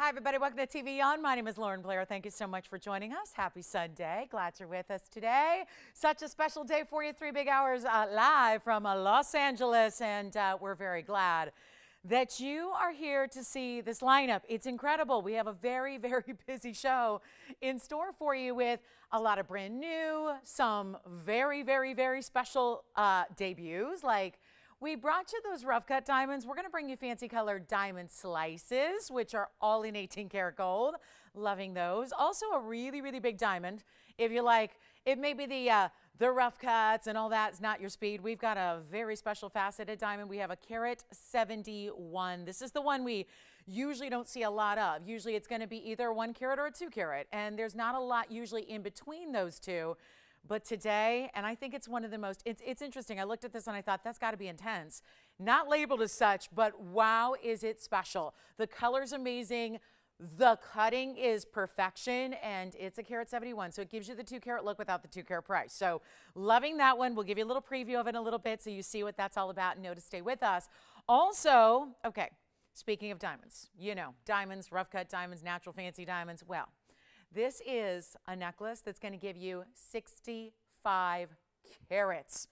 Hi, everybody. Welcome to TVON. My name is Lauren Blair. Thank you so much for joining us. Happy Sunday. Glad you're with us today. Such a special day for you. 3 big hours live from Los Angeles, and we're very glad that you are here to see this lineup. It's incredible. We have a very, very busy show in store for you with a lot of brand new, some very, very, very special debuts, like we brought you those rough cut diamonds. We're going to bring you fancy colored diamond slices, which are all in 18 karat gold. Loving those. Also a really, really big diamond. If you like, it may be the rough cuts and all that's not your speed. We've got a very special faceted diamond. We have a carat 71. This is the one we usually don't see a lot of. Usually it's going to be either 1 carat or a 2 carat. And there's not a lot usually in between those two. But today, and I think it's one of the most, it's interesting. I looked at this and I thought, that's got to be intense. Not labeled as such, but wow, is it special. The color's amazing. The cutting is perfection, and it's a carat 71. So it gives you the 2 carat look without the 2 carat price. So loving that one. We'll give you a little preview of it in a little bit so you see what that's all about and know to stay with us. Also, okay, speaking of diamonds, you know, diamonds, rough cut diamonds, natural fancy diamonds. Well, this is a necklace that's going to give you 65 carats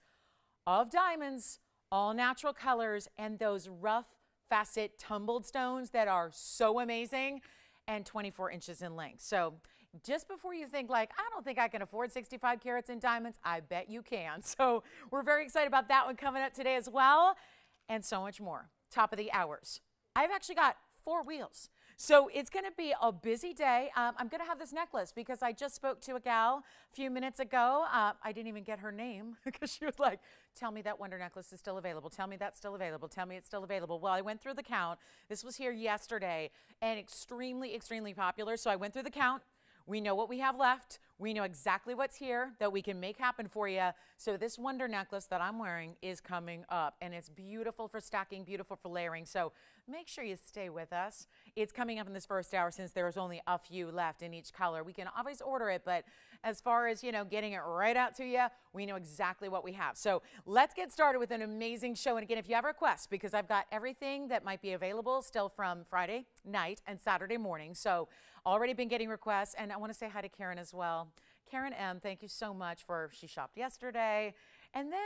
of diamonds, all natural colors, and those rough facet tumbled stones that are so amazing, and 24 inches in length. So just before you think like, I don't think I can afford 65 carats in diamonds, I bet you can. So we're very excited about that one coming up today as well, and so much more. Top of the hours. I've actually got 4 wheels. So it's going to be a busy day. I'm going to have this necklace because I just spoke to a gal a few minutes ago. I didn't even get her name because she was like, tell me that wonder necklace is still available. Tell me that's still available. Tell me it's still available. Well, I went through the count. This was here yesterday and extremely, extremely popular. So I went through the count. We know what we have left. We know exactly what's here that we can make happen for you. So this wonder necklace that I'm wearing is coming up, and it's beautiful for stacking, beautiful for layering. So make sure you stay with us. It's coming up in this first hour since there's only a few left in each color. We can always order it, but as far as, you know, getting it right out to you, we know exactly what we have. So let's get started with an amazing show. And again, if you have requests, because I've got everything that might be available still from Friday night and Saturday morning. So already been getting requests, and I want to say hi to Karen as well. Karen M., thank you so much she shopped yesterday. And then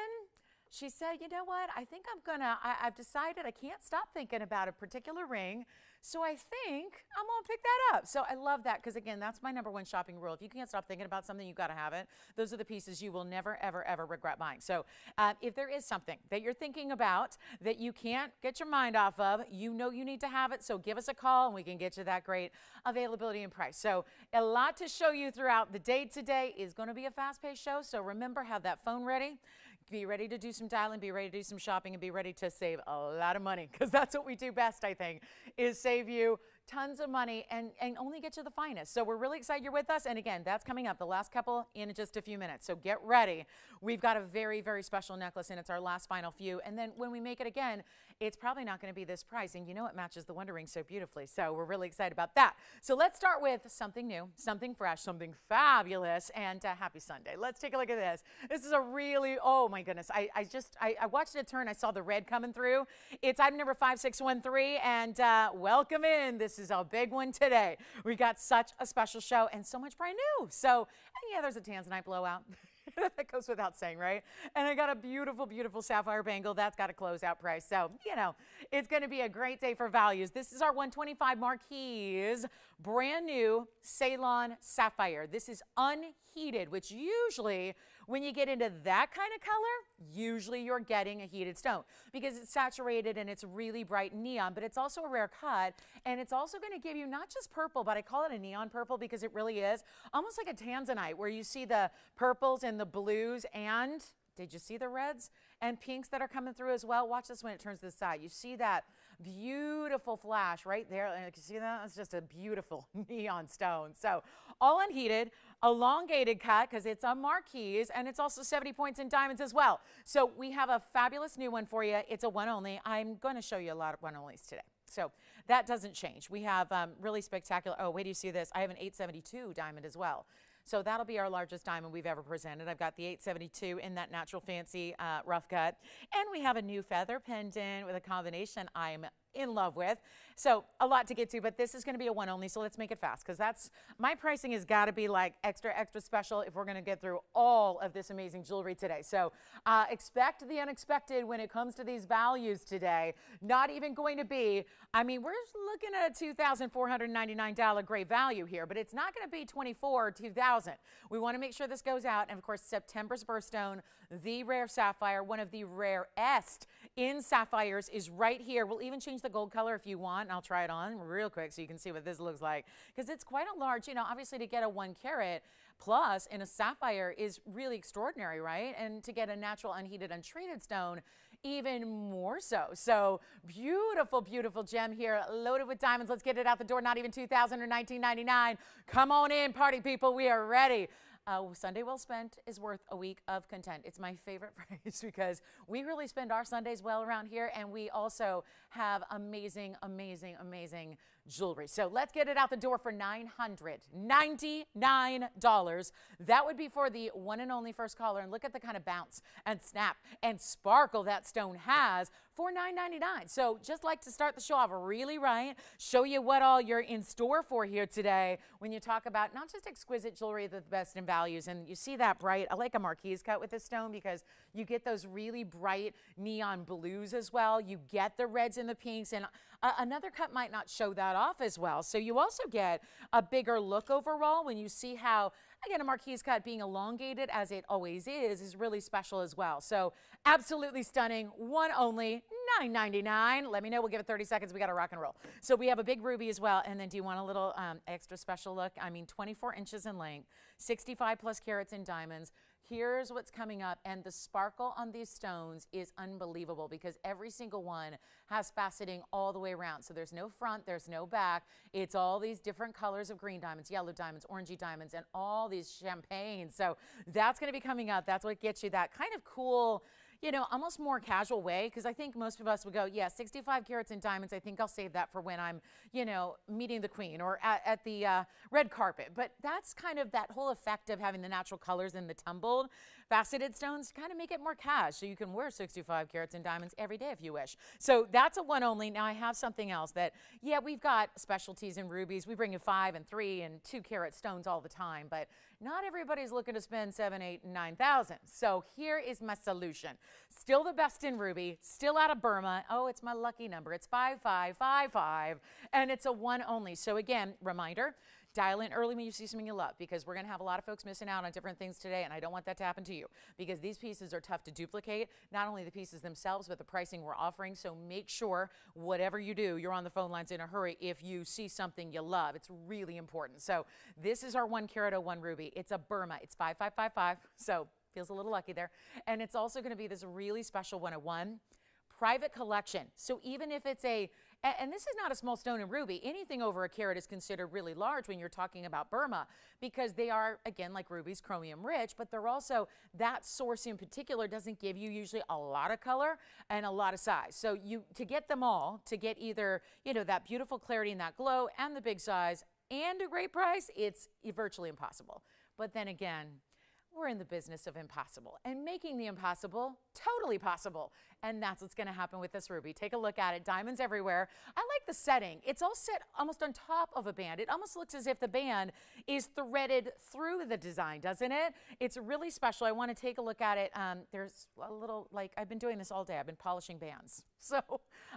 she said, you know what, I think I've decided I can't stop thinking about a particular ring. So I think I'm going to pick that up. So I love that because, again, that's my #1 shopping rule. If you can't stop thinking about something, you've got to have it. Those are the pieces you will never, ever, ever regret buying. So if there is something that you're thinking about that you can't get your mind off of, you know you need to have it. So give us a call and we can get you that great availability and price. So a lot to show you throughout the day today. Is going to be a fast-paced show. So remember, have that phone ready. Be ready to do some dialing, be ready to do some shopping, and be ready to save a lot of money, because that's what we do best, I think, is save you tons of money and only get you the finest. So we're really excited you're with us. And again, that's coming up, the last couple in just a few minutes. So get ready. We've got a very, very special necklace, and it's our last final few. And then when we make it again, it's probably not going to be this price. And you know it matches the Wonder Ring so beautifully. So we're really excited about that. So let's start with something new, something fresh, something fabulous, and happy Sunday. Let's take a look at this. This is a really, oh my goodness. I watched it turn. I saw the red coming through. It's item number 5613, and welcome in. This is a big one today. We got such a special show and so much brand new. So, and yeah, there's a tanzanite blowout. That goes without saying, right? And I got a beautiful, beautiful sapphire bangle. That's got a closeout price. So, you know, it's going to be a great day for values. This is our 125 Marquise, brand new Ceylon sapphire. This is unheated, which usually when you get into that kind of color, usually you're getting a heated stone because it's saturated and it's really bright neon, but it's also a rare cut. And it's also going to give you not just purple, but I call it a neon purple because it really is almost like a tanzanite where you see the purples and the blues, and did you see the reds and pinks that are coming through as well? Watch this when it turns to the side. You see that beautiful flash right there. And you see that? It's just a beautiful neon stone. So all unheated, elongated cut because it's a Marquise, and it's also 70 points in diamonds as well. So we have a fabulous new one for you. It's a one only. I'm going to show you a lot of one onlys today. So that doesn't change. We have really spectacular. Oh, wait, do you see this? I have an 872 diamond as well. So that'll be our largest diamond we've ever presented. I've got the 872 in that natural fancy rough cut. And we have a new feather pendant with a combination I'm in love with. So a lot to get to, but this is going to be a one only, so let's make it fast, because that's my pricing has got to be like extra special if we're going to get through all of this amazing jewelry today. So expect the unexpected when it comes to these values today. Not even going to be, I mean, we're looking at a $2,499 great value here, but it's not going to be $24,000 or $2,000. We want to make sure this goes out. And of course, September's birthstone, the rare sapphire, one of the rarest in sapphires, is right here. We'll even change the gold color if you want. And I'll try it on real quick so you can see what this looks like, because it's quite a large, you know, obviously to get a 1 carat plus in a sapphire is really extraordinary, right? And to get a natural unheated untreated stone, even more so. So beautiful, beautiful gem here, loaded with diamonds. Let's get it out the door. Not even $2,000 or $19.99. Come on in, party people. We are ready. Sunday well spent is worth a week of content. It's my favorite phrase because we really spend our Sundays well around here, and we also have amazing, amazing, amazing jewelry. So let's get it out the door for $999. That would be for the one and only first caller. And look at the kind of bounce and snap and sparkle that stone has for $999. So just like to start the show off really right, show you what all you're in store for here today when you talk about not just exquisite jewelry, the best in values. And you see that bright, I like a marquise cut with this stone because you get those really bright neon blues as well. You get the reds and the pinks, and another cut might not show that off as well. So you also get a bigger look overall when you see how, again, a marquise cut being elongated as it always is really special as well. So absolutely stunning, one only, $999. Let me know, we'll give it 30 seconds. We got to rock and roll. So we have a big ruby as well. And then do you want a little extra special look? I mean, 24 inches in length, 65 plus carats in diamonds. Here's what's coming up, and the sparkle on these stones is unbelievable because every single one has faceting all the way around. So there's no front, there's no back. It's all these different colors of green diamonds, yellow diamonds, orangey diamonds, and all these champagne. So that's going to be coming up. That's what gets you that kind of cool, you know, almost more casual way, because I think most of us would go, yeah, 65 carats in diamonds, I think I'll save that for when I'm, you know, meeting the queen or at the red carpet. But that's kind of that whole effect of having the natural colors and the tumbled faceted stones kind of make it more cash. So you can wear 65 carats in diamonds every day if you wish. So that's a one only. Now I have something else that, yeah, we've got specialties in rubies. We bring you 5 and 3 and 2 carat stones all the time, but not everybody's looking to spend 7, 8, and 9,000. So here is my solution. Still the best in ruby, still out of Burma. Oh, it's my lucky number. It's 5555, and it's a one only. So again, reminder, dial in early when you see something you love, because we're going to have a lot of folks missing out on different things today, and I don't want that to happen to you because these pieces are tough to duplicate, not only the pieces themselves, but the pricing we're offering. So make sure whatever you do, you're on the phone lines in a hurry if you see something you love. It's really important. So this is our 1 carat 01 ruby. It's a Burma. It's 5555, so feels a little lucky there. And it's also going to be this really special 101 private collection. So even if it's and this is not a small stone in ruby, anything over a carat is considered really large when you're talking about Burma, because they are, again, like rubies, chromium rich, but they're also, that source in particular doesn't give you usually a lot of color and a lot of size. So to get them all, to get either, you know, that beautiful clarity and that glow and the big size and a great price, it's virtually impossible. But then again, we're in the business of impossible and making the impossible totally possible. And that's what's going to happen with this ruby. Take a look at it. Diamonds everywhere. I like the setting. It's all set almost on top of a band. It almost looks as if the band is threaded through the design, doesn't it? It's really special. I want to take a look at it. There's a little, like, I've been doing this all day. I've been polishing bands. So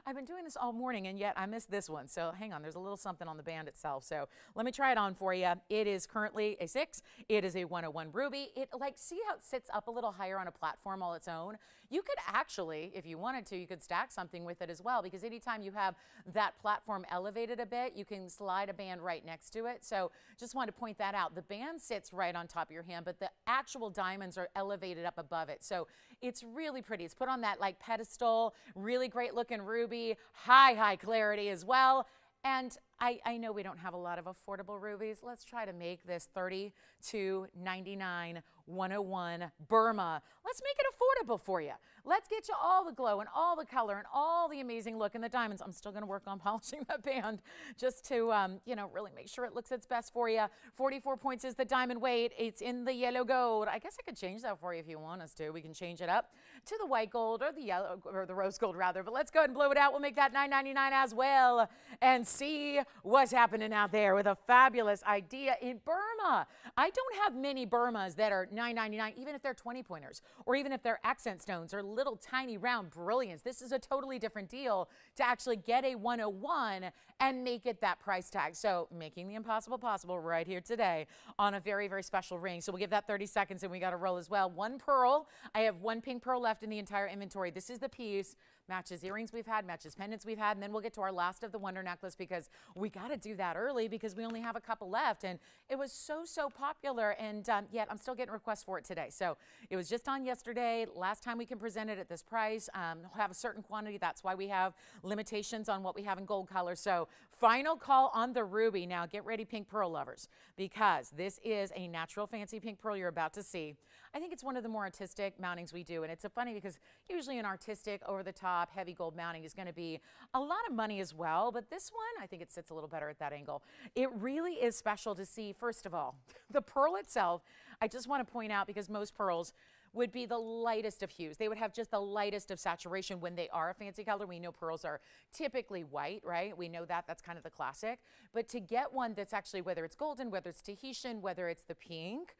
I've been doing this all morning, and yet I missed this one. So hang on. There's a little something on the band itself. So let me try it on for you. It is currently a 6. It is a 101 ruby. See how it sits up a little higher on a platform all its own? You could actually, if you wanted to, you could stack something with it as well, because anytime you have that platform elevated a bit, you can slide a band right next to it. So just wanted to point that out. The band sits right on top of your hand, but the actual diamonds are elevated up above it. So it's really pretty. It's put on that like pedestal, really great looking ruby, high clarity as well. And I know we don't have a lot of affordable rubies. Let's try to make this $32.99 101 Burma. Let's make it affordable for you. Let's get you all the glow and all the color and all the amazing look in the diamonds. I'm still going to work on polishing that band just to, you know, really make sure it looks its best for you. 44 points is the diamond weight. It's in the yellow gold. I guess I could change that for you if you want us to. We can change it up to the white gold or the yellow, or the rose gold rather. But let's go ahead and blow it out. We'll make that $9.99 as well and see what's happening out there with a fabulous idea in Burma. I don't have many Burmas that are $9.99, even if they're 20-pointers, or even if they're accent stones or little tiny round brilliants. This is a totally different deal to actually get a 101 and make it that price tag. So making the impossible possible right here today on a very, very special ring. So we'll give that 30 seconds and we got to roll as well. One pearl. I have one pink pearl left in the entire inventory. This is the piece. Matches earrings we've had, matches pendants we've had, and then we'll get to our last of the wonder necklace because we got to do that early because we only have a couple left, and it was so popular, and yet I'm still getting requests for it today. So it was just on yesterday. Last time we can present it at this price, have a certain quantity. That's why we have limitations on what we have in gold color. So final call on the ruby. Now get ready, pink pearl lovers, because this is a natural fancy pink pearl you're about to see. I think it's one of the more artistic mountings we do, and it's so funny because usually an artistic, over-the-top, heavy gold mounting is going to be a lot of money as well, but this one, I think it sits a little better at that angle. It really is special to see, first of all, the pearl itself. I just want to point out, because most pearls would be the lightest of hues. They would have just the lightest of saturation when they are a fancy color. We know pearls are typically white, right? We know that. That's kind of the classic. But to get one that's actually, whether it's golden, whether it's Tahitian, whether it's the pink,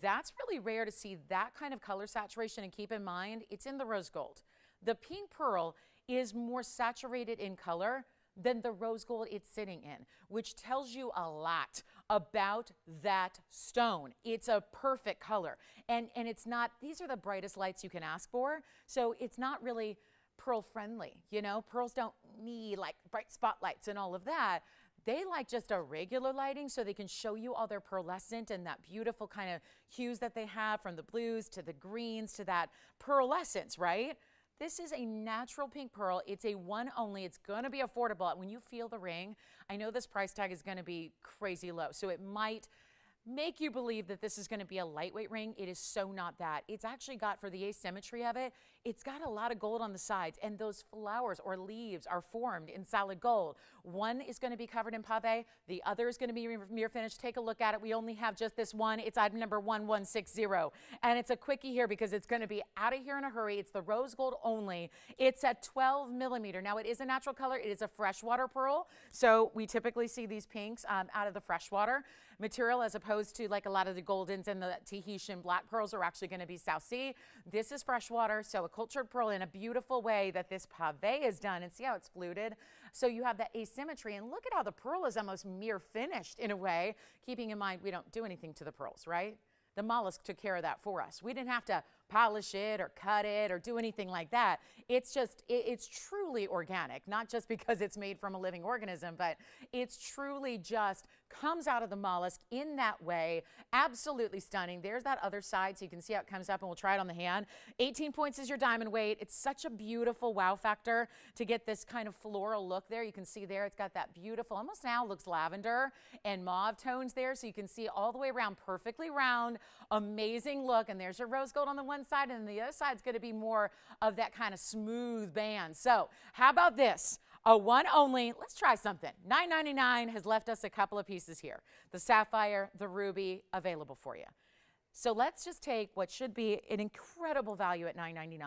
that's really rare to see that kind of color saturation. And keep in mind, it's in the rose gold. The pink pearl is more saturated in color than the rose gold it's sitting in, which tells you a lot about that stone. It's a perfect color. And it's not, these are the brightest lights you can ask for. So it's not really pearl friendly. You know, pearls don't need like bright spotlights and all of that. They like just a regular lighting so they can show you all their pearlescent and that beautiful kind of hues that they have, from the blues to the greens to that pearlescence, right? This is a natural pink pearl. It's a one only. It's going to be affordable. When you feel the ring, I know this price tag is going to be crazy low, so it might make you believe that this is going to be a lightweight ring. It is so not that. It's actually got, for the asymmetry of it, it's got a lot of gold on the sides, and those flowers or leaves are formed in solid gold. One is going to be covered in pave. The other is going to be mirror finished. Take a look at it. We only have just this one. It's item number 1160, and it's a quickie here because it's going to be out of here in a hurry. It's the rose gold only. It's at 12 millimeter. Now, it is a natural color. It is a freshwater pearl, so we typically see these pinks out of the freshwater material, as opposed to like a lot of the goldens and the Tahitian black pearls are actually going to be South Sea. This is freshwater, so a cultured pearl in a beautiful way that this pave is done, and see how it's fluted. So you have that asymmetry, and look at how the pearl is almost mirror finished in a way, keeping in mind we don't do anything to the pearls, right? The mollusk took care of that for us. We didn't have to polish it or cut it or do anything like that. It's just, it's truly organic, not just because it's made from a living organism, but it's truly just comes out of the mollusk in that way. Absolutely stunning. There's that other side, so you can see how it comes up, and we'll try it on the hand. 18 points is your diamond weight. It's such a beautiful wow factor to get this kind of floral look there. You can see there, it's got that beautiful, almost now looks lavender and mauve tones there, so you can see all the way around, perfectly round, amazing look. And there's your rose gold on the one side, and the other side's going to be more of that kind of smooth band. So how about this? A one only. Let's try something. $9.99 has left us a couple of pieces here. The sapphire, the ruby, available for you. So let's just take what should be an incredible value at $9.99.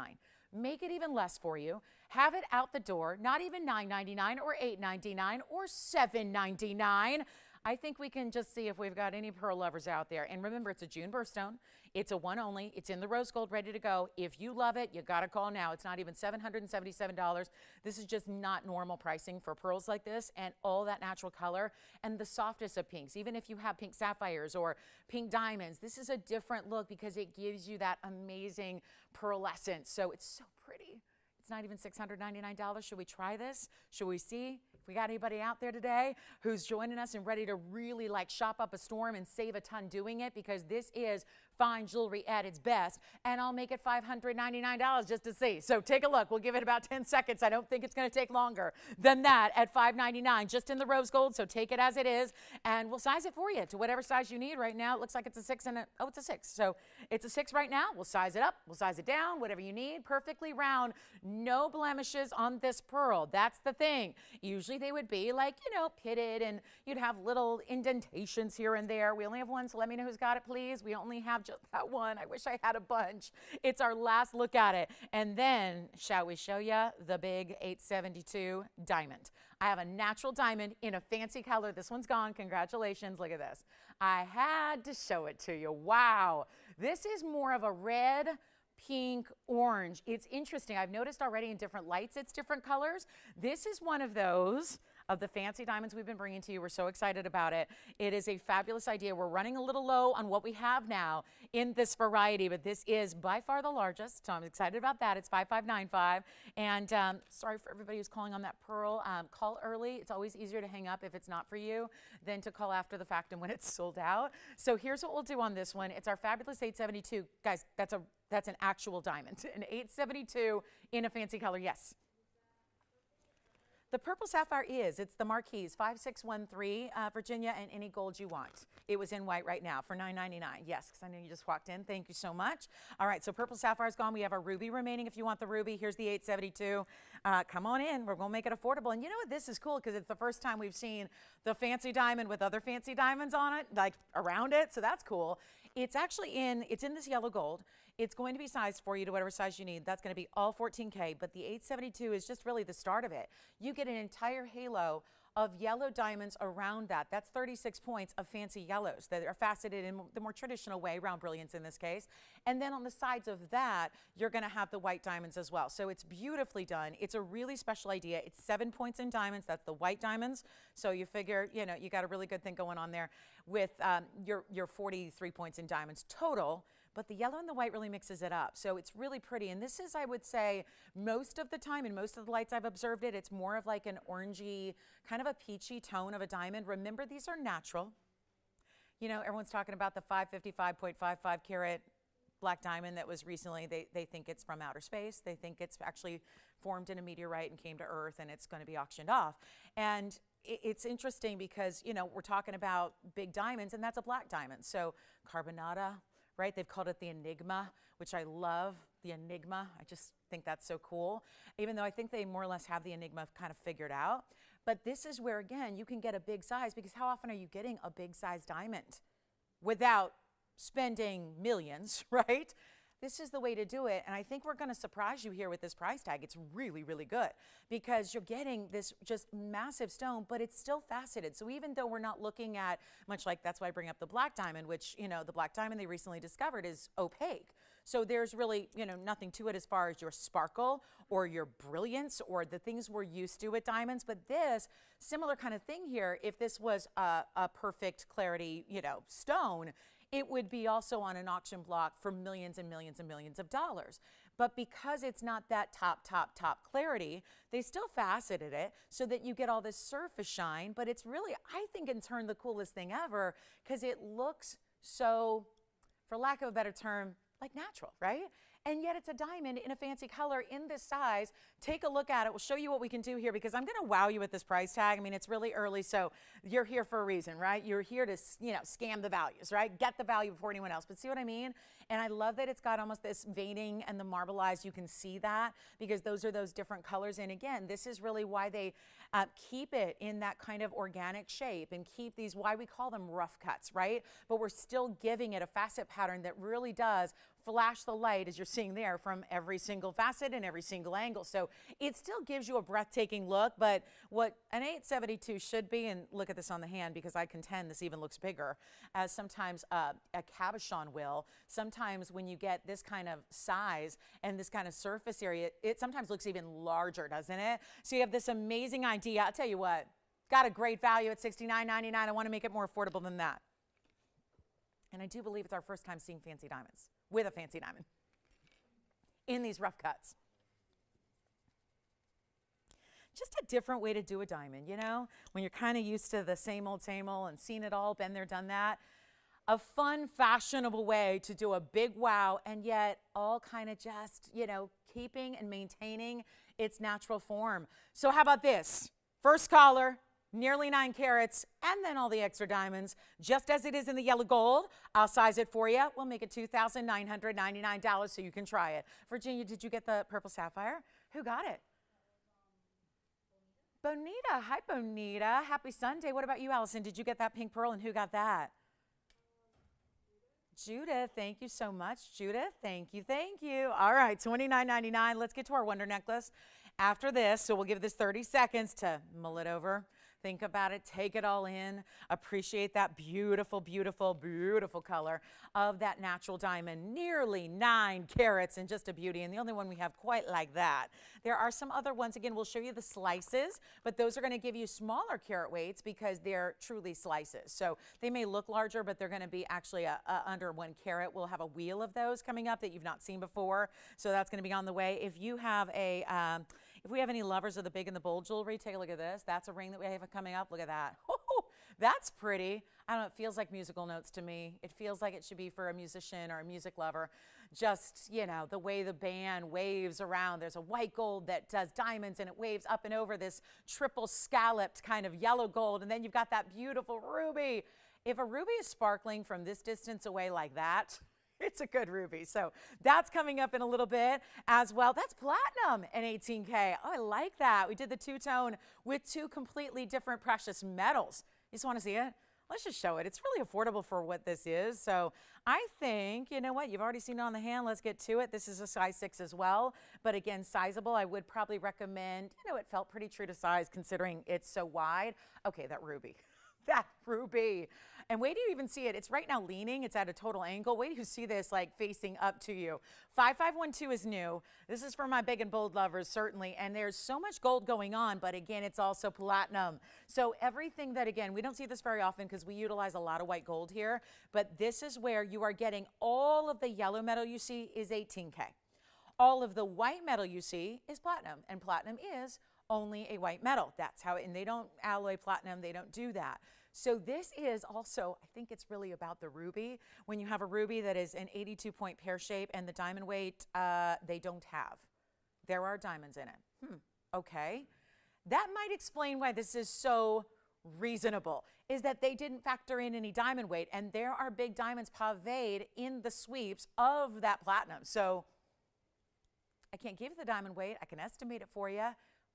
Make it even less for you. Have it out the door, not even $9.99 or $8.99 or $7.99. I think we can just see if we've got any pearl lovers out there. And remember, it's a June birthstone. It's a one only. It's in the rose gold, ready to go. If you love it, you got to call now. It's not even $777. This is just not normal pricing for pearls like this, and all that natural color and the softest of pinks. Even if you have pink sapphires or pink diamonds, this is a different look because it gives you that amazing pearlescence. So it's so pretty. It's not even $699. Should we try this? Should we see if we got anybody out there today who's joining us and ready to really like shop up a storm and save a ton doing it? Because this is fine jewelry at its best, and I'll make it $599 just to see. So take a look. We'll give it about 10 seconds. I don't think it's going to take longer than that at $599, just in the rose gold. So take it as it is, and we'll size it for you to whatever size you need. Right now, it looks like it's a 6 and oh, it's a 6. So it's a 6 right now. We'll size it up. We'll size it down, whatever you need. Perfectly round, no blemishes on this pearl. That's the thing. Usually they would be like, you know, pitted, and you'd have little indentations here and there. We only have one, so let me know who's got it, please. We only have just that one. I wish I had a bunch. It's our last look at it. And then, shall we show you the big 872 diamond? I have a natural diamond in a fancy color. This one's gone. Congratulations. Look at this. I had to show it to you. Wow. This is more of a red, pink, orange. It's interesting. I've noticed already in different lights, it's different colors. This is one of those of the fancy diamonds we've been bringing to you. We're so excited about it. It is a fabulous idea. We're running a little low on what we have now in this variety, but this is by far the largest, so I'm excited about that. It's 5595, and sorry for everybody who's calling on that pearl. Call early. It's always easier to hang up if it's not for you than to call after the fact and when it's sold out. So here's what we'll do on this one. It's our fabulous 872. Guys, that's an actual diamond, an 872 in a fancy color. Yes. The purple sapphire it's the Marquise 5613, Virginia, and any gold you want. It was in white right now for $9.99. Yes, because I know you just walked in. Thank you so much. All right, so purple sapphire's gone. We have our ruby remaining if you want the ruby. Here's the 872. Come on in. We're going to make it affordable. And you know what? This is cool because it's the first time we've seen the fancy diamond with other fancy diamonds on it, like around it. So that's cool. It's actually it's in this yellow gold. It's going to be sized for you to whatever size you need. That's going to be all 14K, but the 872 is just really the start of it. You get an entire halo of yellow diamonds around that. That's 36 points of fancy yellows that are faceted in the more traditional way, round brilliance in this case. And then on the sides of that, you're going to have the white diamonds as well. So it's beautifully done. It's a really special idea. It's 7 points in diamonds. That's the white diamonds. So you figure, you know, you got a really good thing going on there with your 43 points in diamonds total. But the yellow and the white really mixes it up. So it's really pretty. And this is, I would say, most of the time, in most of the lights I've observed it, it's more of like an orangey, kind of a peachy tone of a diamond. Remember, these are natural. You know, everyone's talking about the 555.55 carat black diamond that was recently, they think it's from outer space. They think it's actually formed in a meteorite and came to Earth, and it's going to be auctioned off. And it's interesting because, you know, we're talking about big diamonds, and that's a black diamond. So carbonata, right? They've called it the Enigma, which I love, the Enigma. I just think that's so cool, even though I think they more or less have the Enigma kind of figured out. But this is where, again, you can get a big size, because how often are you getting a big size diamond without spending millions, right? This is the way to do it, and I think we're going to surprise you here with this price tag. It's really, really good because you're getting this just massive stone, but it's still faceted. So even though we're not looking at, much like that's why I bring up the black diamond, which, you know, the black diamond they recently discovered is opaque. So there's really, you know, nothing to it as far as your sparkle or your brilliance or the things we're used to with diamonds. But this similar kind of thing here, if this was a perfect clarity, you know, stone, it would be also on an auction block for millions and millions and millions of dollars. But because it's not that top clarity, they still faceted it so that you get all this surface shine. But it's really, I think, in turn, the coolest thing ever, because it looks so, for lack of a better term, like natural, right? And yet it's a diamond in a fancy color in this size. Take a look at it. We'll show you what we can do here, because I'm going to wow you with this price tag. I mean, it's really early, so you're here for a reason, right? You're here to, you know, scam the values, right? Get the value before anyone else. But see what I mean? And I love that it's got almost this veining and the marbleized. You can see that because those are those different colors. And again, this is really why they keep it in that kind of organic shape and keep these, why we call them rough cuts, right? But we're still giving it a facet pattern that really does flash the light, as you're seeing there, from every single facet and every single angle. So it still gives you a breathtaking look, but what an 872 should be, and look at this on the hand, because I contend this even looks bigger, as sometimes a cabochon will. Sometimes when you get this kind of size and this kind of surface area, it sometimes looks even larger, doesn't it? So you have this amazing idea. I'll tell you what, got a great value at $69.99. I want to make it more affordable than that. And I do believe it's our first time seeing fancy diamonds with a fancy diamond in these rough cuts. Just a different way to do a diamond, you know, when you're kind of used to the same old and seen it all, been there, done that. a fun, fashionable way to do a big wow, and yet all kind of just, you know, keeping and maintaining its natural form. So how about this? First collar, nearly 9 carats, and then all the extra diamonds, just as it is in the yellow gold. I'll size it for you. We'll make it $2,999 so you can try it. Virginia, did you get the purple sapphire? Who got it? Bonita. Hi, Bonita. Happy Sunday. What about you, Allison? Did you get that pink pearl, and who got that? Judith, thank you so much. Judith, thank you, thank you. All right, $29.99. Let's get to our wonder necklace after this. So we'll give this 30 seconds to mull it over. Think about it, take it all in, appreciate that beautiful, beautiful, beautiful color of that natural diamond, nearly 9 carats and just a beauty, and the only one we have quite like that. There are some other ones, again, we'll show you the slices, but those are gonna give you smaller carat weights because they're truly slices. So they may look larger, but they're gonna be actually under 1 carat. We'll have a wheel of those coming up that you've not seen before, so that's gonna be on the way. If you have if we have any lovers of the big and the bold jewelry, take a look at this. That's a ring that we have coming up. Look at that. Oh, that's pretty. I don't know, it feels like musical notes to me. It feels like it should be for a musician or a music lover. Just, you know, the way the band waves around. There's a white gold that does diamonds, and it waves up and over this triple scalloped kind of yellow gold. And then you've got that beautiful ruby. If a ruby is sparkling from this distance away like that, it's a good ruby. So that's coming up in a little bit as well. That's platinum and 18K. Oh, I like that. We did the two-tone with 2 completely different precious metals. You just want to see it? Let's just show it. It's really affordable for what this is. So I think, you know what, you've already seen it on the hand. Let's get to it. This is a size 6 as well, but again, sizable. I would probably recommend, you know, it felt pretty true to size considering it's so wide. Okay, that ruby. That ruby. And wait till you even see it. It's right now leaning. It's at a total angle. Wait till you see this like facing up to you. 5512 is new. This is for my big and bold lovers, certainly. And there's so much gold going on, but again, it's also platinum. So everything that, again, we don't see this very often because we utilize a lot of white gold here, but this is where you are getting all of the yellow metal you see is 18K. All of the white metal you see is platinum, and platinum is only a white metal. That's how, and they don't alloy platinum, they don't do that. So this is also, I think it's really about the ruby. When you have a ruby that is an 82-point pear shape and the diamond weight, they don't have. There are diamonds in it. Okay. That might explain why this is so reasonable, is that they didn't factor in any diamond weight, and there are big diamonds paved in the sweeps of that platinum. So I can't give you the diamond weight, I can estimate it for you,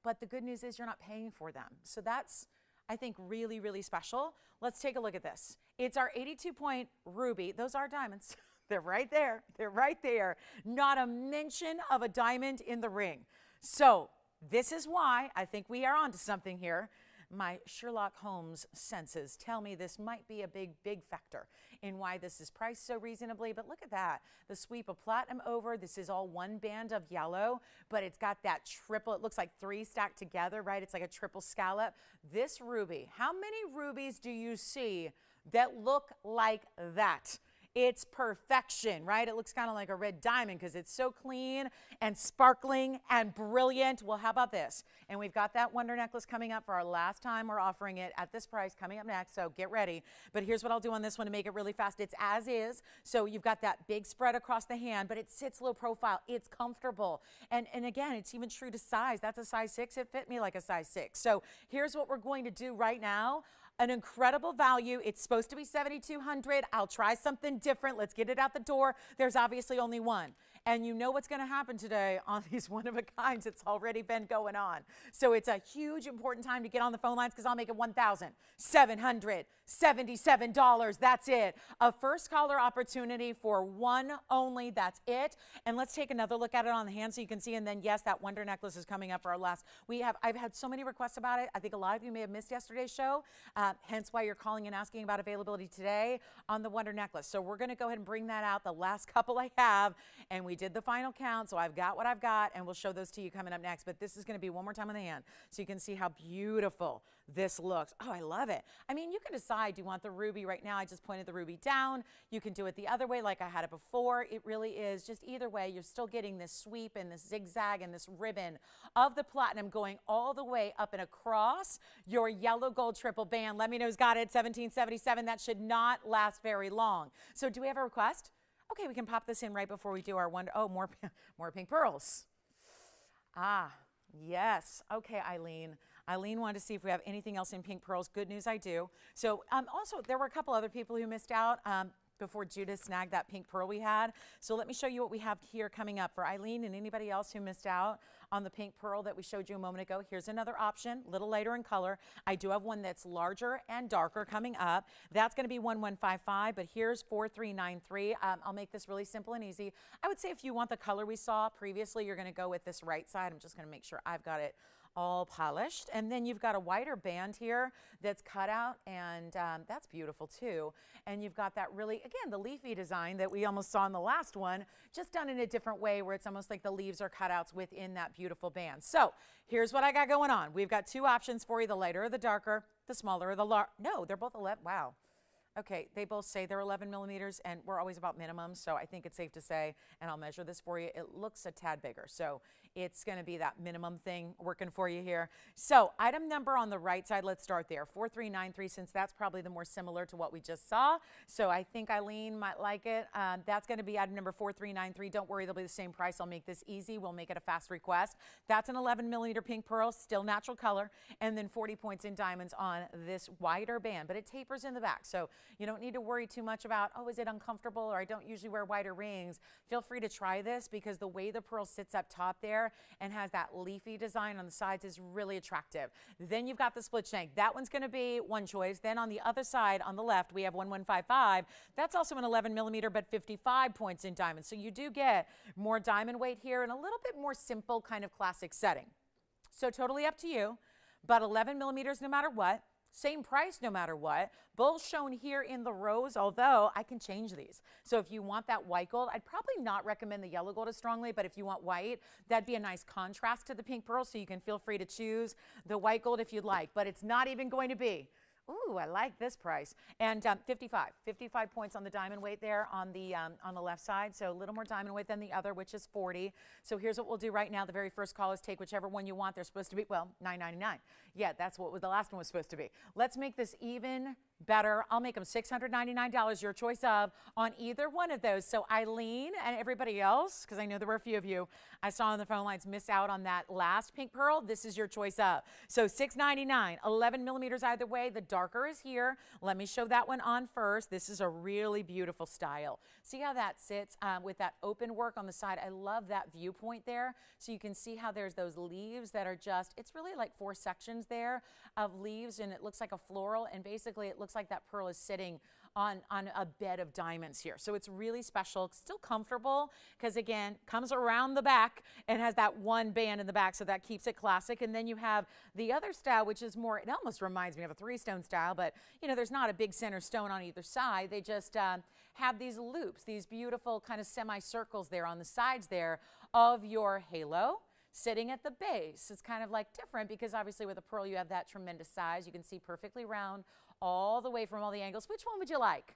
but the good news is you're not paying for them. So that's, I think, really, really special. Let's take a look at this. It's our 82-point ruby. Those are diamonds. They're right there. They're right there. Not a mention of a diamond in the ring. So this is why I think we are onto something here. My Sherlock Holmes senses tell me this might be a big, big factor in why this is priced so reasonably. But look at that. The sweep of platinum over. This is all one band of yellow, but it's got that triple. It looks like 3 stacked together, right? It's like a triple scallop. This ruby, how many rubies do you see that look like that? It's perfection, right? It looks kind of like a red diamond because it's so clean and sparkling and brilliant. Well, how about this? And we've got that wonder necklace coming up for our last time. We're offering it at this price coming up next, so get ready. But here's what I'll do on this one to make it really fast. It's as is, so you've got that big spread across the hand, but it sits low profile. It's comfortable. And again, it's even true to size. That's a size 6. It fit me like a size 6. So here's what we're going to do right now. An incredible value. It's supposed to be $7,200. I'll try something different. Let's get it out the door. There's obviously only one. And you know what's going to happen today on these one-of-a-kinds. It's already been going on. So it's a huge, important time to get on the phone lines because I'll make it $1,777. That's it. A first caller opportunity for one only. That's it. And let's take another look at it on the hand so you can see. And then, yes, that wonder necklace is coming up for our last. I've had so many requests about it. I think a lot of you may have missed yesterday's show, hence why you're calling and asking about availability today on the wonder necklace. So we're going to go ahead and bring that out, the last couple I have, and we did the final count, so I've got what I've got, and we'll show those to you coming up next. But this is going to be one more time on the hand so you can see how beautiful this looks. Oh, I love it. I mean, you can decide, do you want the ruby right now? I just pointed the ruby down. You can do it the other way like I had it before. It really is just either way, you're still getting this sweep and this zigzag and this ribbon of the platinum going all the way up and across your yellow gold triple band. Let me know who's got it. 1777. That should not last very long. So do we have a request? Okay, we can pop this in right before we do our one. Oh, more pink pearls. Ah, yes. Okay, Eileen. Eileen wanted to see if we have anything else in pink pearls. Good news, I do. So also, there were a couple other people who missed out before Judith snagged that pink pearl we had. So let me show you what we have here coming up for Eileen and anybody else who missed out on the pink pearl that we showed you a moment ago. Here's another option, a little lighter in color. I do have one that's larger and darker coming up. That's going to be 1155, but here's 4393. I'll make this really simple and easy. I would say if you want the color we saw previously, you're going to go with this right side. I'm just going to make sure I've got it all polished. And then you've got a wider band here that's cut out, and that's beautiful too. And you've got that really, again, the leafy design that we almost saw in the last one, just done in a different way where it's almost like the leaves are cutouts within that beautiful band. So here's what I got going on. We've got two options for you, the lighter or the darker, the smaller or the large. No, they're both 11. Wow. Okay, they both say they're 11 millimeters, and we're always about minimum, so I think it's safe to say, and I'll measure this for you, it looks a tad bigger. So it's going to be that minimum thing working for you here. So item number on the right side, let's start there, 4393, since that's probably the more similar to what we just saw. So I think Eileen might like it. That's going to be item number 4393. Don't worry, they'll be the same price. I'll make this easy. We'll make it a fast request. That's an 11 millimeter pink pearl, still natural color, and then 40 points in diamonds on this wider band, but it tapers in the back. So you don't need to worry too much about, oh, is it uncomfortable, or I don't usually wear wider rings. Feel free to try this because the way the pearl sits up top there and has that leafy design on the sides is really attractive. Then you've got the split shank. That one's going to be one choice. Then on the other side, on the left, we have 1155. That's also an 11 millimeter, but 55 points in diamonds. So you do get more diamond weight here and a little bit more simple kind of classic setting. So totally up to you, but 11 millimeters no matter what. Same price no matter what, both shown here in the rows, although I can change these. So if you want that white gold, I'd probably not recommend the yellow gold as strongly, but if you want white, that'd be a nice contrast to the pink pearl, so you can feel free to choose the white gold if you'd like, but it's not even going to be. Ooh, I like this price. And 55 points on the diamond weight there on the left side. So a little more diamond weight than the other, which is 40. So here's what we'll do right now. The very first call is take whichever one you want. They're supposed to be, well, $9.99. Yeah, that's what the last one was supposed to be. Let's make this even better. I'll make them $699, your choice of, on either one of those. So Eileen and everybody else, because I know there were a few of you I saw on the phone lines miss out on that last pink pearl, this is your choice of. So $699, 11 millimeters either way. The darker is here. Let me show that one on first. This is a really beautiful style. See how that sits with that open work on the side. I love that viewpoint there. So you can see how there's those leaves that are just, it's really like 4 sections there of leaves, and it looks like a floral, and basically it looks like that pearl is sitting on a bed of diamonds here. So it's really special, still comfortable, because again, comes around the back and has that one band in the back, so that keeps it classic. And then you have the other style, which is more, it almost reminds me of a 3-stone style, but you know, there's not a big center stone on either side. They just have these loops, these beautiful kind of semicircles there on the sides there of your halo, sitting at the base. It's kind of like different because obviously with a pearl you have that tremendous size. You can see perfectly round all the way from all the angles. Which one would you like?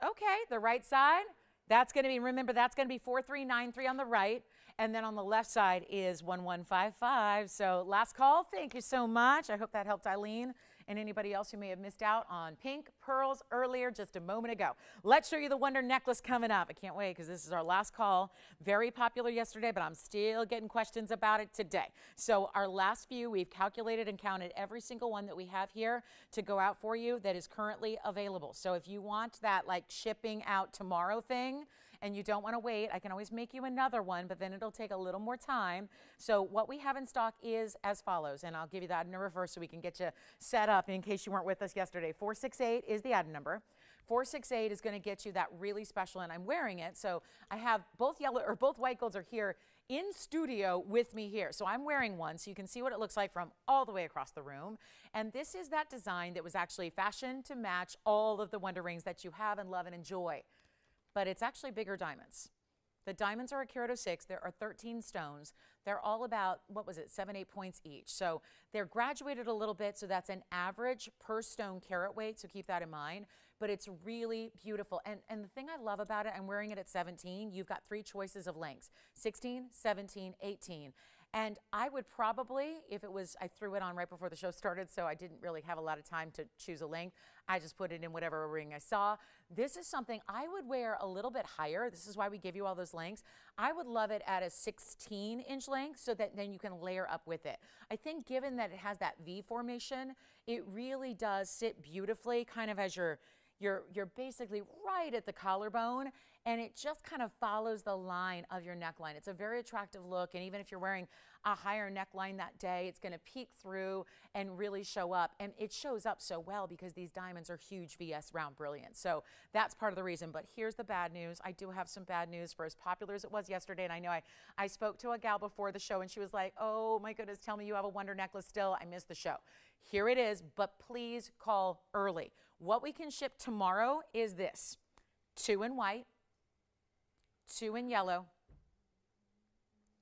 Okay, the right side. That's going to be, remember, that's going to be 4393 on the right. And then on the left side is 1155. So last call. Thank you so much. I hope that helped Eileen and anybody else who may have missed out on pink pearls earlier just a moment ago. Let's show you the Wonder Necklace coming up. I can't wait because this is our last call. Very popular yesterday, but I'm still getting questions about it today. So our last few, we've calculated and counted every single one that we have here to go out for you that is currently available. So if you want that like shipping out tomorrow thing, and you don't want to wait, I can always make you another one, but then it'll take a little more time. So what we have in stock is as follows, and I'll give you that in reverse so we can get you set up in case you weren't with us yesterday. 468 is the item number. 468 is going to get you that really special, and I'm wearing it. So I have both yellow or both white golds are here in studio with me here. So I'm wearing one so you can see what it looks like from all the way across the room. And this is that design that was actually fashioned to match all of the Wonder rings that you have and love and enjoy. But it's actually bigger diamonds. The diamonds are a carat of 6. There are 13 stones. They're all about, what was it, 7, 8 points each. So they're graduated a little bit, so that's an average per stone carat weight, so keep that in mind. But it's really beautiful. And the thing I love about it, I'm wearing it at 17. You've got 3 choices of lengths, 16, 17, 18. And I would probably, if it was, I threw it on right before the show started, so I didn't really have a lot of time to choose a length. I just put it in whatever ring I saw. This is something I would wear a little bit higher. This is why we give you all those lengths. I would love it at a 16-inch length so that then you can layer up with it. I think given that it has that V formation, it really does sit beautifully, kind of as you're basically right at the collarbone, and it just kind of follows the line of your neckline. It's a very attractive look, and even if you're wearing a higher neckline that day, it's going to peek through and really show up. And it shows up so well because these diamonds are huge VS round brilliant. So that's part of the reason. But here's the bad news. I do have some bad news for as popular as it was yesterday. And I know I spoke to a gal before the show, and she was like, oh my goodness, tell me you have a wonder necklace still. I missed the show. Here it is, but please call early. What we can ship tomorrow is this: 2 in white, 2 in yellow,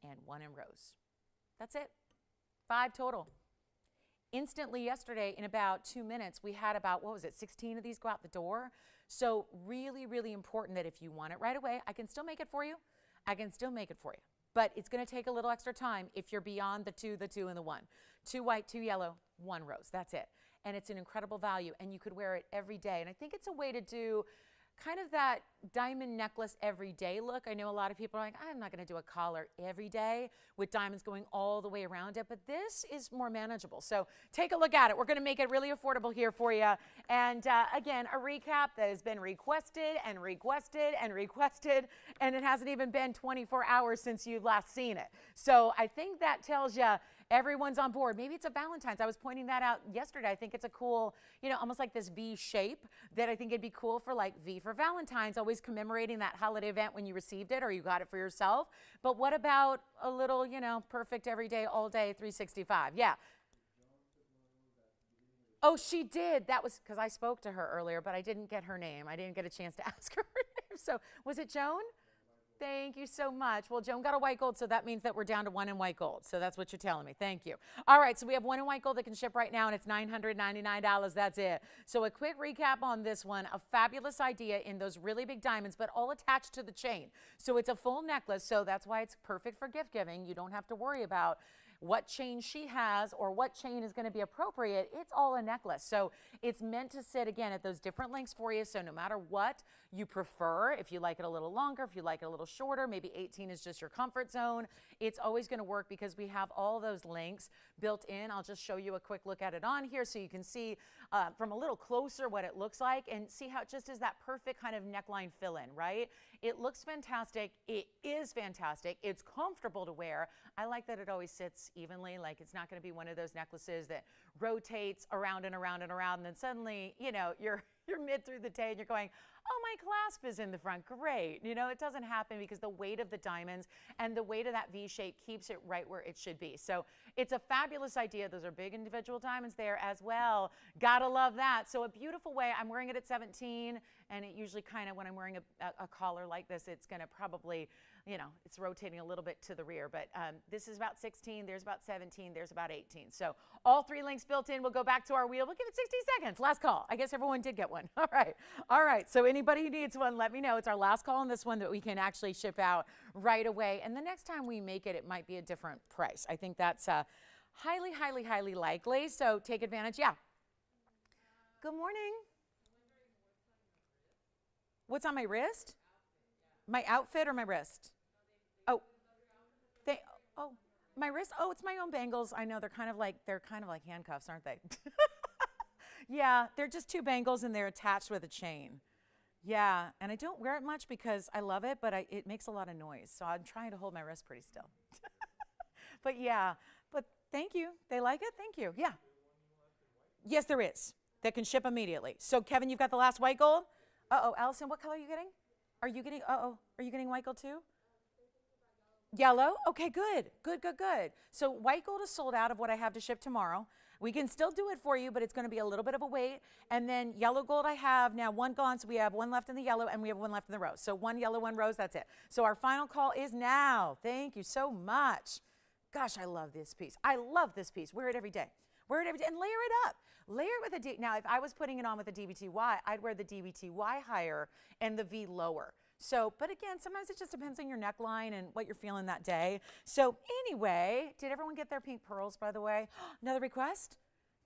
and 1 in rose. That's it. 5 total. Instantly yesterday, in about 2 minutes, we had about, 16 of these go out the door. So really, really important that if you want it right away, I can still make it for you. I can still make it for you. But it's going to take a little extra time if you're beyond the 2, and the 1. 2 white, 2 yellow, 1 rose. That's it. And it's an incredible value, and you could wear it every day. And I think it's a way to do kind of that diamond necklace everyday look. I know a lot of people are like, I'm not going to do a collar every day with diamonds going all the way around it, but this is more manageable. So take a look at it. We're going to make it really affordable here for you. And again, a recap that has been requested and requested and requested, and it hasn't even been 24 hours since you've last seen it. So I think that tells you everyone's on board. Maybe it's a Valentine's. I was pointing that out yesterday. I think it's a cool, almost like this V shape that I think it'd be cool for, like V for Valentine's, always commemorating that holiday event when you received it or you got it for yourself. But what about a little, perfect every day, all day, 365? Yeah. Oh, she did. That was because I spoke to her earlier, but I didn't get her name. I didn't get a chance to ask her name. So was it Joan? Thank you so much. Well, Joan got a white gold, so that means that we're down to 1 in white gold. So that's what you're telling me. Thank you. All right, so we have 1 in white gold that can ship right now, and it's $999. That's it. So a quick recap on this one. A fabulous idea in those really big diamonds, but all attached to the chain. So it's a full necklace, so that's why it's perfect for gift giving. You don't have to worry about what chain she has or what chain is going to be appropriate. It's all a necklace. So it's meant to sit, again, at those different lengths for you. So no matter what you prefer, if you like it a little longer, if you like it a little shorter, maybe 18 is just your comfort zone, it's always going to work because we have all those lengths built in. I'll just show you a quick look at it on here so you can see from a little closer what it looks like and see how it just is that perfect kind of neckline fill-in, right? It looks fantastic. It is fantastic. It's comfortable to wear. I like that it always sits evenly. Like it's not going to be one of those necklaces that rotates around and around and around, and then suddenly, you're mid through the day and you're going, oh, my clasp is in the front. Great. It doesn't happen because the weight of the diamonds and the weight of that V shape keeps it right where it should be. So it's a fabulous idea. Those are big individual diamonds there as well. Gotta love that. So a beautiful way. I'm wearing it at 17, and it usually kind of, when I'm wearing a collar like this, it's going to probably, it's rotating a little bit to the rear. But this is about 16. There's about 17. There's about 18. So all 3 links built in. We'll go back to our wheel. We'll give it 60 seconds. Last call. I guess everyone did get one. All right. All right. So anybody who needs one, let me know. It's our last call on this one that we can actually ship out right away. And the next time we make it, it might be a different price. I think that's highly, highly, highly likely. So take advantage. Yeah. Good morning. What's on my wrist? My outfit or my wrist? Oh, my wrist. Oh, it's my own bangles. I know they're kind of like handcuffs, aren't they? Yeah, they're just 2 bangles and they're attached with a chain. Yeah, and I don't wear it much because I love it, but it makes a lot of noise. So I'm trying to hold my wrist pretty still. But yeah, but thank you. They like it? Thank you. Yeah. Yes, there is. That can ship immediately. So Kevin, you've got the last white gold? Uh-oh, Allison, what color are you getting? Are you getting white gold too? Yellow? Okay, good. Good. So white gold is sold out of what I have to ship tomorrow. We can still do it for you, but it's going to be a little bit of a wait. And then yellow gold I have now one gone, so we have one left in the yellow and we have one left in the rose. So one yellow, one rose, that's it. So our final call is now. Thank you so much. Gosh, I love this piece. I love this piece. Wear it every day. Wear it every day and layer it up. Layer it with now, if I was putting it on with a DBTY, I'd wear the DBTY higher and the V lower. So, but again, sometimes it just depends on your neckline and what you're feeling that day. So anyway, did everyone get their pink pearls, by the way? Another request?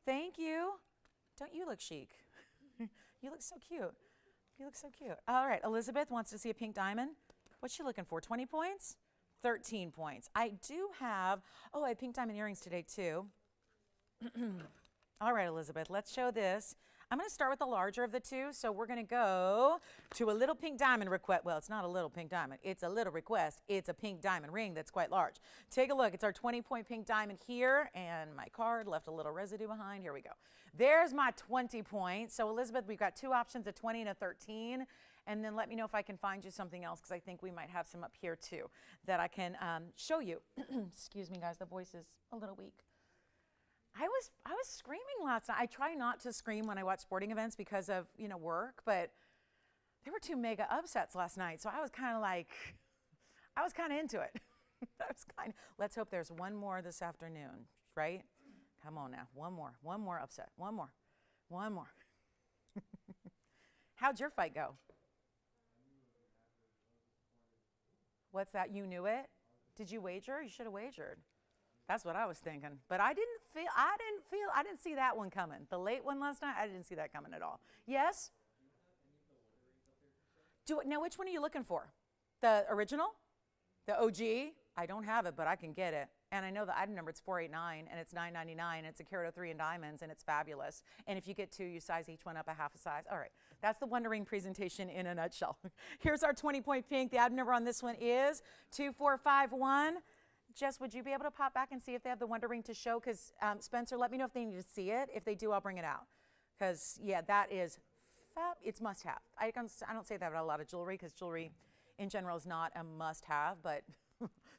Thank you. Don't you look chic? You look so cute. You look so cute. All right, Elizabeth wants to see a pink diamond. What's she looking for, 20 points? 13 points. I do have, I have pink diamond earrings today too. All right, Elizabeth, let's show this. I'm going to start with the larger of the two, so we're going to go to a little pink diamond request. Well, it's not a little pink diamond. It's a little request. It's a pink diamond ring that's quite large. Take a look. It's our 20-point pink diamond here, and my card left a little residue behind. Here we go. There's my 20 points. So, Elizabeth, we've got two options, a 20 and a 13, and then let me know if I can find you something else, because I think we might have some up here, too, that I can show you. Excuse me, guys. The voice is a little weak. I was screaming last night. I try not to scream when I watch sporting events because of, work, but there were two mega upsets last night. So I was kind of into it. Let's hope there's one more this afternoon, right? Come on now. One more upset. One more. How'd your fight go? What's that? You knew it? Did you wager? You should have wagered. That's what I was thinking. But I didn't see that one coming. The late one last night, I didn't see that coming at all. Yes? Now, which one are you looking for? The original? The OG? I don't have it, but I can get it. And I know the item number, it's 489, and it's $9.99, and it's a carat of 3 in diamonds, and it's fabulous. And if you get two, you size each one up a half a size. All right, that's the Wonder Ring presentation in a nutshell. Here's our 20-point pink. The item number on this one is 2451. Jess, would you be able to pop back and see if they have the Wonder Ring to show? Because Spencer, let me know if they need to see it. If they do, I'll bring it out. Because, yeah, that is fab. It's must-have. I don't say that about a lot of jewelry, because jewelry in general is not a must-have, but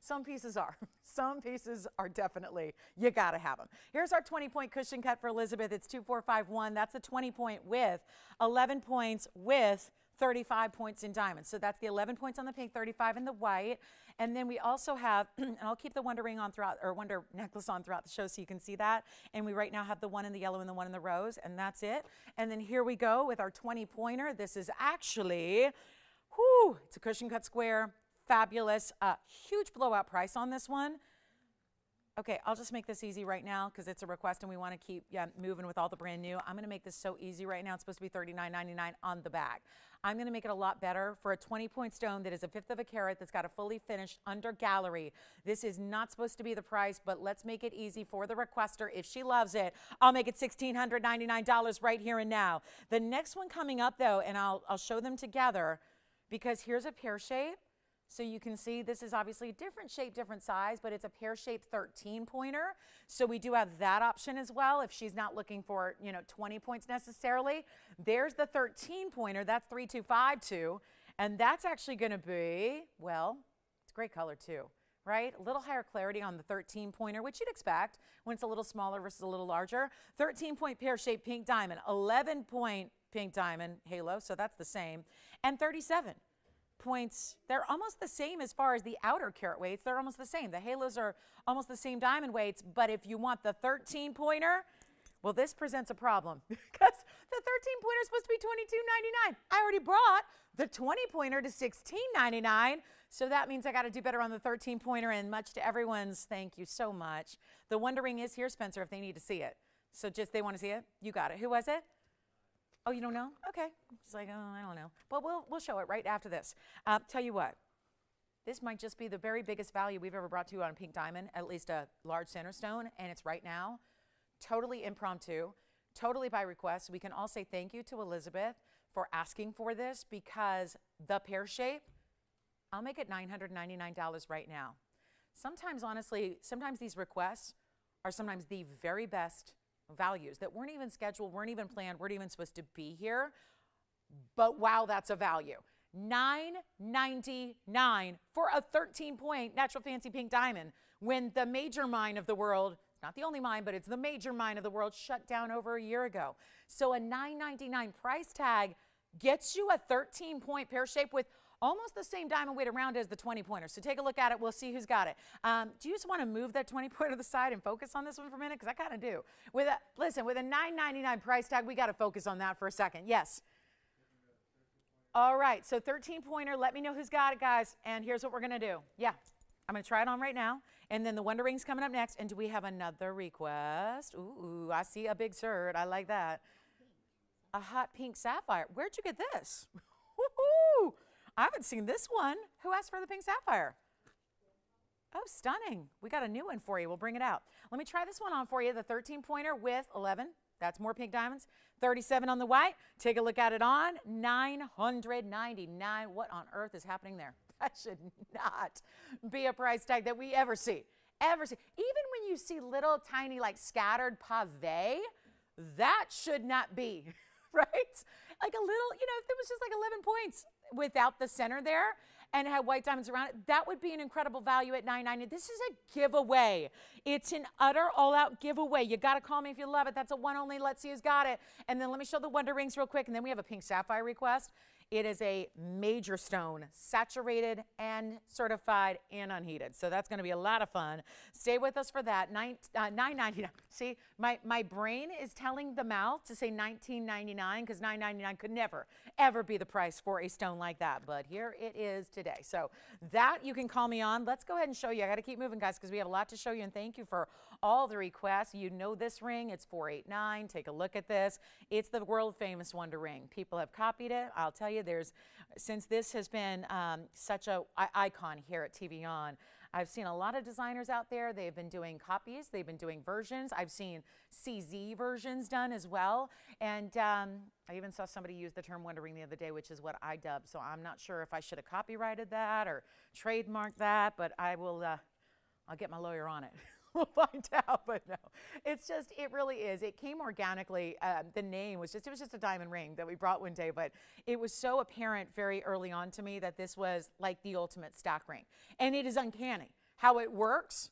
some pieces are. Some pieces are definitely, you got to have them. Here's our 20-point cushion cut for Elizabeth. It's 2451. That's a 20-point with 11 points with 35 points in diamonds. So that's the 11 points on the pink, 35 in the white. And then we also have, and I'll keep the Wonder Ring on throughout, or Wonder necklace on throughout the show so you can see that. And we right now have the one in the yellow and the one in the rose, and that's it. And then here we go with our 20-pointer. This is actually, it's a cushion cut square, fabulous, huge blowout price on this one. Okay, I'll just make this easy right now because it's a request and we want to keep moving with all the brand new. I'm going to make this so easy right now. It's supposed to be $39.99 on the back. I'm going to make it a lot better for a 20-point stone that is a fifth of a carat that's got a fully finished under gallery. This is not supposed to be the price, but let's make it easy for the requester. If she loves it, I'll make it $1,699 right here and now. The next one coming up, though, and I'll show them together because here's a pear shape. So you can see this is obviously a different shape, different size, but it's a pear-shaped 13-pointer. So we do have that option as well if she's not looking for, 20 points necessarily. There's the 13-pointer. That's 3252. And that's actually going to be, well, it's a great color too, right? A little higher clarity on the 13-pointer, which you'd expect when it's a little smaller versus a little larger. 13-point pear-shaped pink diamond, 11-point pink diamond halo, so that's the same, and 37 points. They're almost the same as far as the outer carat weights. They're almost the same. The halos are almost the same diamond weights, but if you want the 13-pointer, well, this presents a problem because the 13-pointer is supposed to be $22.99. I already brought the 20-pointer to $16.99, so that means I got to do better on the 13-pointer, and much to everyone's thank you so much. The Wonder Ring is here, Spencer, if they need to see it. So just they want to see it? You got it. Who was it? Oh, you don't know? Okay. It's like, oh, I don't know. But we'll show it right after this. Tell you what, this might just be the very biggest value we've ever brought to you on a pink diamond, at least a large center stone, and it's right now. Totally impromptu, totally by request. We can all say thank you to Elizabeth for asking for this because the pear shape, I'll make it $999 right now. Sometimes, honestly, sometimes these requests are sometimes the very best values that weren't even scheduled, weren't even planned, weren't even supposed to be here. But wow, that's a value. $999 for a 13-point natural fancy pink diamond when the major mine of the world, not the only mine, but it's the major mine of the world, shut down over a year ago. So a $9.99 price tag gets you a 13-point pear shape with almost the same diamond weight around as the 20-pointer. So take a look at it. We'll see who's got it. Do you just want to move that 20-pointer to the side and focus on this one for a minute? Because I kind of do. Listen, with a $9.99 price tag, we got to focus on that for a second. Yes. All right. So 13-pointer. Let me know who's got it, guys. And here's what we're going to do. Yeah. I'm going to try it on right now. And then the Wonder Ring's coming up next. And do we have another request? Ooh, I see a big cert. I like that. A hot pink sapphire. Where'd you get this? Woohoo! I haven't seen this one. Who asked for the pink sapphire? Oh, stunning. We got a new one for you. We'll bring it out. Let me try this one on for you. The 13-pointer with 11. That's more pink diamonds. 37 on the white. Take a look at it on. $999. What on earth is happening there? That should not be a price tag that we ever see. Ever see. Even when you see little tiny like scattered pave, that should not be, right? Like a little, you know, if it was just like 11 points without the center there and had white diamonds around it, that would be an incredible value at $9.90. This is a giveaway. It's an utter all-out giveaway. You got to call me if you love it. That's a one only. Let's see who's got it. And then let me show the Wonder Rings real quick, and then we have a pink sapphire request. It is a major stone, saturated and certified and unheated. So that's going to be a lot of fun. Stay with us for that. $9.99. See, my brain is telling the mouth to say $19.99 because $9.99 could never, ever be the price for a stone like that. But here it is today. So that you can call me on. Let's go ahead and show you. I got to keep moving, guys, because we have a lot to show you. And thank you for all the requests. You know this ring. It's 489. Take a look at this. It's the world famous Wonder Ring. People have copied it. I'll tell you, since this has been such a icon here at TVON, I've seen a lot of designers out there. They've been doing copies. They've been doing versions. I've seen CZ versions done as well. And I even saw somebody use the term Wonder Ring the other day, which is what I dubbed. So I'm not sure if I should have copyrighted that or trademarked that, but I will, I'll get my lawyer on it. We'll find out, but no, it's just, it really is. It came organically. The name was just, it was just a diamond ring that we brought one day, but it was so apparent very early on to me that this was like the ultimate stack ring. And it is uncanny how it works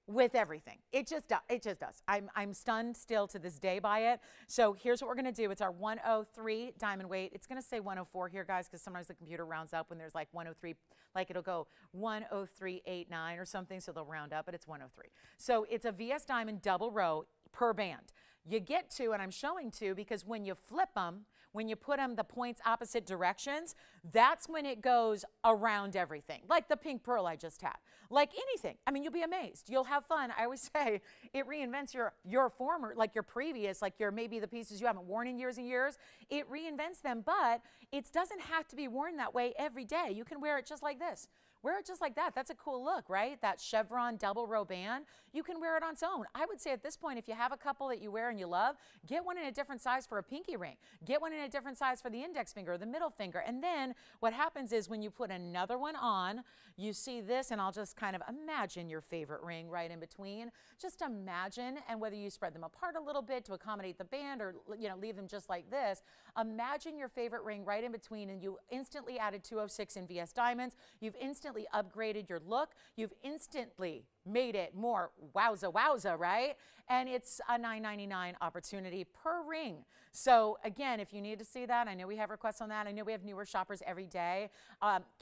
with everything. It just does. I'm stunned still to this day by it. So here's what we're gonna do. It's our 103 diamond weight. It's gonna say 104 here, guys, because sometimes the computer rounds up when there's like 103, like it'll go 10389 or something, so they'll round up, but it's 103. So it's a VS diamond double row per band. You get to, and I'm showing two, because when you flip them, when you put them the points opposite directions, that's when it goes around everything. Like the pink pearl I just had. Like anything. I mean, you'll be amazed. You'll have fun. I always say it reinvents your former, like your previous, like your maybe the pieces you haven't worn in years and years. It reinvents them, but it doesn't have to be worn that way every day. You can wear it just like this. Wear it just like that. That's a cool look, right? That chevron double row band. You can wear it on its own. I would say at this point, if you have a couple that you wear and you love, get one in a different size for a pinky ring. Get one in a different size for the index finger or the middle finger. And then what happens is when you put another one on, you see this, and I'll just kind of imagine your favorite ring right in between. Just imagine, and whether you spread them apart a little bit to accommodate the band or leave them just like this, imagine your favorite ring right in between, and you instantly added 206 in VS diamonds. You've instantly upgraded your look. You've instantly made it more wowza, right? And it's a $9.99 opportunity per ring. So again, if you need to see that, I know we have requests on that. I know we have newer shoppers every day.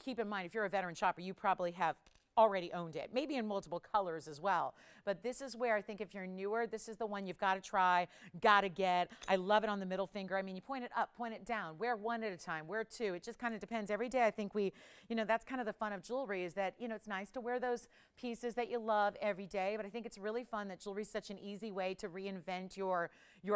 Keep in mind, if you're a veteran shopper, you probably have already owned it, maybe in multiple colors as well. But this is where I think if you're newer, this is the one you've got to try, got to get. I love it on the middle finger. I mean, you point it up, point it down, wear one at a time, wear two. It just kind of depends. Every day I think that's kind of the fun of jewelry, is that, it's nice to wear those pieces that you love every day, but I think it's really fun that jewelry is such an easy way to reinvent your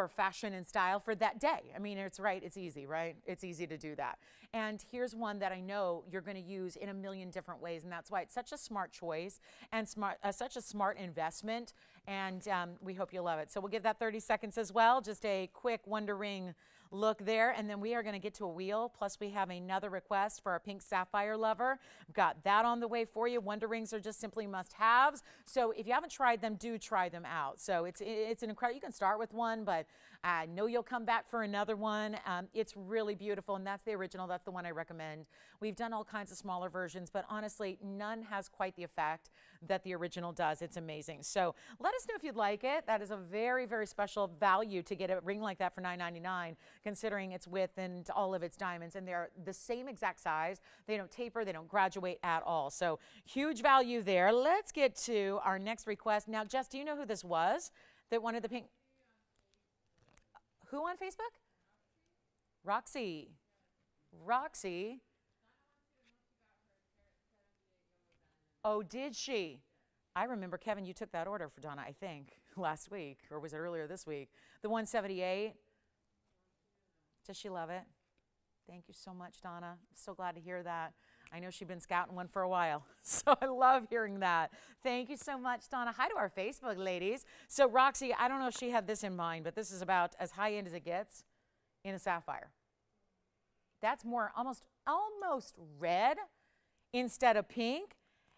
fashion and style for that day. I mean, it's right, it's easy, right? It's easy to do that. And here's one that I know you're going to use in a million different ways, and that's why it's such a smart choice and such a smart investment, and we hope you love it. So we'll give that 30 seconds as well. Just a quick Wonder Ring look there, and then we are going to get to a wheel. Plus we have another request for our pink sapphire lover. Got that on the way for you. Wonder Rings are just simply must-haves. So if you haven't tried them, do try them out. So it's an incredible. You can start with one, but I know you'll come back for another one. It's really beautiful, and that's the original. That's the one I recommend. We've done all kinds of smaller versions, but honestly, none has quite the effect that the original does. It's amazing. So let us know if you'd like it. That is a very, very special value to get a ring like that for $9.99, considering its width and all of its diamonds, and they're the same exact size. They don't taper, they don't graduate at all. So huge value there. Let's get to our next request. Now, Jess, do you know who this was that wanted the pink? Who on Facebook? Roxy. Roxy. Oh, did she? I remember, Kevin, you took that order for Donna, I think, last week, or was it earlier this week? The 178. Does she love it? Thank you so much, Donna. I'm so glad to hear that. I know she's been scouting one for a while, so I love hearing that. Thank you so much, Donna. Hi to our Facebook ladies. So Roxy, I don't know if she had this in mind, but this is about as high-end as it gets in a sapphire. That's more almost red instead of pink,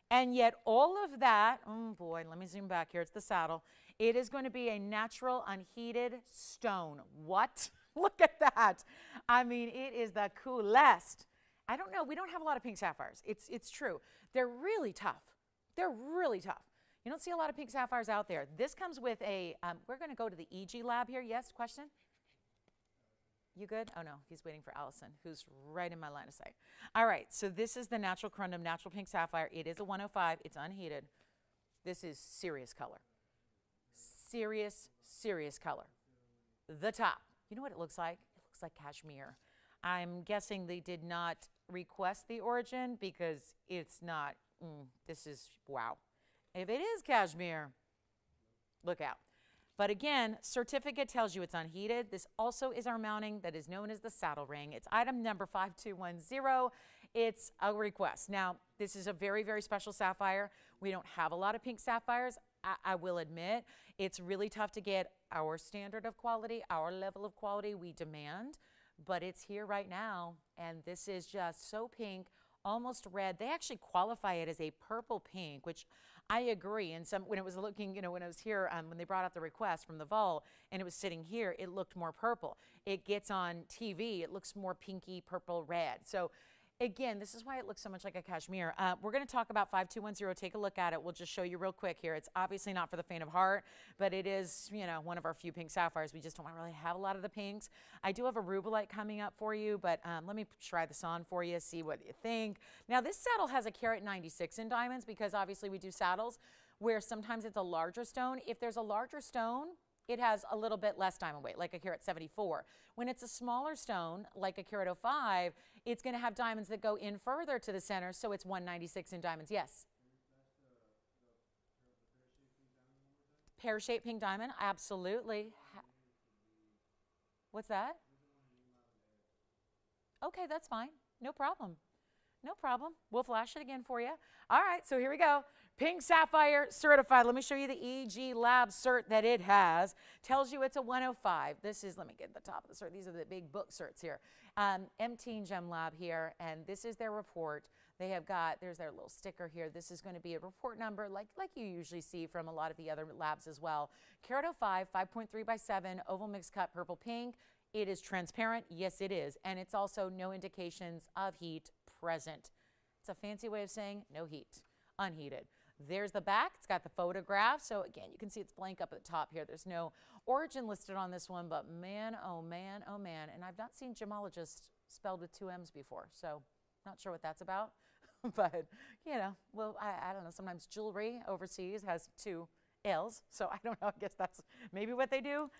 and yet all of that, oh boy, let me zoom back here. It's the saddle. It is going to be a natural unheated stone. What? Look at that. I mean, it is the coolest. I don't know. We don't have a lot of pink sapphires. It's true. They're really tough. They're really tough. You don't see a lot of pink sapphires out there. This comes with a, we're going to go to the EG lab here. Yes, question? You good? Oh, no. He's waiting for Allison, who's right in my line of sight. All right. So this is the natural corundum, natural pink sapphire. It is a 105. It's unheated. This is serious color. Serious, serious color. The top. You know what it looks like? It looks like cashmere. I'm guessing they did not request the origin because it's not, this is, wow. If it is cashmere, look out. But again, certificate tells you it's unheated. This also is our mounting that is known as the saddle ring. It's item number 5210. It's a request. Now, this is a very, very special sapphire. We don't have a lot of pink sapphires. I will admit, it's really tough to get our standard of quality, our level of quality we demand. But it's here right now, and this is just so pink, almost red. They actually qualify it as a purple pink, which I agree. And when it was looking, when I was here, when they brought out the request from the vault, and it was sitting here, it looked more purple. It gets on TV, it looks more pinky, purple, red. So again, this is why it looks so much like a cashmere. We're going to talk about 5210. Take a look at it. We'll just show you real quick here. It's obviously not for the faint of heart, but it is, one of our few pink sapphires. We just don't really have a lot of the pinks. I do have a rubellite coming up for you, but let me try this on for you, see what you think. Now, this saddle has a carat 96 in diamonds because obviously we do saddles where sometimes it's a larger stone. If there's a larger stone, it has a little bit less diamond weight, like a carat 74. When it's a smaller stone, like a carat 05, it's going to have diamonds that go in further to the center, so it's 196 in diamonds. Yes? Pear-shaped pink diamond, absolutely. What's that? Okay, that's fine. No problem. No problem. We'll flash it again for you. All right, so here we go. Pink sapphire certified. Let me show you the EG lab cert that it has. Tells you it's a 105. This is, let me get the top of the cert. These are the big book certs here. MT Gem Lab here, and this is their report. They have got, there's their little sticker here. This is going to be a report number like you usually see from a lot of the other labs as well. Carat 05, 5.3 by 7, oval mixed cut purple pink. It is transparent. Yes, it is. And it's also no indications of heat present. It's a fancy way of saying no heat, unheated. There's the back. It's got the photograph. So again, you can see it's blank up at the top here. There's no origin listed on this one, but man, oh man, oh man. And I've not seen gemologist spelled with 2 M's before, so not sure what that's about. But, well, I don't know. Sometimes jewelry overseas has 2 L's, so I don't know. I guess that's maybe what they do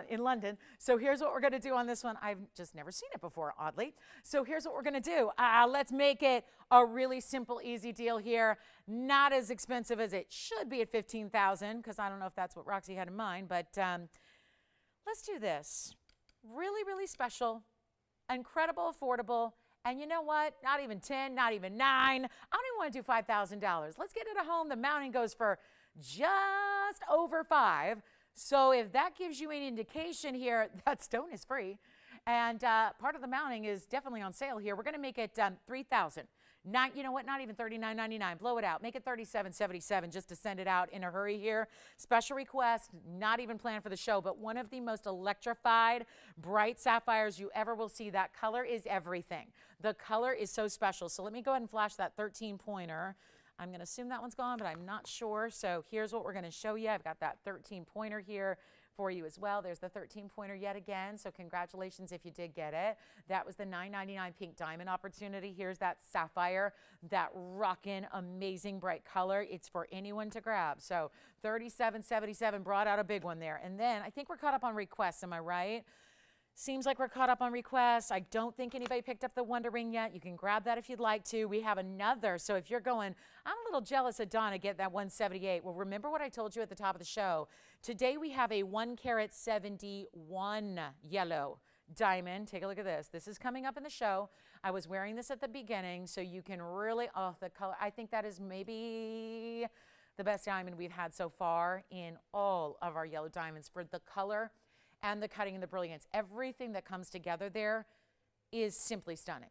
in London. So here's what we're going to do on this one. I've just never seen it before, oddly. So here's what we're going to do. Let's make it a really simple, easy deal here. Not as expensive as it should be at $15,000, because I don't know if that's what Roxy had in mind, but let's do this. Really, really special, incredible, affordable. And you know what? Not even 10, not even 9. I don't even want to do $5,000. Let's get it at home. The mounting goes for just over 5. So if that gives you any indication here, that stone is free. And part of the mounting is definitely on sale here. We're going to make it $3,000. You know what? Not even $39.99. Blow it out. Make it $37.77 just to send it out in a hurry here. Special request, not even planned for the show, but one of the most electrified, bright sapphires you ever will see. That color is everything. The color is so special. So let me go ahead and flash that 13-pointer. I'm going to assume that one's gone, but I'm not sure. So here's what we're going to show you. I've got that 13-pointer here for you as well. There's the 13-pointer yet again. So congratulations if you did get it. That was the $9.99 pink diamond opportunity. Here's that sapphire, that rockin' amazing bright color. It's for anyone to grab. So $37.77 brought out a big one there. And then I think we're caught up on requests. Am I right? Seems like we're caught up on requests. I don't think anybody picked up the Wonder Ring yet. You can grab that if you'd like to. We have another. So if you're going, I'm a little jealous of Donna getting that 178. Well, remember what I told you at the top of the show. Today we have a 1 carat 71 yellow diamond. Take a look at this. This is coming up in the show. I was wearing this at the beginning, so you can really, oh, the color. I think that is maybe the best diamond we've had so far in all of our yellow diamonds for the color and the cutting and the brilliance. Everything that comes together there is simply stunning.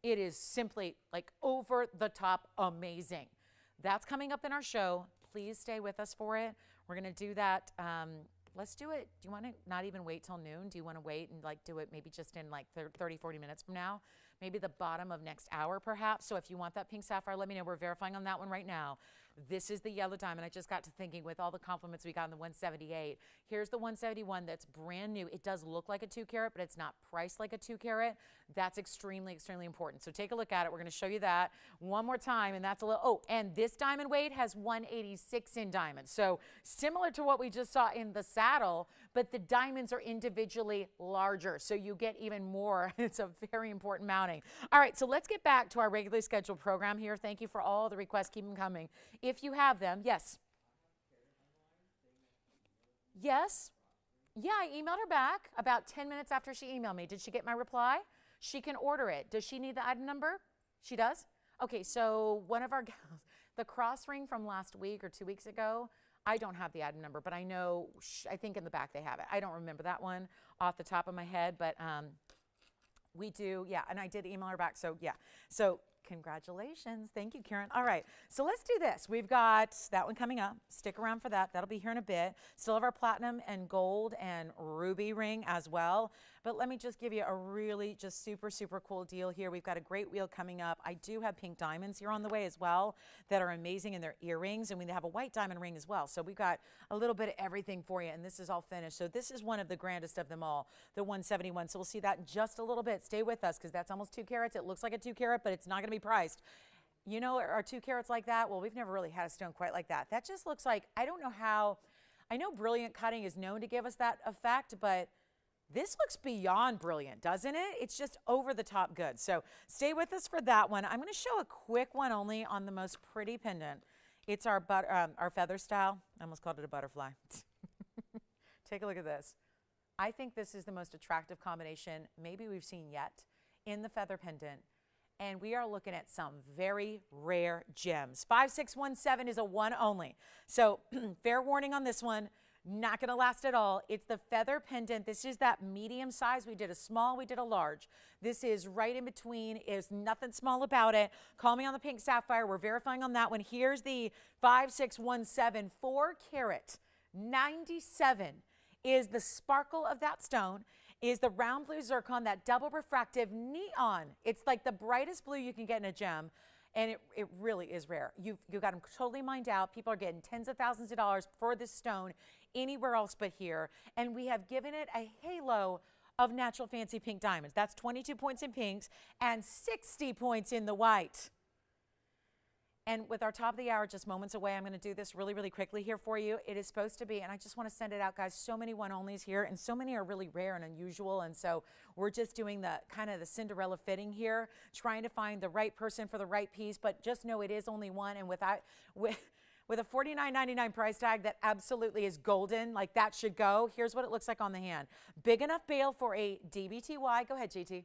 It is simply like over the top amazing. That's coming up in our show. Please stay with us for it. We're going to do that. Let's do it. Do you want to not even wait till noon? Do you want to wait and like do it maybe just in like 30, 40 minutes from now? Maybe the bottom of next hour perhaps. So if you want that pink sapphire, let me know. We're verifying on that one right now. This is the yellow diamond. I just got to thinking with all the compliments we got in the 178. Here's the 171 that's brand new. It does look like a 2 carat, but it's not priced like a 2 carat. That's extremely, extremely important. So take a look at it. We're going to show you that one more time. And that's a little, oh, and this diamond weight has 186 in diamonds. So similar to what we just saw in the saddle, but the diamonds are individually larger. So you get even more. It's a very important mounting. All right, so let's get back to our regularly scheduled program here. Thank you for all the requests. Keep them coming. If you have them, yes. Yes. Yeah, I emailed her back about 10 minutes after she emailed me. Did she get my reply? She can order it. Does she need the item number? She does? Okay, so one of our gals, the cross ring from last week or 2 weeks ago, I don't have the item number, but I know, I think in the back they have it. I don't remember that one off the top of my head, but we do, yeah, and I did email her back, so yeah. So congratulations. Thank you, Karen. All right, so let's do this. We've got that one coming up. Stick around for that. That'll be here in a bit. Still have our platinum and gold and ruby ring as well. But let me just give you a really just super, super cool deal here. We've got a great wheel coming up. I do have pink diamonds here on the way as well that are amazing in their earrings, and we have a white diamond ring as well. So we've got a little bit of everything for you, and this is all finished. So this is one of the grandest of them all, the 171. So we'll see that in just a little bit. Stay with us because that's almost 2 carats. It looks like a 2 carat, but it's not going to be priced. You know, are 2 carats like that? Well, we've never really had a stone quite like that. That just looks like, I don't know how, I know brilliant cutting is known to give us that effect, but this looks beyond brilliant, doesn't it? It's just over the top good. So stay with us for that one. I'm going to show a quick one only on the most pretty pendant. It's our feather style. I almost called it a butterfly. Take a look at this. I think this is the most attractive combination maybe we've seen yet in the feather pendant. And we are looking at some very rare gems. 5617 is a one only. So fair warning on this one. Not going to last at all. It's the feather pendant. This is that medium size. We did a small, we did a large. This is right in between. There's nothing small about it. Call me on the pink sapphire. We're verifying on that one. Here's the 5617 4 carat 97 is the sparkle of that stone, is the round blue zircon, that double refractive neon. It's like the brightest blue you can get in a gem. And it really is rare. You've got them totally mined out. People are getting tens of thousands of dollars for this stone anywhere else but here. And we have given it a halo of natural fancy pink diamonds. That's 22 points in pinks and 60 points in the white. And with our top of the hour just moments away, I'm going to do this really, really quickly here for you. It is supposed to be, and I just want to send it out, guys. So many one-onlys here, and so many are really rare and unusual. And so we're just doing the kind of the Cinderella fitting here, trying to find the right person for the right piece. But just know it is only one, and with a $49.99 price tag that absolutely is golden, like that should go. Here's what it looks like on the hand. Big enough bail for a DBTY. Go ahead, GT.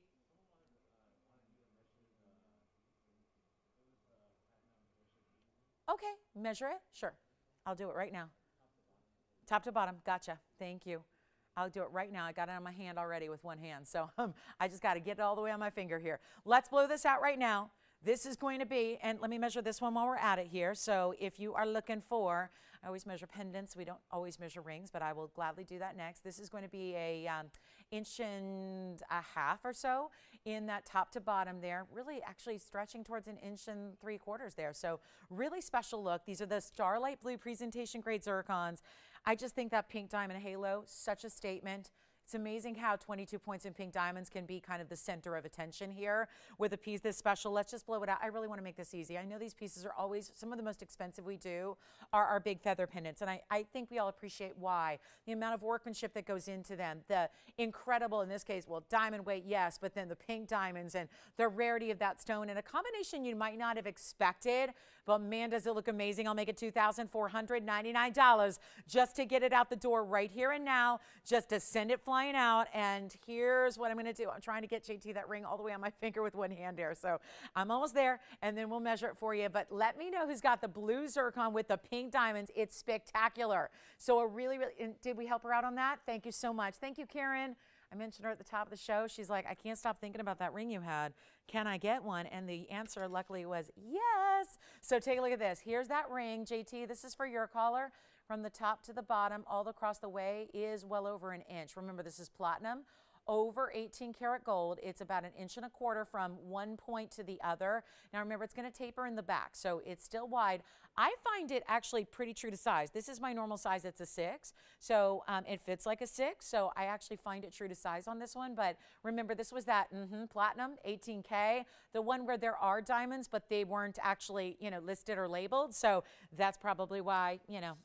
Okay, measure it. Sure. I'll do it right now. Top to bottom. Gotcha. Thank you. I'll do it right now. I got it on my hand already with one hand. So I just got to get it all the way on my finger here. Let's blow this out right now. This is going to be, and let me measure this one while we're at it here. So if you are looking for, I always measure pendants. We don't always measure rings, but I will gladly do that next. This is going to be a 1.5 inches or so in that top to bottom there, really actually stretching towards 1.75 inches there. So really special look. These are the Starlight Blue presentation grade zircons. I just think that pink diamond halo, such a statement. It's amazing how 22 points in pink diamonds can be kind of the center of attention here with a piece this special. Let's just blow it out. I really want to make this easy. I know these pieces are always some of the most expensive we do are our big feather pendants, and I think we all appreciate why. The amount of workmanship that goes into them, the incredible, in this case, well, diamond weight, yes, but then the pink diamonds and the rarity of that stone and a combination you might not have expected, but man, does it look amazing. I'll make it $2,499 just to get it out the door right here and now, just to send it flying out. And here's what I'm going to do. I'm trying to get JT that ring all the way on my finger with one hand here. So I'm almost there, and then we'll measure it for you. But let me know who's got the blue zircon with the pink diamonds. It's spectacular. So a really, did we help her out on that? Thank you so much. Thank you, Karen. I mentioned her at the top of the show. She's like, I can't stop thinking about that ring you had. Can I get one? And the answer, luckily, was yes. So take a look at this. Here's that ring, JT. This is for your collar. From the top to the bottom, all across the way, is well over 1 inch. Remember, this is platinum, over 18 karat gold. It's about 1.25 inches from one point to the other. Now remember, it's going to taper in the back, so it's still wide. I find it actually pretty true to size. This is my normal size. It's a 6, so it fits like a 6. So I actually find it true to size on this one. But remember, this was that platinum 18K, the one where there are diamonds, but they weren't actually listed or labeled. So that's probably why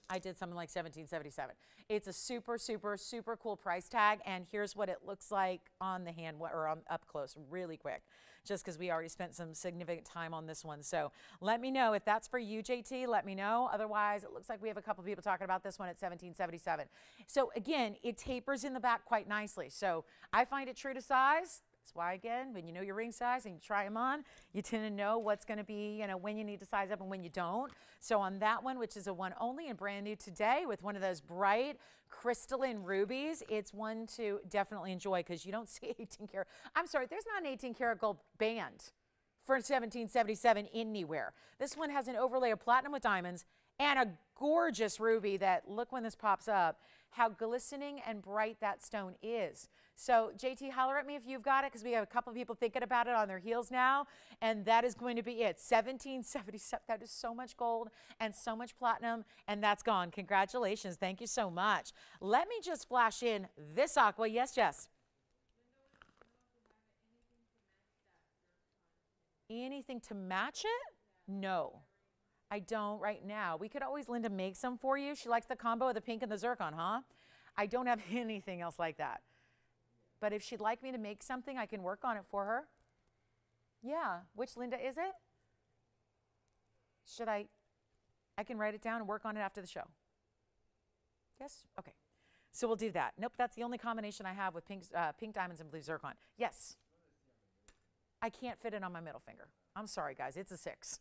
I did something like $1,777. It's a super, super, super cool price tag, and here's what it looks like on the hand or up close, really quick, just because we already spent some significant time on this one. So let me know if that's for you, JT. Let me know. Otherwise, it looks like we have a couple people talking about this one at $1,777. So again, it tapers in the back quite nicely. So I find it true to size. That's why, again, when you know your ring size and you try them on, you tend to know what's going to be, when you need to size up and when you don't. So on that one, which is a one only and brand new today with one of those bright crystalline rubies, it's one to definitely enjoy because you don't see 18 karat. I'm sorry, there's not an 18 karat gold band for $1,777 anywhere. This one has an overlay of platinum with diamonds and a gorgeous ruby that, look when this pops up, how glistening and bright that stone is. So JT, holler at me if you've got it, because we have a couple of people thinking about it on their heels now, and that is going to be it. $1,777. That is so much gold and so much platinum, and that's gone. Congratulations. Thank you so much. Let me just flash in this aqua. Yes, Jess? Anything to match it? No, I don't right now. We could always, Linda, make some for you. She likes the combo of the pink and the zircon, huh? I don't have anything else like that. But if she'd like me to make something, I can work on it for her. Yeah, which Linda is it? Should I can write it down and work on it after the show. Yes? Okay. So we'll do that. Nope, that's the only combination I have with pink diamonds and blue zircon. Yes. I can't fit it on my middle finger. I'm sorry, guys. It's a 6.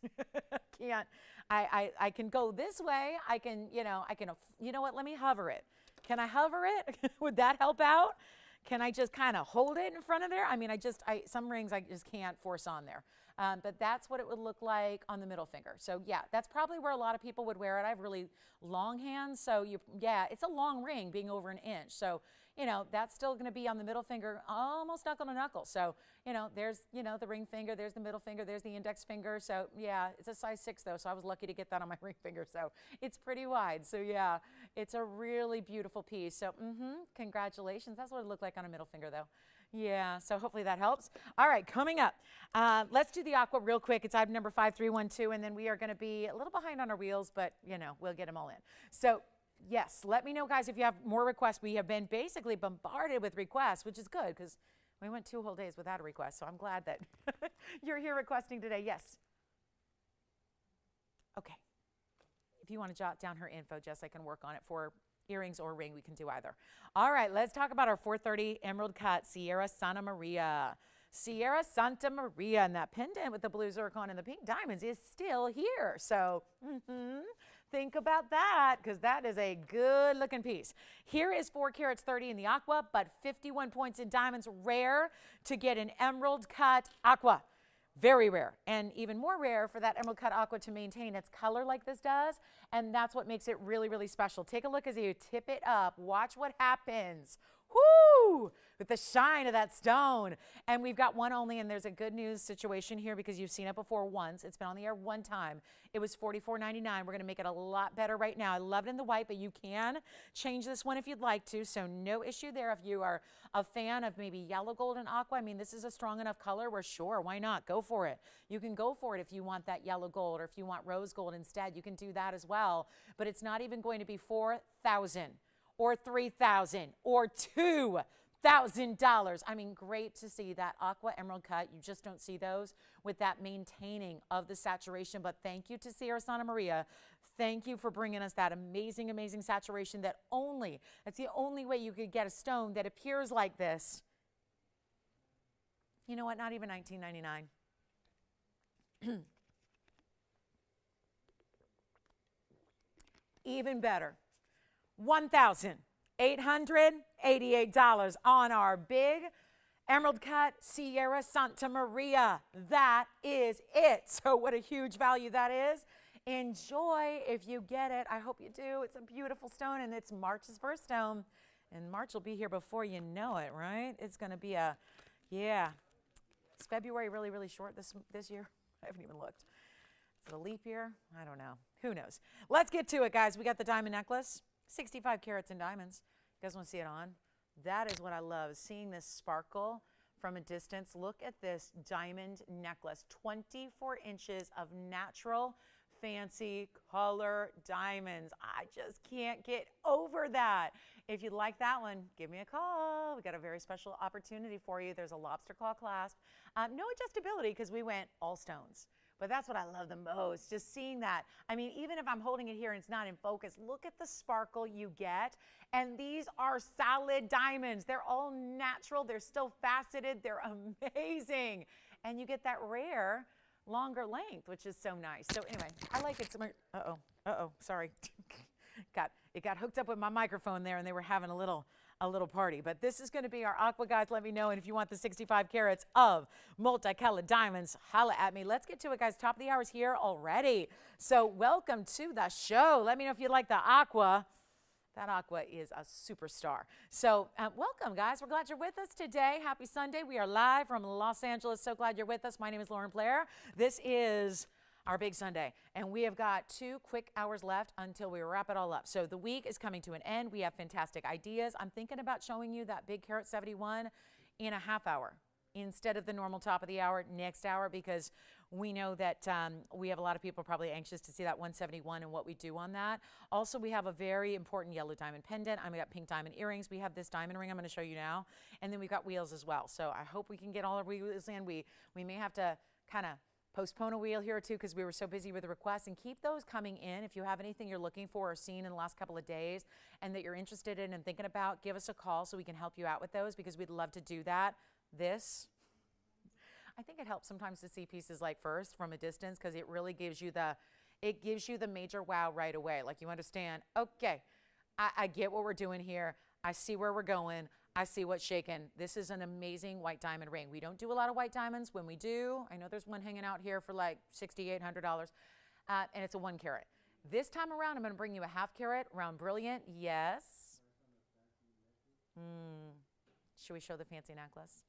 Can't. I can go this way. I can, you know what? Let me hover it. Can I hover it? Would that help out? Can I just kind of hold it in front of there? I mean, some rings I just can't force on there. But that's what it would look like on the middle finger. So yeah, that's probably where a lot of people would wear it. I have really long hands. So yeah, it's a long ring being over 1 inch. So, that's still going to be on the middle finger, almost knuckle to knuckle. So, there's, the ring finger, there's the middle finger, there's the index finger. So yeah, it's a size 6 though. So I was lucky to get that on my ring finger. So it's pretty wide. So yeah, it's a really beautiful piece. So congratulations. That's what it looked like on a middle finger though. Yeah, so hopefully that helps. All right, coming up, let's do the aqua real quick. It's item number 5312, and then we are going to be a little behind on our wheels, but, we'll get them all in. So, yes, let me know, guys, if you have more requests. We have been basically bombarded with requests, which is good because we went 2 whole days without a request, so I'm glad that you're here requesting today. Yes. Okay. If you want to jot down her info, Jess, I can work on it for earrings or ring. We can do either. All right, let's talk about our 430 emerald cut Sierra Santa Maria. Sierra Santa Maria, and that pendant with the blue zircon and the pink diamonds is still here. So think about that, because that is a good looking piece. Here is 4 carats 30 in the aqua, but 51 points in diamonds. Rare to get an emerald cut aqua. Very rare, and even more rare for that emerald cut aqua to maintain its color like this does, and that's what makes it really, really special. Take a look as you tip it up. Watch what happens. Whoo! With the shine of that stone. And we've got one only, and there's a good news situation here because you've seen it before once. It's been on the air one time. It was $44.99. We're going to make it a lot better right now. I love it in the white, but you can change this one if you'd like to, so no issue there. If you are a fan of maybe yellow, gold, and aqua, I mean, this is a strong enough color where sure, why not? Go for it. You can go for it if you want that yellow gold, or if you want rose gold instead, you can do that as well. But it's not even going to be $4,000 or $3,000 or $2,000. I mean, great to see that aqua emerald cut. You just don't see those with that maintaining of the saturation. But thank you to Sierra Santa Maria. Thank you for bringing us that amazing, amazing saturation that's the only way you could get a stone that appears like this. You know what? Not even $19.99. Even better. $1,888 on our big emerald cut Sierra Santa Maria. That is it. So what a huge value that is. Enjoy if you get it. I hope you do. It's a beautiful stone, and it's March's first stone. And March will be here before you know it, right? It's going to be yeah. Is February really, really short this year? I haven't even looked. Is it a leap year? I don't know. Who knows? Let's get to it, guys. We got the diamond necklace. 65 carats in diamonds. You guys want to see it on? That is what I love, seeing this sparkle from a distance. Look at this diamond necklace. 24 inches of natural, fancy color diamonds. I just can't get over that. If you'd like that one, give me a call. We got a very special opportunity for you. There's a lobster claw clasp. No adjustability because we went all stones. But that's what I love the most, just seeing that. I mean, even if I'm holding it here and it's not in focus, look at the sparkle you get. And these are solid diamonds. They're all natural. They're still faceted. They're amazing. And you get that rare, longer length, which is so nice. So anyway, I like it. Sorry. It got hooked up with my microphone there, and they were having a little party. But this is going to be our aqua, guys. Let me know. And if you want the 65 carats of multicolored diamonds, holla at me. Let's get to it, guys. Top of the hour is here already. So welcome to the show. Let me know if you like the aqua. That aqua is a superstar. So welcome, guys. We're glad you're with us today. Happy Sunday. We are live from Los Angeles. So glad you're with us. My name is Lauren Blair. This is our big Sunday, and we have got 2 quick hours left until we wrap it all up. So the week is coming to an end. We have fantastic ideas. I'm thinking about showing you that big carat 71 in a half hour instead of the normal top of the hour next hour, because we know that we have a lot of people probably anxious to see that 171 and what we do on that. Also, we have a very important yellow diamond pendant. I've got pink diamond earrings. We have this diamond ring I'm going to show you now, and then we've got wheels as well. So I hope we can get all our wheels in. We may have to kind of postpone a wheel here or two because we were so busy with the requests, and keep those coming in. If you have anything you're looking for or seen in the last couple of days and that you're interested in and thinking about, give us a call so we can help you out with those, because we'd love to do that. I think it helps sometimes to see pieces like first from a distance, because it really gives you the major wow right away. Like, you understand, okay, I get what we're doing here. I see where we're going. I see what's shaking. This is an amazing white diamond ring. We don't do a lot of white diamonds. When we do, I know there's one hanging out here for like $6,800, and it's a 1 carat. This time around, I'm going to bring you a half carat round brilliant. Yes. Should we show the fancy necklace?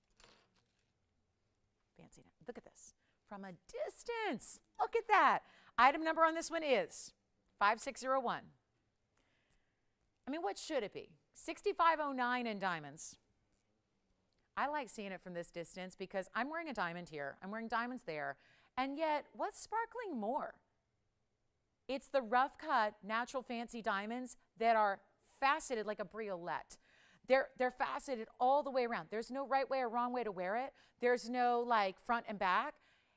Fancy. Look at this. From a distance. Look at that. Item number on this one is 5601. I mean, what should it be? 6509 in diamonds. I like seeing it from this distance because I'm wearing a diamond here. I'm wearing diamonds there. And yet, what's sparkling more? It's the rough cut, natural fancy diamonds that are faceted like a briolette. They're faceted all the way around. There's no right way or wrong way to wear it. There's no like front and back.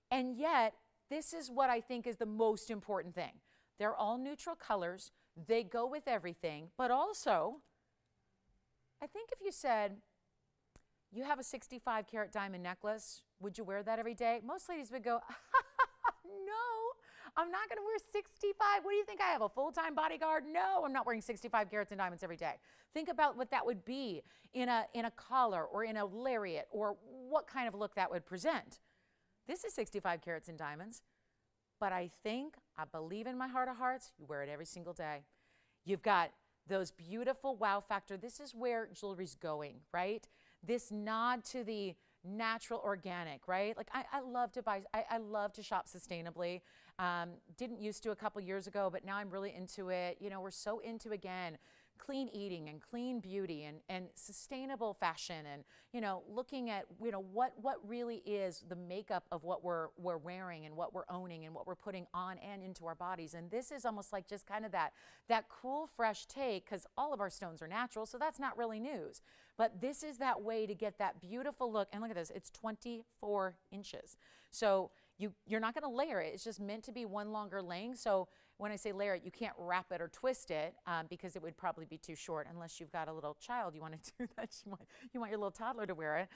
And yet, this is what I think is the most important thing. They're all neutral colors. They go with everything. But also, I think if you said, you have a 65 carat diamond necklace, would you wear that every day? Most ladies would go, no, I'm not going to wear 65. What do you think? I have a full-time bodyguard? No, I'm not wearing 65 carats in diamonds every day. Think about what that would be in a collar or in a lariat, or what kind of look that would present. This is 65 carats in diamonds, but I believe in my heart of hearts, you wear it every single day. You've got those beautiful wow factor. This is where jewelry's going, right? This nod to the natural organic, right? Like I love to buy, I love to shop sustainably. Didn't used to a couple years ago, but now I'm really into it. You know, we're so into, again, clean eating and clean beauty and sustainable fashion, and, you know, looking at, you know, what really is the makeup of what we're wearing and what we're owning and what we're putting on and into our bodies. And this is almost like just kind of that cool, fresh take, because all of our stones are natural, so that's not really news. But this is that way to get that beautiful look. And look at this, it's 24 inches. So you're not going to layer it. It's just meant to be one longer length. So when I say layer it, you can't wrap it or twist it because it would probably be too short, unless you've got a little child you want to do that. You want your little toddler to wear it.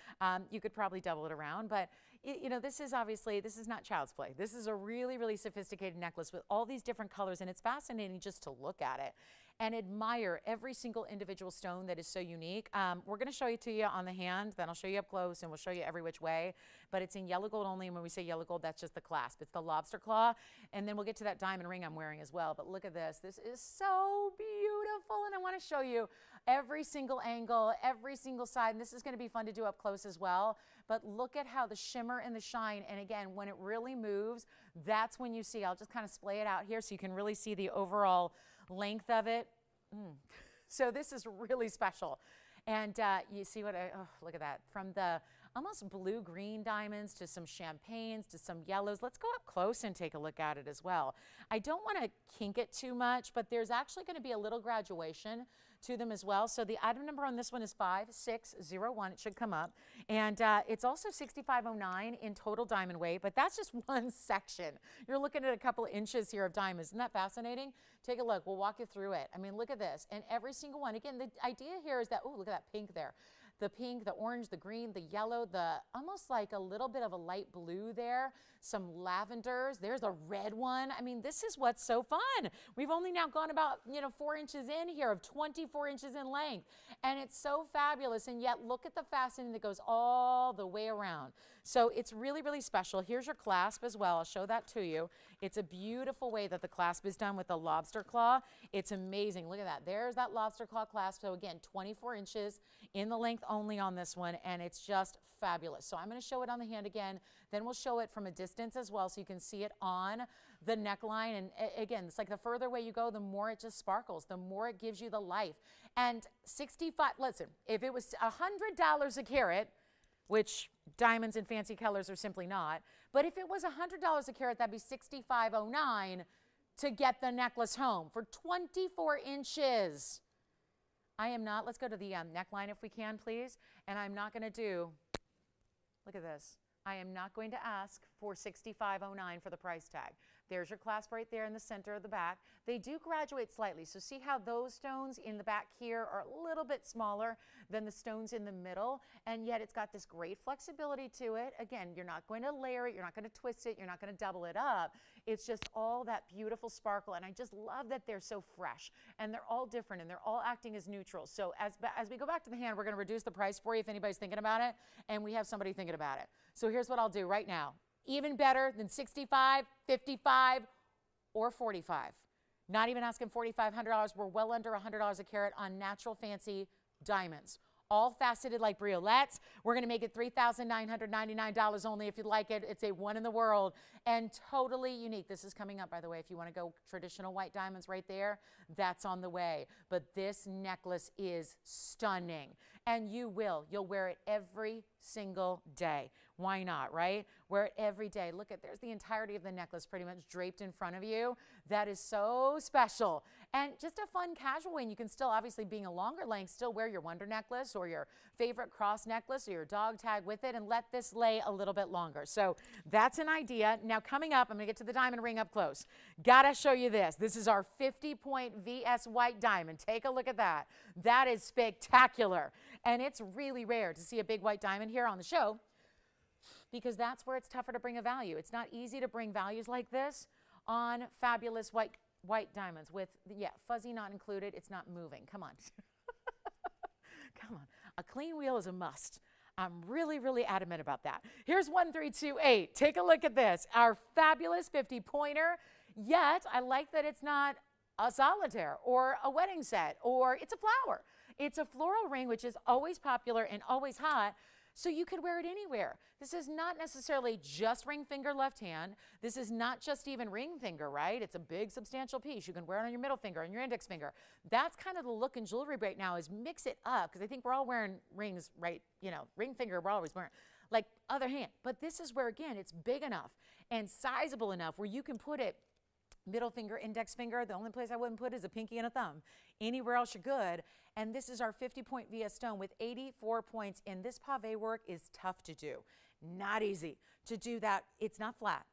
You could probably double it around. But you know, this is not child's play. This is a really, really sophisticated necklace with all these different colors, and it's fascinating just to look at it and admire every single individual stone that is so unique. We're going to show it to you on the hand, then I'll show you up close, and we'll show you every which way. But it's in yellow gold only, and when we say yellow gold, that's just the clasp. It's the lobster claw, and then we'll get to that diamond ring I'm wearing as well. But look at this. This is so beautiful, and I want to show you every single angle, every single side, and this is going to be fun to do up close as well. But look at how the shimmer and the shine, and again, when it really moves, that's when you see. I'll just kind of splay it out here so you can really see the overall length of it. So this is really special. And you see what look at that. From the almost blue-green diamonds to some champagnes to some yellows. Let's go up close and take a look at it as well. I don't want to kink it too much, but there's actually going to be a little graduation to them as well. So the item number on this one is 5601. It should come up. And it's also 6509 in total diamond weight, but that's just one section. You're looking at a couple of inches here of diamonds. Isn't that fascinating? Take a look. We'll walk you through it. I mean, look at this. And every single one. Again, the idea here is that, oh, look at that pink there. The pink, the orange, the green, the yellow, the almost like a little bit of a light blue there, some lavenders. There's a red one. I mean, this is what's so fun. We've only now gone about, 4 inches in here of 24 inches in length. And it's so fabulous. And yet look at the fastening that goes all the way around. So it's really, really special. Here's your clasp as well. I'll show that to you. It's a beautiful way that the clasp is done with the lobster claw. It's amazing. Look at that. There's that lobster claw clasp. So again, 24 inches in the length only on this one, and it's just fabulous. So I'm going to show it on the hand again, then we'll show it from a distance as well so you can see it on the neckline. And again, it's like the further away you go, the more it just sparkles, the more it gives you the life. And 65, listen, if it was $100 a carat, which diamonds and fancy colors are simply not, but if it was $100 a carat, that'd be $65.09 to get the necklace home for 24 inches. I am not, let's go to the neckline if we can, please. And I'm not going to do, look at this. I am not going to ask for $65.09 for the price tag. There's your clasp right there in the center of the back. They do graduate slightly. So see how those stones in the back here are a little bit smaller than the stones in the middle, and yet it's got this great flexibility to it. Again, you're not going to layer it, you're not going to twist it, you're not going to double it up. It's just all that beautiful sparkle, and I just love that they're so fresh, and they're all different, and they're all acting as neutrals. So as we go back to the hand, we're going to reduce the price for you if anybody's thinking about it, and we have somebody thinking about it. So here's what I'll do right now. Even better than 65, 55, or 45. Not even asking $4,500. We're well under $100 a carat on natural fancy diamonds. All faceted like briolettes. We're going to make it $3,999 only if you'd like it. It's a one in the world and totally unique. This is coming up, by the way. If you want to go traditional white diamonds right there, that's on the way. But this necklace is stunning. And you'll wear it every single day. Why not, right? Wear it every day. Look at, there's the entirety of the necklace pretty much draped in front of you. That is so special. And just a fun casual way. And you can still, obviously being a longer length, still wear your wonder necklace or your favorite cross necklace or your dog tag with it and let this lay a little bit longer. So that's an idea. Now coming up, I'm going to get to the diamond ring up close. Gotta show you this. This is our 50-point VS white diamond. Take a look at that. That is spectacular. And it's really rare to see a big white diamond here on the show, because that's where it's tougher to bring a value. It's not easy to bring values like this on fabulous white diamonds with, fuzzy not included. It's not moving. Come on. Come on. A clean wheel is a must. I'm really, really adamant about that. Here's 1328. Take a look at this. Our fabulous 50 pointer. Yet, I like that it's not a solitaire or a wedding set or it's a flower. It's a floral ring, which is always popular and always hot. So you could wear it anywhere. This is not necessarily just ring finger left hand. This is not just even ring finger, right? It's a big substantial piece. You can wear it on your middle finger and your index finger. That's kind of the look in jewelry right now, is mix it up, because I think we're all wearing rings, right? You know, ring finger, we're always wearing like other hand. But this is where, again, it's big enough and sizable enough where you can put it middle finger, index finger. The only place I wouldn't put is a pinky and a thumb. Anywhere else you're good. And this is our 50-point VS stone with 84 points. And this pave work is tough to do. Not easy to do that. It's not flat.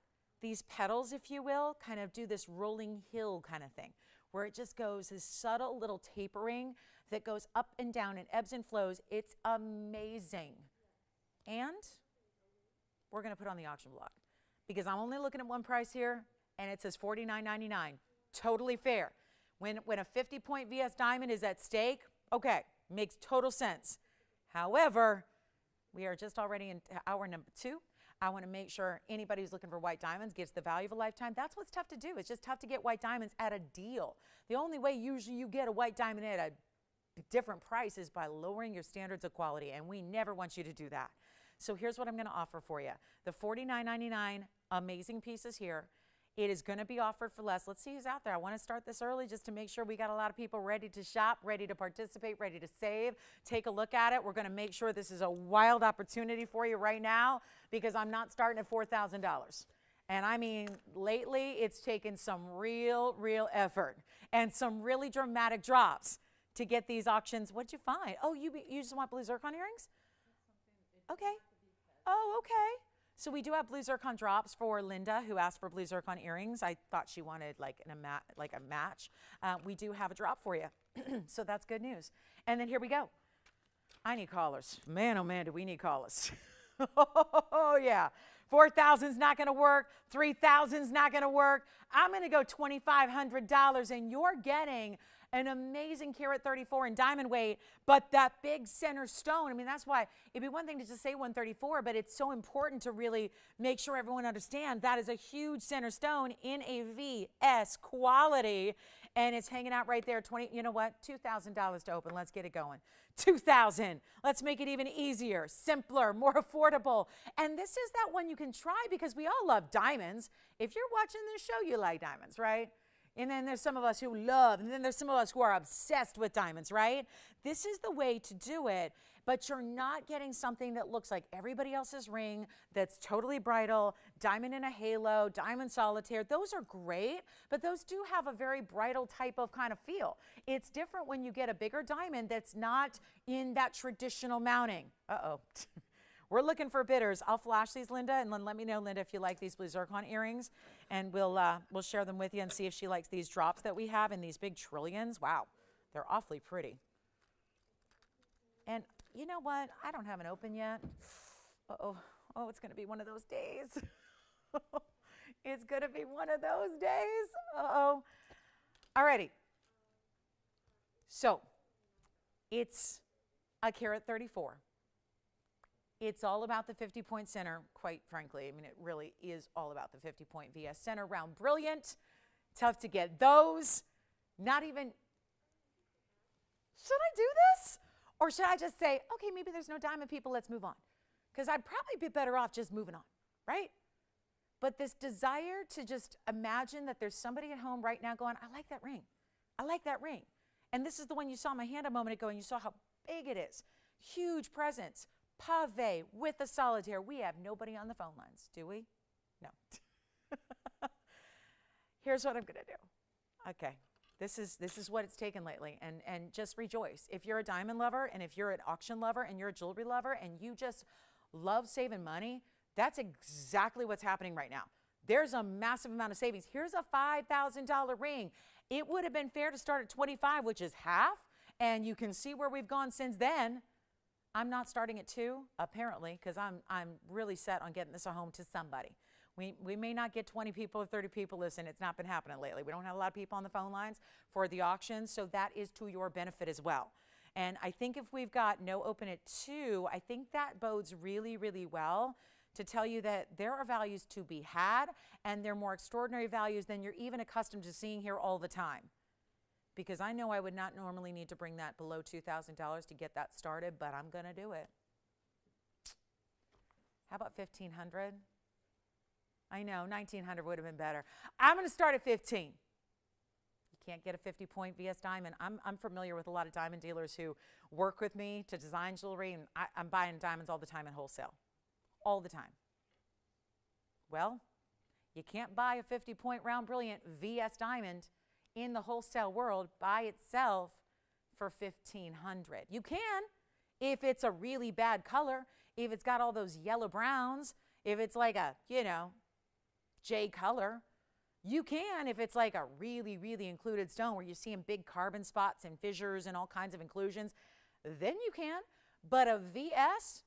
These petals, if you will, kind of do this rolling hill kind of thing, where it just goes this subtle little tapering that goes up and down and ebbs and flows. It's amazing. And we're going to put on the auction block, because I'm only looking at one price here, and it says $49.99. Totally fair. When a 50-point VS diamond is at stake, okay, makes total sense. However, we are just already in hour number 2. I want to make sure anybody who's looking for white diamonds gets the value of a lifetime. That's what's tough to do. It's just tough to get white diamonds at a deal. The only way usually you get a white diamond at a different price is by lowering your standards of quality, and we never want you to do that. So here's what I'm going to offer for you. The $49.99 amazing pieces here. It is going to be offered for less. Let's see who's out there. I want to start this early just to make sure we got a lot of people ready to shop, ready to participate, ready to save. Take a look at it. We're going to make sure this is a wild opportunity for you right now, because I'm not starting at $4,000. And I mean, lately it's taken some real effort and some really dramatic drops to get these auctions. What'd you find? Oh, you just want blue zircon earrings? Okay. Oh, okay. So we do have blue zircon drops for Linda, who asked for blue zircon earrings. I thought she wanted like a match. We do have a drop for you. So that's good news. And then here we go. I need callers. Man, oh man, do we need callers. Oh yeah. 4,000 is not going to work. 3,000 is not going to work. I'm going to go $2,500, and you're getting an amazing carat 34 in diamond weight, but that big center stone, I mean, that's why it'd be one thing to just say 134, but it's so important to really make sure everyone understands that is a huge center stone in a VS quality, and it's hanging out right there. You know what? $2,000 to open. Let's get it going. 2,000. Let's make it even easier, simpler, more affordable. And this is that one you can try, because we all love diamonds. If you're watching this show, you like diamonds, right? And then there's some of us who love, and then there's some of us who are obsessed with diamonds, right? This is the way to do it, but you're not getting something that looks like everybody else's ring, that's totally bridal, diamond in a halo, diamond solitaire. Those are great, but those do have a very bridal type of kind of feel. It's different when you get a bigger diamond that's not in that traditional mounting. Uh-oh. We're looking for bidders. I'll flash these, Linda, and then let me know, Linda, if you like these blue zircon earrings, and we'll share them with you and see if she likes these drops that we have in these big trillions. Wow, they're awfully pretty. And you know what? I don't have an open yet. Uh-oh. Oh, it's going to be one of those days. It's going to be one of those days. Uh-oh. All righty. So it's a carat 34. It's all about the 50-point center, quite frankly. I mean, it really is all about the 50-point VS center. Round brilliant. Tough to get those. Not even, should I do this? Or should I just say, okay, maybe there's no diamond, people, let's move on? Because I'd probably be better off just moving on, right? But this desire to just imagine that there's somebody at home right now going, I like that ring. I like that ring. And this is the one you saw in my hand a moment ago, and you saw how big it is. Huge presence. Pave with a solitaire. We have nobody on the phone lines, do we? No. Here's what I'm going to do. Okay. This is what it's taken lately, and just rejoice. If you're a diamond lover, and if you're an auction lover, and you're a jewelry lover, and you just love saving money, that's exactly what's happening right now. There's a massive amount of savings. Here's a $5,000 ring. It would have been fair to start at 25, which is half, and you can see where we've gone since then. I'm not starting at 2, apparently, because I'm really set on getting this home to somebody. We may not get 20 people or 30 people. Listen, it's not been happening lately. We don't have a lot of people on the phone lines for the auctions, so that is to your benefit as well. And I think if we've got no open at 2, I think that bodes really, really well to tell you that there are values to be had, and they're more extraordinary values than you're even accustomed to seeing here all the time. Because I know I would not normally need to bring that below $2,000 to get that started, but I'm going to do it. How about 1,500? I know, 1,900 would have been better. I'm going to start at 15. You can't get a 50-point VS diamond. I'm familiar with a lot of diamond dealers who work with me to design jewelry, and I'm buying diamonds all the time in wholesale. All the time. Well, you can't buy a 50-point round brilliant VS diamond in the wholesale world by itself for 1,500. You can if it's a really bad color, if it's got all those yellow browns, if it's like a, you know, jade color. You can if it's like a really, really included stone where you're seeing big carbon spots and fissures and all kinds of inclusions, then you can. But a VS,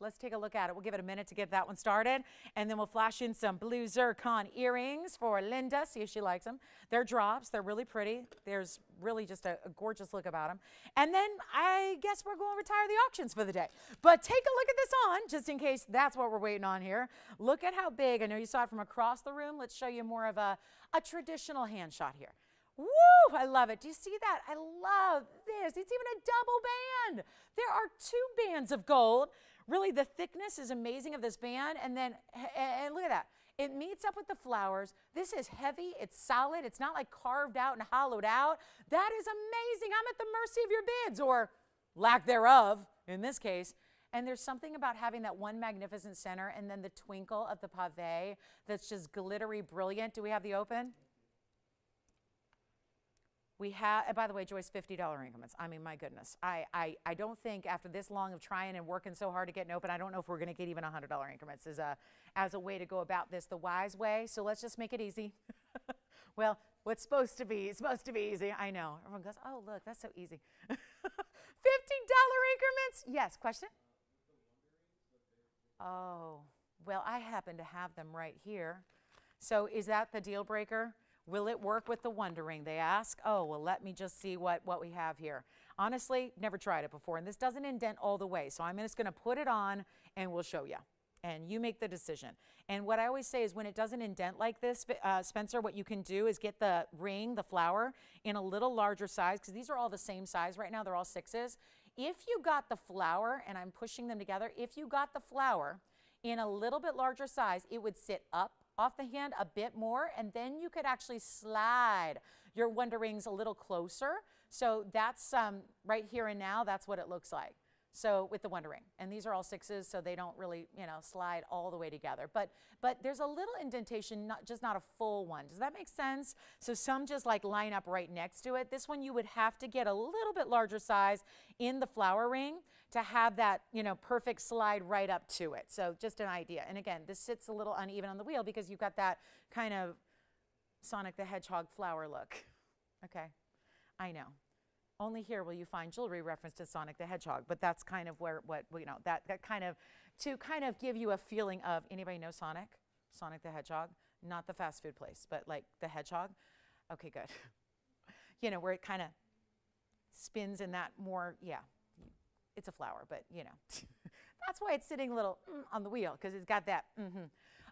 let's take a look at it. We'll give it a minute to get that one started, and then we'll flash in some blue zircon earrings for Linda, see if she likes them. They're drops. They're really pretty. There's really just a gorgeous look about them. And then I guess we're going to retire the auctions for the day. But take a look at this on, just in case that's what we're waiting on here. Look at how big. I know you saw it from across the room. Let's show you more of a traditional hand shot here. Woo! I love it. Do you see that? I love this. It's even a double band. There are 2 bands of gold. Really, the thickness is amazing of this band. And then, and look at that. It meets up with the flowers. This is heavy. It's solid. It's not like carved out and hollowed out. That is amazing. I'm at the mercy of your bids, or lack thereof in this case. And there's something about having that one magnificent center and then the twinkle of the pave that's just glittery brilliant. Do we have the open? We have, and by the way, Joyce, $50 increments. I mean, my goodness. I don't think after this long of trying and working so hard to get an open, I don't know if we're going to get even $100 increments as a way to go about this the wise way. So let's just make it easy. Well, what's supposed to be easy. I know. Everyone goes, oh, look, that's so easy. $50 increments? Yes, question? Oh, well, I happen to have them right here. So is that the deal breaker? Will it work with the Wonder Ring, they ask? Oh, well, let me just see what we have here. Honestly, never tried it before, and this doesn't indent all the way, so I'm just going to put it on, and we'll show you, and you make the decision. And what I always say is when it doesn't indent like this, Spencer, what you can do is get the ring, the flower, in a little larger size, because these are all the same size right now. They're all 6s. If you got the flower, and I'm pushing them together, if you got the flower in a little bit larger size, it would sit up off the hand a bit more, and then you could actually slide your Wonder Rings a little closer. So that's right here and now, that's what it looks like. So with the Wonder Ring, and these are all 6s, so they don't really, you know, slide all the way together. But there's a little indentation, not a full one. Does that make sense? So some just like line up right next to it. This one you would have to get a little bit larger size in the flower ring to have that, you know, perfect slide right up to it. So just an idea. And again, this sits a little uneven on the wheel because you've got that kind of Sonic the Hedgehog flower look. Okay, I know. Only here will you find jewelry reference to Sonic the Hedgehog, but that's kind of where, you know, that kind of, to kind of give you a feeling of, anybody know Sonic the Hedgehog? Not the fast food place, but like the hedgehog. Okay, good. You know, where it kind of spins in that more, yeah, it's a flower, but you know, that's why it's sitting a little on the wheel, because it's got that.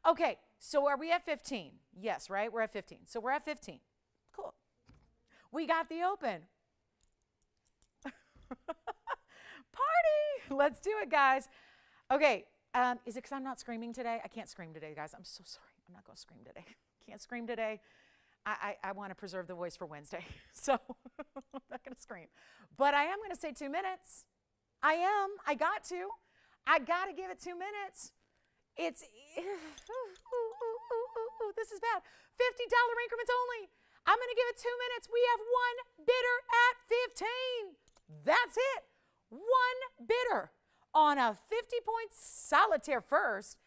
Okay, so are we at 15? Yes, right, we're at 15. So we're at 15. Cool. We got the open. Party! Let's do it, guys. Okay, is it because I'm not screaming today? I can't scream today, guys. I'm so sorry. I'm not going to scream today. Can't scream today. I want to preserve the voice for Wednesday, so I'm not going to scream. But I am going to say 2 minutes. I am. I got to. I got to give it 2 minutes. It's, this is bad. $50 increments only. I'm going to give it 2 minutes. We have one bidder at 15. That's it. One bidder on a 50-point solitaire first,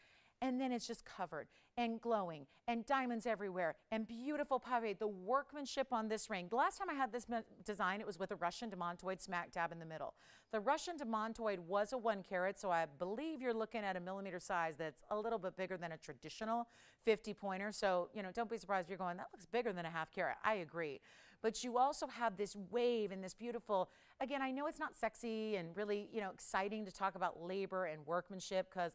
and then it's just covered and glowing and diamonds everywhere and beautiful pave. The workmanship on this ring. The last time I had this design, it was with a Russian demontoid smack dab in the middle. The Russian demontoid was a 1 carat, so I believe you're looking at a millimeter size that's a little bit bigger than a traditional 50-pointer. So, you know, don't be surprised if you're going, that looks bigger than a 1/2 carat. I agree. but you also have this wave and this beautiful, again, I know it's not sexy and really, you know, exciting to talk about labor and workmanship because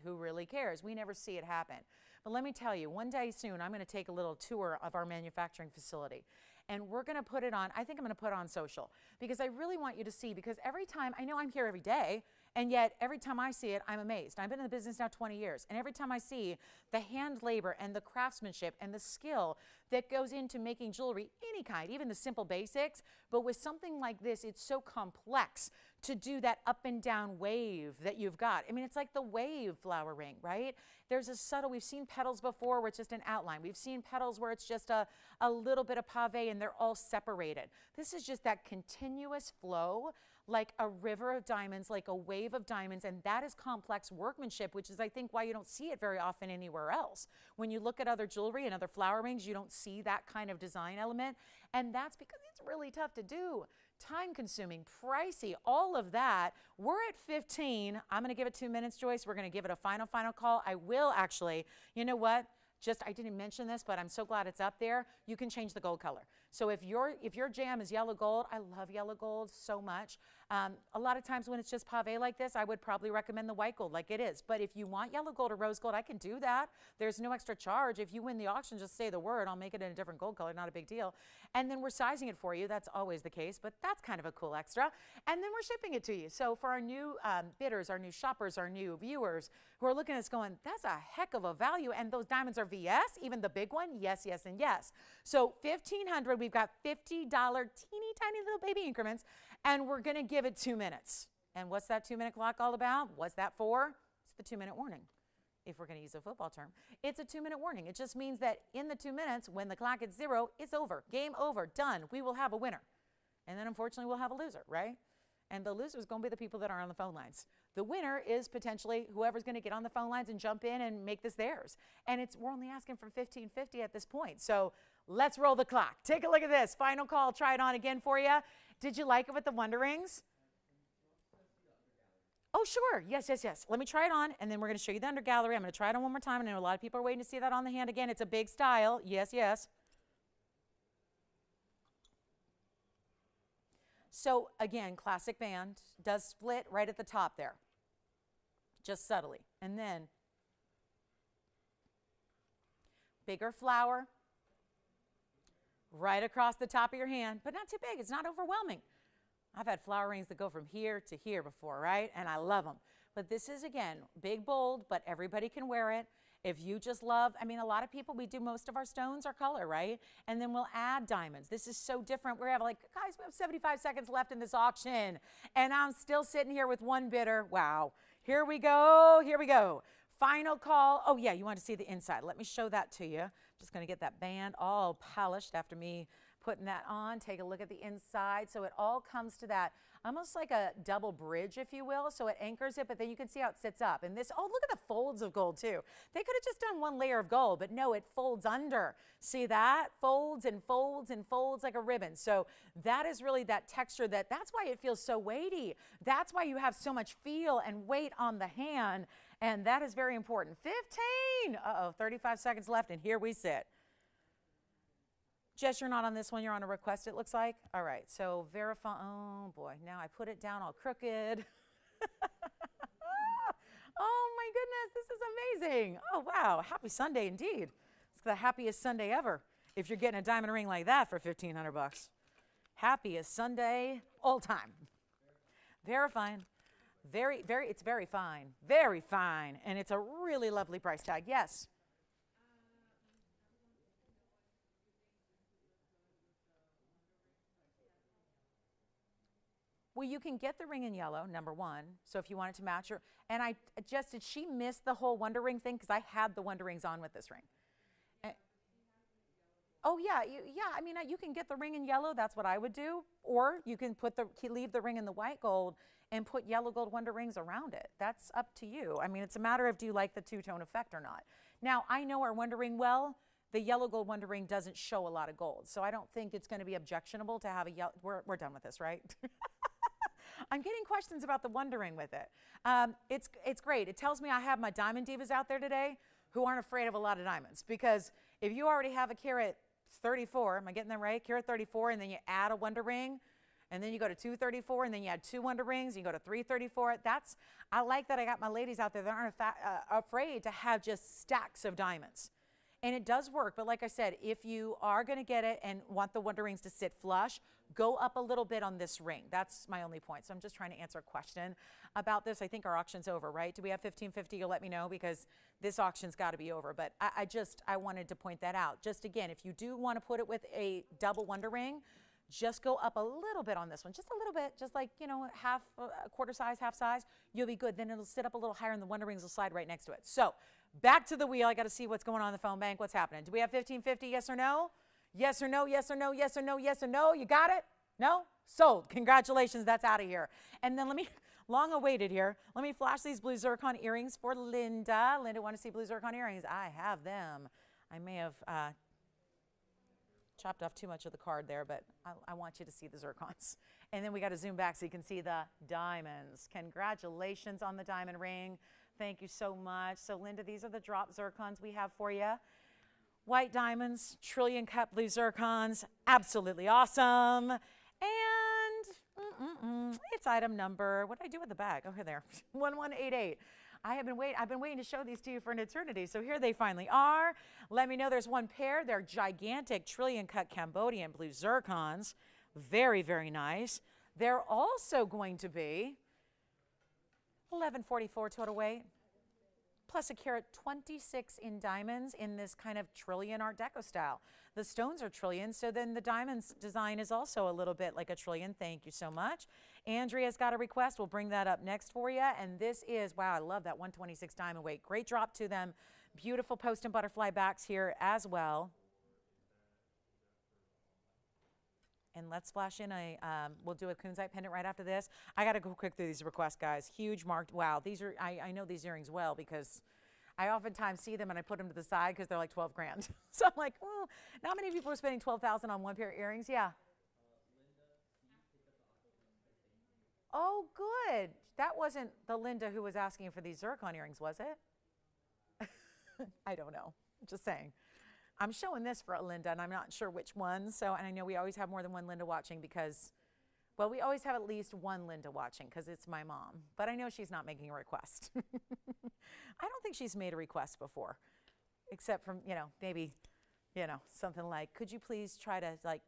who really cares? We never see it happen. But let me tell you, one day soon, I'm going to take a little tour of our manufacturing facility. And we're going to put it on, I think I'm going to put it on social because I really want you to see, because every time, I know I'm here every day, and yet every time I see it, I'm amazed. I've been in the business now 20 years, and every time I see the hand labor and the craftsmanship and the skill that goes into making jewelry, any kind, even the simple basics, but with something like this, it's so complex to do that up and down wave that you've got. I mean, it's like the wave flower ring, right? There's a subtle, we've seen petals before where it's just an outline. We've seen petals where it's just a little bit of pave and they're all separated. This is just that continuous flow, like a river of diamonds, like a wave of diamonds, and that is complex workmanship, which is, I think, why you don't see it very often anywhere else. When you look at other jewelry and other flower rings, you don't see that kind of design element, and that's because it's really tough to do. Time-consuming, pricey, all of that. We're at 15. I'm going to give it 2 minutes, Joyce. We're going to give it a final call. I will actually, you know what? Just, I didn't mention this, but I'm so glad it's up there. You can change the gold color. So if your jam is yellow gold, I love yellow gold so much. A lot of times when it's just pave like this, I would probably recommend the white gold like it is. But if you want yellow gold or rose gold, I can do that. There's no extra charge. If you win the auction, just say the word. I'll make it in a different gold color, not a big deal. And then we're sizing it for you. That's always the case, but that's kind of a cool extra. And then we're shipping it to you. So for our new bidders, our new shoppers, our new viewers who are looking at us going, that's a heck of a value. And those diamonds are VS, even the big one, yes, yes, and yes. So $1,500, we've got $50 teeny tiny little baby increments, and we're going to give it 2 minutes. And what's that 2 minute clock all about? What's that for? It's the 2 minute warning. If we're going to use a football term, it's a 2 minute warning. It just means that in the 2 minutes, when the clock hits 0, it's over. Game over, done. We will have a winner. And then unfortunately, we'll have a loser, right? And the loser is going to be the people that are on the phone lines. The winner is potentially whoever's going to get on the phone lines and jump in and make this theirs. And we're only asking for $1,550 at this point. So let's roll the clock. Take a look at this. Final call. Try it on again for you. Did you like it with the Wonder Rings? Oh, sure. Yes, yes, yes. Let me try it on, and then we're going to show you the under gallery. I'm going to try it on one more time. I know a lot of people are waiting to see that on the hand again. It's a big style. Yes, yes. So again, classic band does split right at the top there, just subtly. And then bigger flower right across the top of your hand, but not too big. It's not overwhelming. I've had flower rings that go from here to here before, right? And I love them. But this is, again, big, bold, but everybody can wear it. If you just love, I mean, a lot of people, we do most of our stones are color, right? And then we'll add diamonds. This is so different. We have like, guys, we have 75 seconds left in this auction. And I'm still sitting here with one bidder. Wow. Here we go. Here we go. Final call. Oh, yeah, you want to see the inside. Let me show that to you. Just going to get that band all polished after me putting that on. Take a look at the inside. So it all comes to that almost like a double bridge, if you will. So it anchors it, but then you can see how it sits up. And this, oh, look at the folds of gold too. They could have just done one layer of gold, but no, it folds under. See that? Folds and folds and folds like a ribbon. So that is really that texture that's why it feels so weighty. That's why you have so much feel and weight on the hand. And that is very important. 15. Uh-oh, 35 seconds left, and here we sit. Jess, you're not on this one. You're on a request, it looks like. All right, so verify. Oh, boy. Now I put it down all crooked. Oh, my goodness. This is amazing. Oh, wow. Happy Sunday indeed. It's the happiest Sunday ever if you're getting a diamond ring like that for $1,500. Happiest Sunday all time. Verifying. It's very fine. Very fine. And it's a really lovely price tag. Yes. Well, you can get the ring in yellow, number one. So if you wanted to match her. And did she miss the whole Wonder Ring thing? Because I had the Wonder Rings on with this ring. Oh, yeah. I mean, you can get the ring in yellow. That's what I would do. Or you can leave the ring in the white gold and put yellow gold Wonder Rings around it. That's up to you. I mean, it's a matter of do you like the two-tone effect or not. Now, I know our Wonder Ring well. The yellow gold Wonder Ring doesn't show a lot of gold. So I don't think it's going to be objectionable to have a yellow. We're done with this, right? I'm getting questions about the Wonder Ring with it. It's great. It tells me I have my diamond divas out there today who aren't afraid of a lot of diamonds, because if you already have a carat It's 34. Am I getting that right? Carat 34, and then you add a wonder ring, and then you go to 234, and then you add 2 wonder rings, and you go to 334. I like that I got my ladies out there that aren't afraid to have just stacks of diamonds. And it does work, but like I said, if you are going to get it and want the wonder rings to sit flush, go up a little bit on this ring. That's my only point. So I'm just trying to answer a question about this. I think our auction's over, right? Do we have 1550? You'll let me know, because this auction's got to be over. But I wanted to point that out. Just again, if you do want to put it with a double wonder ring, just go up a little bit on this one, just a little bit, just like, you know, quarter size, half size, you'll be good. Then it'll sit up a little higher and the wonder rings will slide right next to it. So back to the wheel. I got to see what's going on in the phone bank. What's happening? Do we have 1550? Yes or no? Yes or no? Yes or no? Yes or no? Yes or no? You got it? No? Sold. Congratulations. That's out of here. And then long awaited here, let me flash these blue zircon earrings for Linda. Linda, want to see blue zircon earrings? I have them. I may have chopped off too much of the card there, but I want you to see the zircons. And then we got to zoom back so you can see the diamonds. Congratulations on the diamond ring. Thank you so much. So Linda, these are the drop zircons we have for you. White diamonds, trillion cut blue zircons, absolutely awesome. And it's item number, what did I do with the bag? Oh, here there, 1188. I've been waiting to show these to you for an eternity, so here they finally are. Let me know there's one pair. They're gigantic trillion cut Cambodian blue zircons. Very, very nice. They're also going to be 1144 total weight, plus a carat 26 in diamonds in this kind of trillion Art Deco style. The stones are trillion, so then the diamonds design is also a little bit like a trillion. Thank you so much. Andrea's got a request. We'll bring that up next for you. And this is, wow, I love that 126 diamond weight. Great drop to them. Beautiful post and butterfly backs here as well. And let's flash in we'll do a kunzite pendant right after this. I got to go quick through these requests, guys. Huge marked, wow. These are, I know these earrings well because I oftentimes see them and I put them to the side because they're like 12 grand. So I'm like, well, not many people are spending 12,000 on one pair of earrings. Yeah. Oh, good. That wasn't the Linda who was asking for these zircon earrings, was it? I don't know. I'm just saying. I'm showing this for a Linda, and I'm not sure which one. So, and I know we always have more than one Linda watching because, well, we always have at least one Linda watching because it's my mom. But I know she's not making a request. I don't think she's made a request before, except from, you know, maybe, you know, something like, could you please try to, like,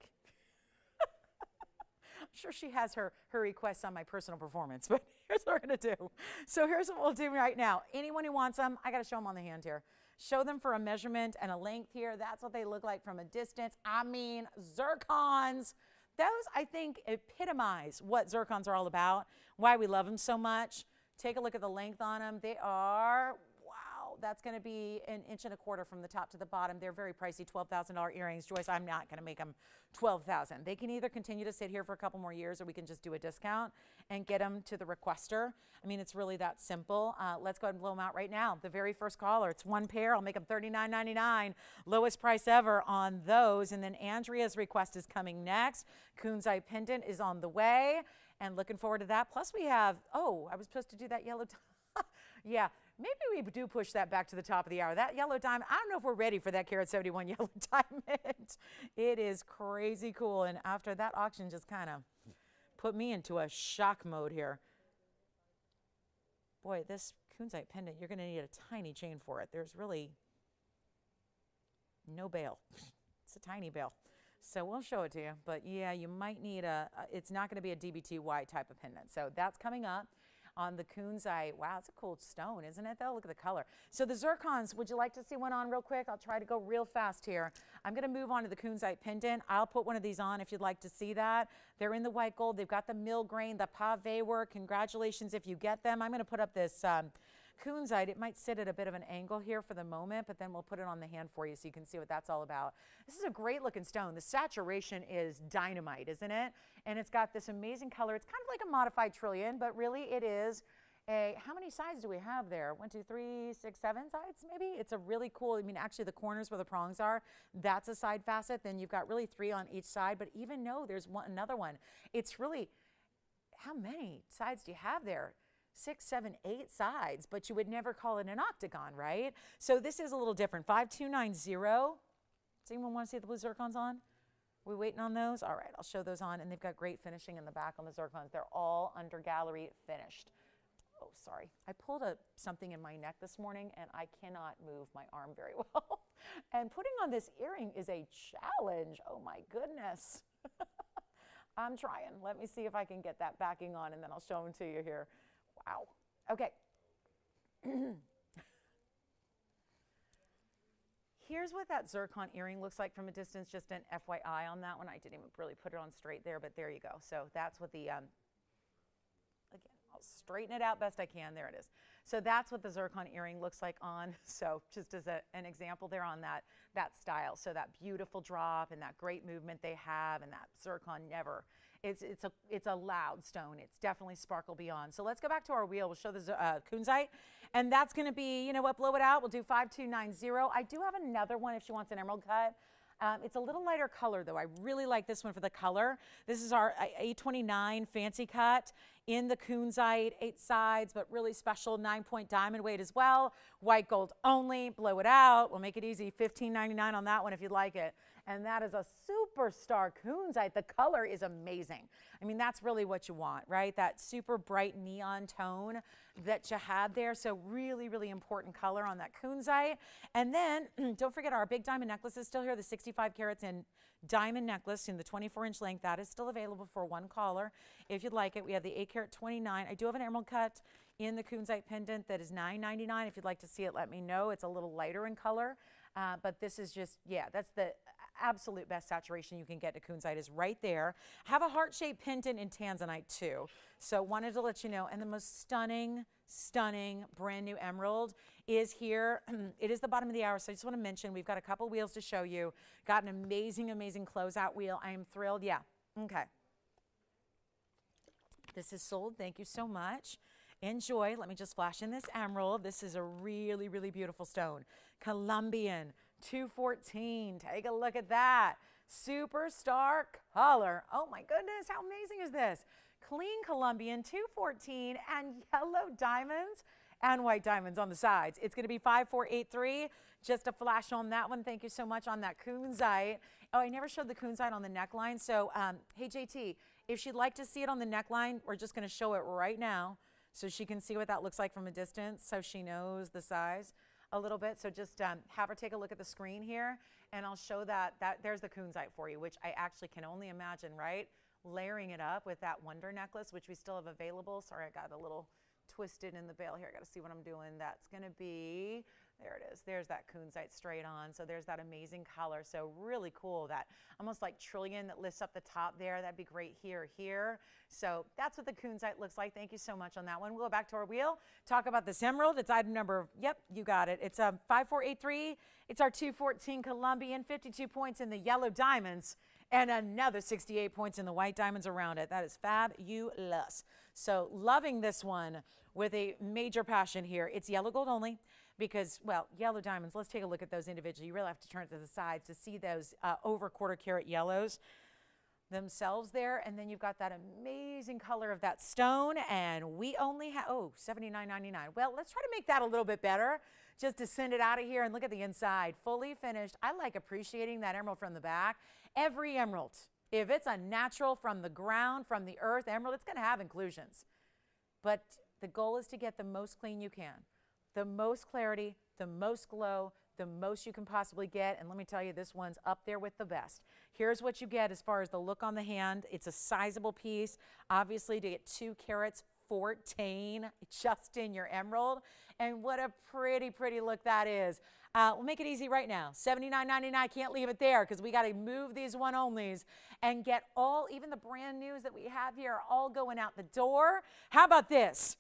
I'm sure she has her requests on my personal performance, but here's what we're going to do. So here's what we'll do right now. Anyone who wants them, I got to show them on the hand here. Show them for a measurement and a length here. That's what they look like from a distance. I mean, zircons. Those, I think, epitomize what zircons are all about, why we love them so much. Take a look at the length on them. They are, wow, that's going to be 1.25 inches from the top to the bottom. They're very pricey, $12,000 earrings. Joyce, I'm not going to make them $12,000. They can either continue to sit here for a couple more years or we can just do a discount and get them to the requester. I mean, it's really that simple. Let's go ahead and blow them out right now. The very first caller, it's one pair. I'll make them $39.99. Lowest price ever on those. And then Andrea's request is coming next. Kunzite pendant is on the way. And looking forward to that. Plus we have, oh, I was supposed to do that yellow yeah, maybe we do push that back to the top of the hour. That yellow diamond, I don't know if we're ready for that carat 71 yellow diamond. It is crazy cool. And after that auction just kind of put me into a shock mode here. Boy, this kunzite pendant, you're going to need a tiny chain for it. There's really no bail. It's a tiny bail. So we'll show it to you. But yeah, you might need it's not going to be a DBTY type of pendant. So that's coming up on the kunzite. Wow, it's a cool stone, isn't it, though? Look at the color. So the zircons, would you like to see one on real quick? I'll try to go real fast here. I'm going to move on to the kunzite pendant. I'll put one of these on if you'd like to see that. They're in the white gold. They've got the mill grain, the pave work. Congratulations if you get them. I'm going to put up this kunzite. It might sit at a bit of an angle here for the moment, but then we'll put it on the hand for you so you can see what that's all about. This is a great looking stone. The saturation is dynamite, isn't it? And it's got this amazing color. It's kind of like a modified trillion, but really it is a, how many sides do we have there? 1, 2, 3, 6, 7 sides maybe? It's a really cool, I mean, actually the corners where the prongs are, that's a side facet. Then you've got really 3 on each side, but even no, there's another one. It's really, how many sides do you have there? 6, 7, 8 sides, but you would never call it an octagon, right? So this is a little different. 5290 Does anyone want to see the blue zircons on? We waiting on those? All right, I'll show those on, and they've got great finishing in the back on the zircons. They're all under gallery finished. Oh, sorry. I pulled something in my neck this morning, and I cannot move my arm very well. And putting on this earring is a challenge. Oh, my goodness. I'm trying. Let me see if I can get that backing on, and then I'll show them to you here. Wow. Okay. Here's what that zircon earring looks like from a distance, just an FYI on that one. I didn't even really put it on straight there, but there you go. So that's what the, again, I'll straighten it out best I can. There it is. So that's what the zircon earring looks like on. So just as an example there on that style. So that beautiful drop and that great movement they have, and that zircon never. It's a loud stone. It's definitely sparkle beyond. So let's go back to our wheel. We'll show the kunzite, and that's going to be, you know what, blow it out. We'll do 5290. I do have another one if she wants an emerald cut. It's a little lighter color, though. I really like this one for the color. This is our 829 fancy cut in the kunzite, 8 sides, but really special 9-point diamond weight as well. White gold only. Blow it out. We'll make it easy. $15.99 on that one if you'd like it. And that is a superstar kunzite. The color is amazing. I mean, that's really what you want, right? That super bright neon tone that you had there. So really, really important color on that kunzite. And then don't forget our big diamond necklace is still here. The 65 carats in diamond necklace in the 24-inch length. That is still available for one caller if you'd like it. We have the 8-carat 29. I do have an emerald cut in the kunzite pendant that is $9.99. If you'd like to see it, let me know. It's a little lighter in color. But this is just, yeah, that's the absolute best saturation you can get to kunzite is right there. Have a heart-shaped pendant in tanzanite too. So wanted to let you know. And the most stunning, stunning brand new emerald is here. It is the bottom of the hour, so I just want to mention we've got a couple wheels to show you. Got an amazing, amazing closeout wheel. I am thrilled. Yeah, okay. This is sold. Thank you so much. Enjoy. Let me just flash in this emerald. This is a really, really beautiful stone. Colombian, 214. Take a look at that. Superstar color. Oh my goodness, how amazing is this? Clean Colombian, 214, and yellow diamonds and white diamonds on the sides. It's going to be 5483. Just a flash on that one. Thank you so much on that kunzite. Oh, I never showed the kunzite on the neckline. So, hey, JT, if she'd like to see it on the neckline, we're just going to show it right now so she can see what that looks like from a distance so she knows the size a little bit. So just have her take a look at the screen here, and I'll show that there's the kunzite for you, which I actually can only imagine, right? Layering it up with that wonder necklace, which we still have available. Sorry, I got a little twisted in the veil here. I got to see what I'm doing. That's going to be, there it is. There's that kunzite straight on. So there's that amazing color. So really cool. That almost like trillion that lifts up the top there. That'd be great here. So that's what the kunzite looks like. Thank you so much on that one. We'll go back to our wheel. Talk about this emerald. It's item number, yep, you got it. It's 5483. It's our 214 Colombian, 52 points in the yellow diamonds, and another 68 points in the white diamonds around it. That is fabulous. So loving this one with a major passion here. It's yellow gold only because, well, yellow diamonds, let's take a look at those individually. You really have to turn it to the sides to see those over quarter carat yellows themselves there. And then you've got that amazing color of that stone, and we only have, oh, $79.99. Well, let's try to make that a little bit better just to send it out of here. And look at the inside, fully finished. I like appreciating that emerald from the back. Every emerald, if it's a natural from the ground, from the earth emerald, it's going to have inclusions. But the goal is to get the most clean you can, the most clarity, the most glow, the most you can possibly get. And let me tell you, this one's up there with the best. Here's what you get as far as the look on the hand. It's a sizable piece. Obviously, to get 2 carats, 14 just in your emerald. And what a pretty, pretty look that is. We'll make it easy right now. $79.99. Can't leave it there because we got to move these one-onlys and get all, even the brand news that we have here, are all going out the door. How about this?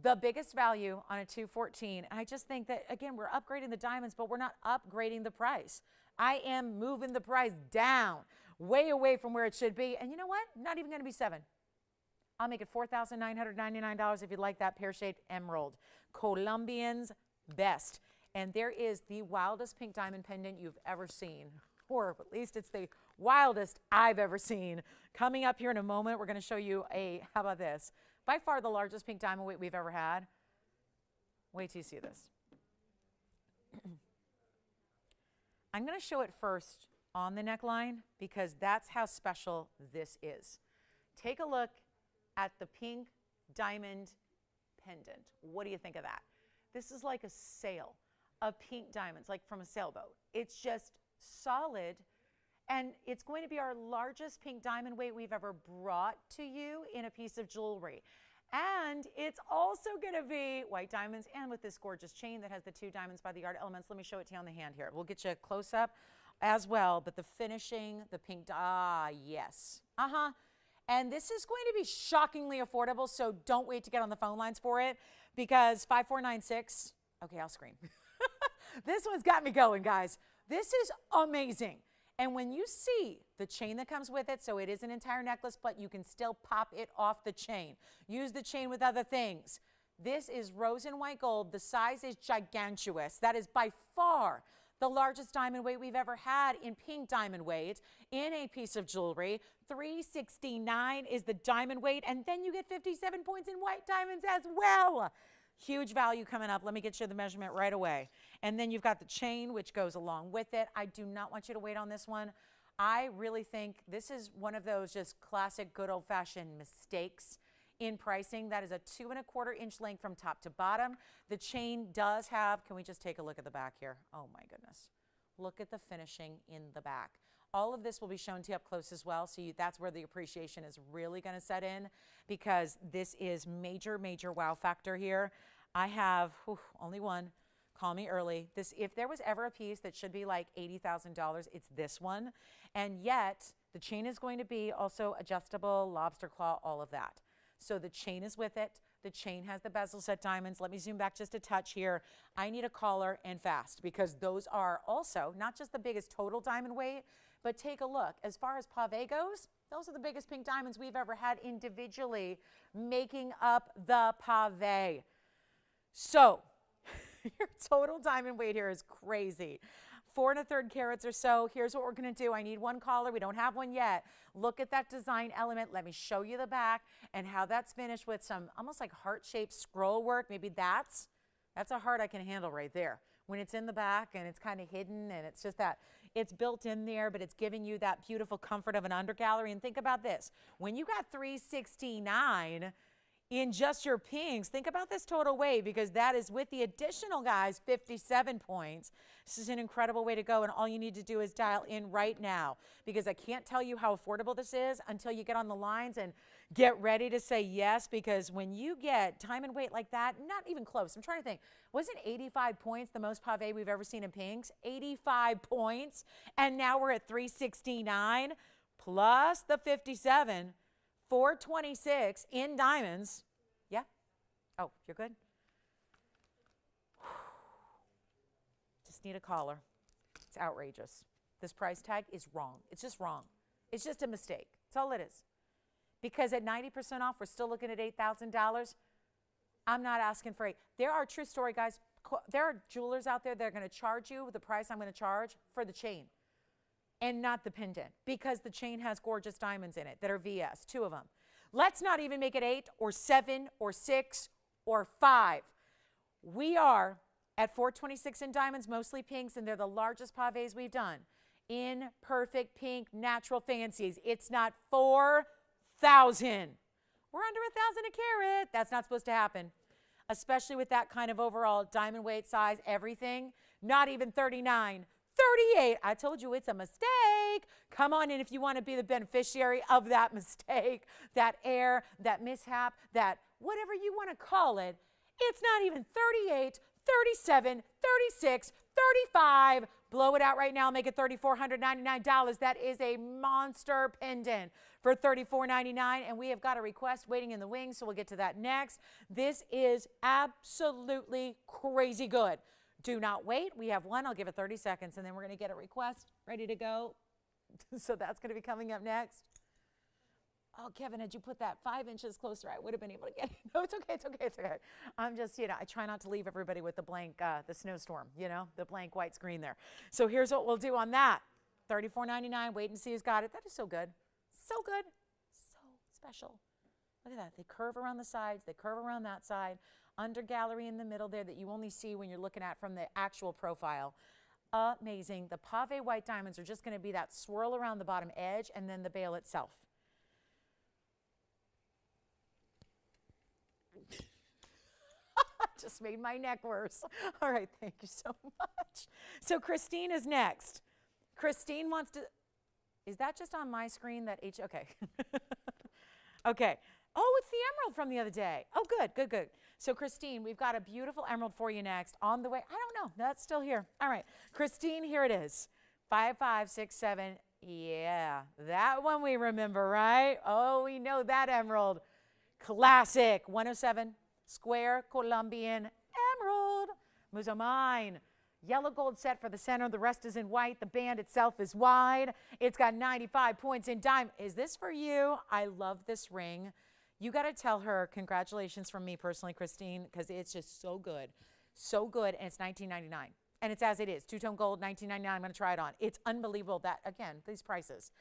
The biggest value on a 214. And I just think that, again, we're upgrading the diamonds, but we're not upgrading the price. I am moving the price down, way away from where it should be. And you know what? Not even going to be $7. I'll make it $4,999 if you'd like that pear-shaped emerald. Colombian's best. And there is the wildest pink diamond pendant you've ever seen, or at least it's the wildest I've ever seen. Coming up here in a moment, we're going to show you a, how about this? By far the largest pink diamond weight we've ever had. Wait till you see this. I'm going to show it first on the neckline because that's how special this is. Take a look at the pink diamond pendant. What do you think of that? This is like a sail of pink diamonds, like from a sailboat. It's just solid, and it's going to be our largest pink diamond weight we've ever brought to you in a piece of jewelry. And it's also going to be white diamonds and with this gorgeous chain that has the 2 diamonds by the yard elements. Let me show it to you on the hand here. We'll get you a close up as well, but the finishing, the pink, yes. And this is going to be shockingly affordable, so don't wait to get on the phone lines for it because 5496, okay, I'll scream. This one's got me going, guys. This is amazing. And when you see the chain that comes with it, so it is an entire necklace, but you can still pop it off the chain. Use the chain with other things. This is rose and white gold. The size is gigantuous. That is by far the largest diamond weight we've ever had in pink diamond weight in a piece of jewelry. $369 is the diamond weight, and then you get 57 points in white diamonds as well. Huge value coming up. Let me get you the measurement right away. And then you've got the chain, which goes along with it. I do not want you to wait on this one. I really think this is one of those just classic good old-fashioned mistakes in pricing. That is a 2¼ inch length from top to bottom. The chain does have, can we just take a look at the back here? Oh my goodness. Look at the finishing in the back. All of this will be shown to you up close as well, so that's where the appreciation is really going to set in because this is major, major wow factor here. I have only one. Call me early. This, if there was ever a piece that should be like $80,000, it's this one. And yet, the chain is going to be also adjustable, lobster claw, all of that. So the chain is with it. The chain has the bezel set diamonds. Let me zoom back just a touch here. I need a collar and fast because those are also not just the biggest total diamond weight, but take a look. As far as pave goes, those are the biggest pink diamonds we've ever had individually making up the pave. So your total diamond weight here is crazy. 4 1/3 carats or so. Here's what we're going to do. I need one collar. We don't have one yet. Look at that design element. Let me show you the back and how that's finished with some almost like heart-shaped scroll work. Maybe that's a heart I can handle right there. When it's in the back and it's kind of hidden and it's just that it's built in there, but it's giving you that beautiful comfort of an undergallery. And think about this. When you got $369 in just your pinks, think about this total weight because that is with the additional, guys, 57 points. This is an incredible way to go, and all you need to do is dial in right now because I can't tell you how affordable this is until you get on the lines and get ready to say yes, because when you get diamond weight like that, not even close. I'm trying to think. Wasn't 85 points the most pave we've ever seen in pinks? 85 points, and now we're at 369 plus the 57. 426 in diamonds. Yeah? Oh, you're good? Just need a collar. It's outrageous. This price tag is wrong. It's just wrong. It's just a mistake. That's all it is. Because at 90% off, we're still looking at $8,000. I'm not asking for $8,000. There are, true story, guys, there are jewelers out there that are going to charge you the price I'm going to charge for the chain and not the pendant because the chain has gorgeous diamonds in it that are VS, 2 of them. Let's not even make it 8 or 7 or 6 or 5. We are at 426 in diamonds, mostly pinks, and they're the largest pavés we've done in perfect pink natural fancies. It's not 4,000. We're under 1,000 a carat. That's not supposed to happen, especially with that kind of overall diamond weight, size, everything. Not even 39. 38. I told you it's a mistake. Come on in if you want to be the beneficiary of that mistake, that error, that mishap, that whatever you want to call it. It's not even 38, 37, 36, 35. Blow it out right now. Make it $3,499. That is a monster pendant for $34.99. And we have got a request waiting in the wings, so we'll get to that next. This is absolutely crazy good. Do not wait. We have one. I'll give it 30 seconds, and then we're going to get a request ready to go. So that's going to be coming up next. Oh, Kevin, had you put that 5 inches closer, I would have been able to get it. No, it's okay. It's okay. It's okay. I'm just, I try not to leave everybody with the blank, the snowstorm, the blank white screen there. So here's what we'll do on that. $34.99. Wait and see who's got it. That is so good. So good. So special. Look at that. They curve around the sides. They curve around that side. Under gallery in the middle there that you only see when you're looking at from the actual profile. amazing. The pave white diamonds are just going to be that swirl around the bottom edge and then the bail itself. Just made my neck worse. All right, thank you so much. So Christine is next. Christine wants to, is that just on my screen that okay. Okay. Oh, it's the emerald from the other day. Oh, good, good, good. So Christine, we've got a beautiful emerald for you next on the way. I don't know, that's still here. All right, Christine, here it is. 5567, yeah, that one we remember, right? Oh, we know that emerald. Classic, 107. Square Colombian emerald. Muzo mine. Yellow gold set for the center. The rest is in white. The band itself is wide. It's got 95 points in diamond. Is this for you? I love this ring. You got to tell her congratulations from me personally, Christine, because it's just so good. So good, and it's $19.99. And it's as it is. Two-tone gold, $19.99. I'm going to try it on. It's unbelievable that, again, these prices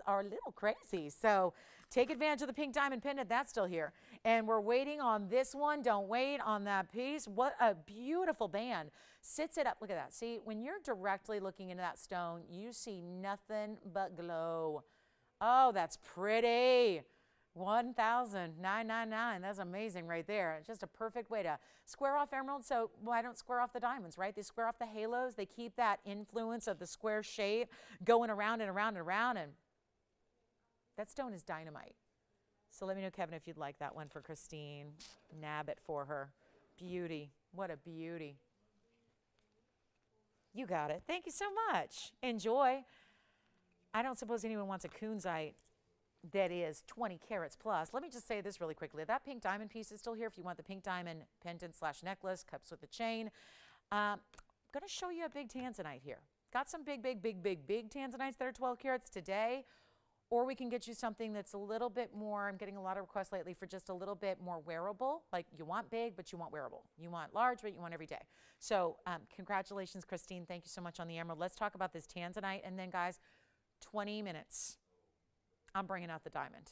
are a little crazy. So take advantage of the pink diamond pendant. That's still here. And we're waiting on this one. Don't wait on that piece. What a beautiful band. Sits it up. Look at that. See, when you're directly looking into that stone, you see nothing but glow. Oh, that's pretty. $1,999. That's amazing right there. It's just a perfect way to square off emeralds. So why don't square off the diamonds, right? They square off the halos. They keep that influence of the square shape going around and around and around. And that stone is dynamite. So let me know, Kevin, if you'd like that one for Christine. Nab it for her. Beauty. What a beauty. You got it. Thank you so much. Enjoy. I don't suppose anyone wants a kunzite that is 20 carats plus. Let me just say this really quickly. That pink diamond piece is still here if you want the pink diamond pendant / necklace, cups with the chain. I'm going to show you a big tanzanite here. Got some big tanzanites that are 12 carats today, or we can get you something that's a little bit more, I'm getting a lot of requests lately for just a little bit more wearable. Like you want big, but you want wearable. You want large, but you want every day. So congratulations, Christine. Thank you so much on the emerald. Let's talk about this tanzanite. And then guys, 20 minutes. I'm bringing out the diamond.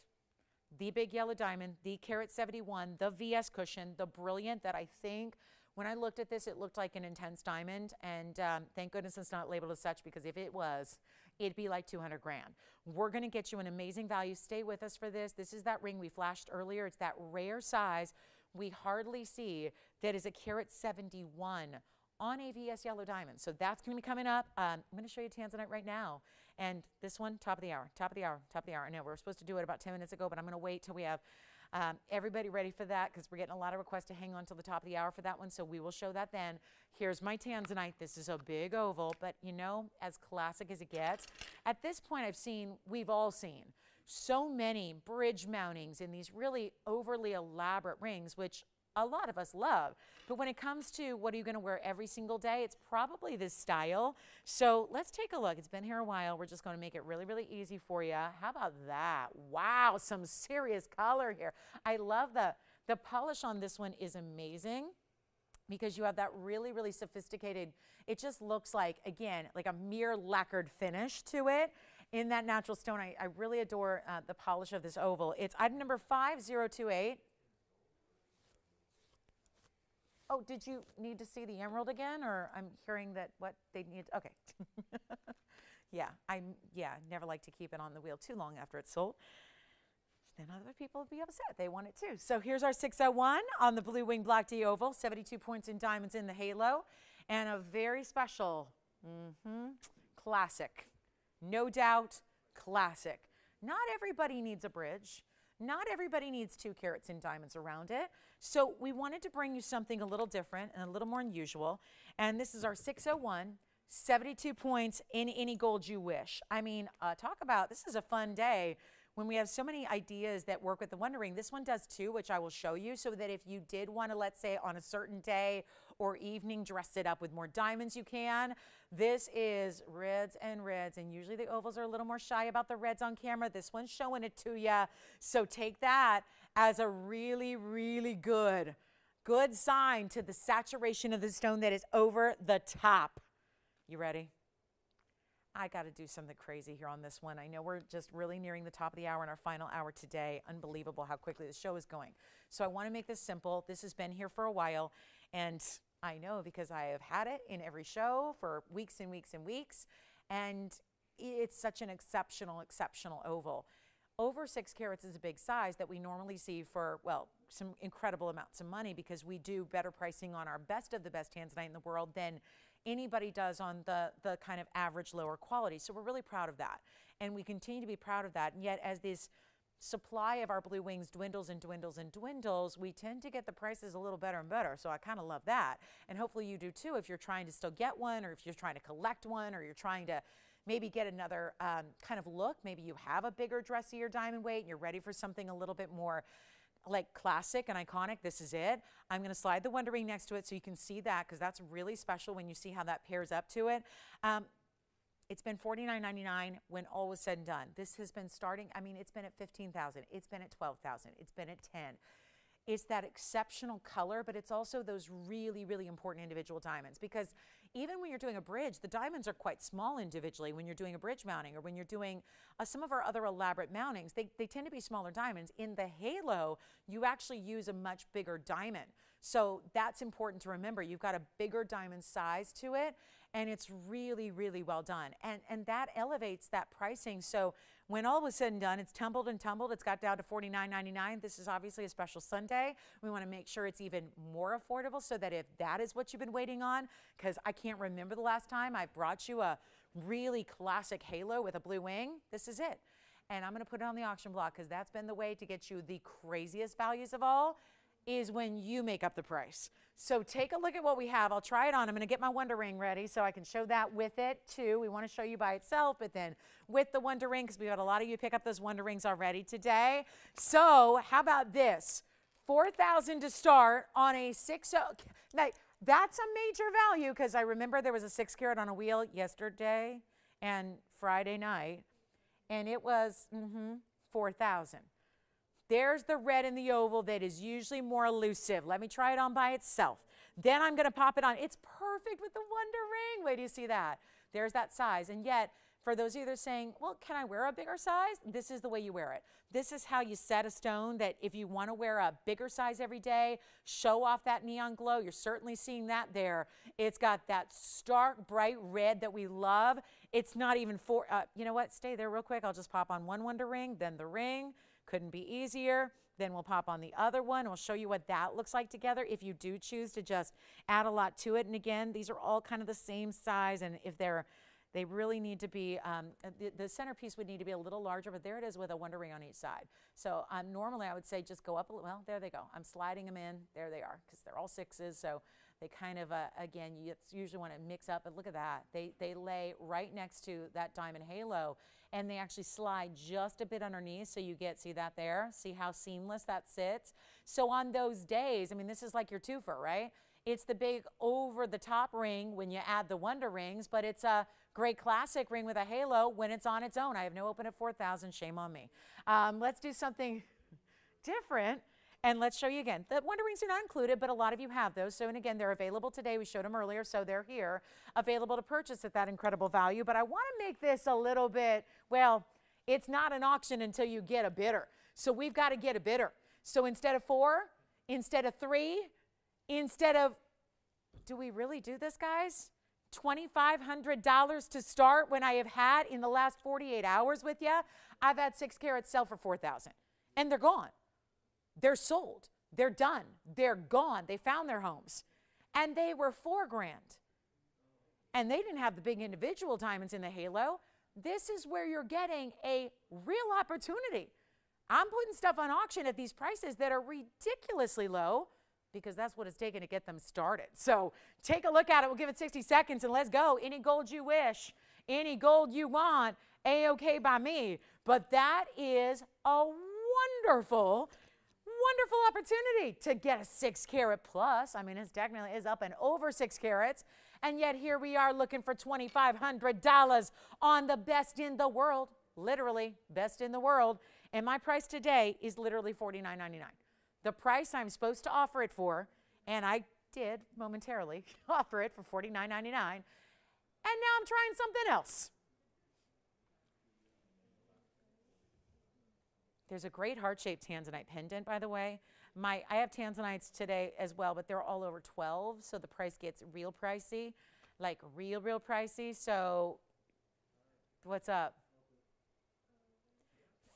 The big yellow diamond, the carat 71, the VS cushion, the brilliant that I think when I looked at this, it looked like an intense diamond. And thank goodness it's not labeled as such, because if it was, it'd be like 200 grand. We're going to get you an amazing value. Stay with us for this. This is that ring we flashed earlier. It's that rare size we hardly see that is a carat 71 on a VS yellow diamond. So that's going to be coming up. I'm going to show you tanzanite right now. And this one, top of the hour, top of the hour, top of the hour. I know we were supposed to do it about 10 minutes ago, but I'm going to wait till we have everybody ready for that, because we're getting a lot of requests to hang on till the top of the hour for that one. So we will show that then. Here's my tanzanite. This is a big oval, but you know, as classic as it gets. At this point, we've all seen so many bridge mountings in these really overly elaborate rings, which a lot of us love. But when it comes to what are you going to wear every single day, it's probably this style. So let's take a look. It's been here a while. We're just going to make it really, really easy for you. How about that? Wow, some serious color here. I love the polish on this one is amazing, because you have that really, really sophisticated, it just looks like, again, like a mere lacquered finish to it in that natural stone. I really adore the polish of this oval. It's item number 5028. Oh, did you need to see the emerald again? Or I'm hearing that what they need, okay. Yeah, never like to keep it on the wheel too long after it's sold. Then other people will be upset. They want it too. So here's our 601 on the Blue Wing Block D oval, 72 points in diamonds in the halo, and a very special classic. No doubt, classic. Not everybody needs a bridge. Not everybody needs 2 carats in diamonds around it. So we wanted to bring you something a little different and a little more unusual. And this is our 601, 72 points in any gold you wish. I mean, talk about, this is a fun day when we have so many ideas that work with the Wonder Ring. This one does too, which I will show you, so that if you did want to, let's say on a certain day or evening, dress it up with more diamonds, you can. This is reds, and usually the ovals are a little more shy about the reds on camera. This one's showing it to you. So take that as a really, really good sign to the saturation of the stone that is over the top. You ready? I got to do something crazy here on this one. I know we're just really nearing the top of the hour in our final hour today. Unbelievable how quickly the show is going. So I want to make this simple. This has been here for a while, and I know because I have had it in every show for weeks and weeks and weeks. And it's such an exceptional, exceptional oval. Over 6 carats is a big size that we normally see for, well, some incredible amounts of money because we do better pricing on our best of the best tanzanite in the world than anybody does on the kind of average lower quality. So we're really proud of that. And we continue to be proud of that. And yet as this supply of our blue wings dwindles and dwindles and dwindles, we tend to get the prices a little better and better. So I kind of love that. And hopefully you do too if you're trying to still get one, or if you're trying to collect one, or you're trying to maybe get another kind of look. Maybe you have a bigger, dressier diamond weight and you're ready for something a little bit more like classic and iconic. This is it. I'm going to slide the Wonder Ring next to it so you can see that, because that's really special when you see how that pairs up to it. It's been $49.99 when all was said and done. This has been starting, I mean, it's been at $15,000. It's been at $12,000. It's been at $10,000. It's that exceptional color, but it's also those really, really important individual diamonds, because even when you're doing a bridge, the diamonds are quite small individually when you're doing a bridge mounting, or when you're doing some of our other elaborate mountings, they tend to be smaller diamonds. In the halo, you actually use a much bigger diamond. So that's important to remember. You've got a bigger diamond size to it, and it's really, really well done. And that elevates that pricing. So when all was said and done, it's tumbled and tumbled. It's got down to $49.99. This is obviously a special Sunday. We want to make sure it's even more affordable, so that if that is what you've been waiting on, because I can't remember the last time I brought you a really classic halo with a blue wing, this is it. And I'm going to put it on the auction block, because that's been the way to get you the craziest values of all, is when you make up the price. So take a look at what we have. I'll try it on. I'm going to get my Wonder Ring ready so I can show that with it too. We want to show you by itself, but then with the Wonder Ring, because we got a lot of you pick up those Wonder Rings already today. So how about this? $4,000 to start on a 6. Now, that's a major value, because I remember there was a 6 carat on a wheel yesterday and Friday night, and it was $4,000. There's the red in the oval that is usually more elusive. Let me try it on by itself. Then I'm going to pop it on. It's perfect with the Wonder Ring. Wait, do you see that? There's that size. And yet, for those of you that are saying, well, can I wear a bigger size? This is the way you wear it. This is how you set a stone, that if you want to wear a bigger size every day, show off that neon glow. You're certainly seeing that there. It's got that stark, bright red that we love. It's not even for, you know what? Stay there real quick. I'll just pop on one Wonder Ring, then the ring. Couldn't be easier. Then we'll pop on the other one. We'll show you what that looks like together if you do choose to just add a lot to it. And again, these are all kind of the same size, and if they really need to be, the centerpiece would need to be a little larger, but there it is with a Wonder Ring on each side. So normally I would say just go up a little. Well, there they go. I'm sliding them in. There they are, because they're all 6s. So they kind of, again, you usually want to mix up, but look at that. They lay right next to that diamond halo, and they actually slide just a bit underneath, so you get, see that there? See how seamless that sits? So on those days, I mean, this is like your twofer, right? It's the big over-the-top ring when you add the Wonder Rings, but it's a great classic ring with a halo when it's on its own. I have no open at 4,000. Shame on me. Let's do something different, and let's show you again. The Wonder Rings are not included, but a lot of you have those. So, and again, they're available today. We showed them earlier, so they're here, available to purchase at that incredible value. But I want to make this a little bit, well, it's not an auction until you get a bidder. So we've got to get a bidder. So instead of 4, instead of 3, instead of, do we really do this, guys? $2,500 to start, when I have had in the last 48 hours with you, I've had 6 carats sell for $4,000, and they're gone. They're sold. They're done. They're gone. They found their homes, and they were $4,000, and they didn't have the big individual diamonds in the halo. This is where you're getting a real opportunity. I'm putting stuff on auction at these prices that are ridiculously low, because that's what it's taken to get them started. So take a look at it. We'll give it 60 seconds and let's go. Any gold you wish, any gold you want, A-okay by me. But that is a wonderful, wonderful opportunity to get a 6 carat plus. I mean, it's technically is up and over 6 carats. And yet here we are looking for $2,500 on the best in the world, literally best in the world. And my price today is literally $49.99. The price I'm supposed to offer it for, and I did momentarily offer it for $49.99, and now I'm trying something else. There's a great heart-shaped tanzanite pendant, by the way. I have tanzanites today as well, but they're all over 12, so the price gets real pricey, like real pricey. So what's up?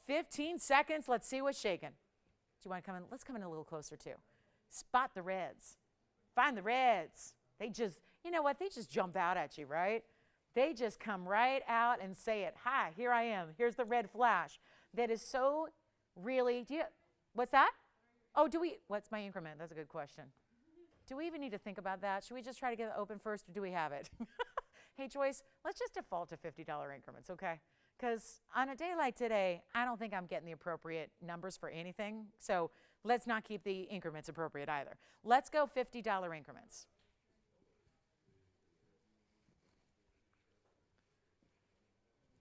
15 seconds. Let's see what's shaking. Do you want to come in? Let's come in a little closer, too. Spot the reds. Find the reds. They just, you know what? They just jump out at you, right? They just come right out and say it. Hi, here I am. Here's the red flash. That is so really, what's that? Oh, what's my increment? That's a good question. Do we even need to think about that? Should we just try to get it open first, or do we have it? Hey, Joyce, let's just default to $50 increments, okay? Because on a day like today, I don't think I'm getting the appropriate numbers for anything. So let's not keep the increments appropriate either. Let's go $50 increments.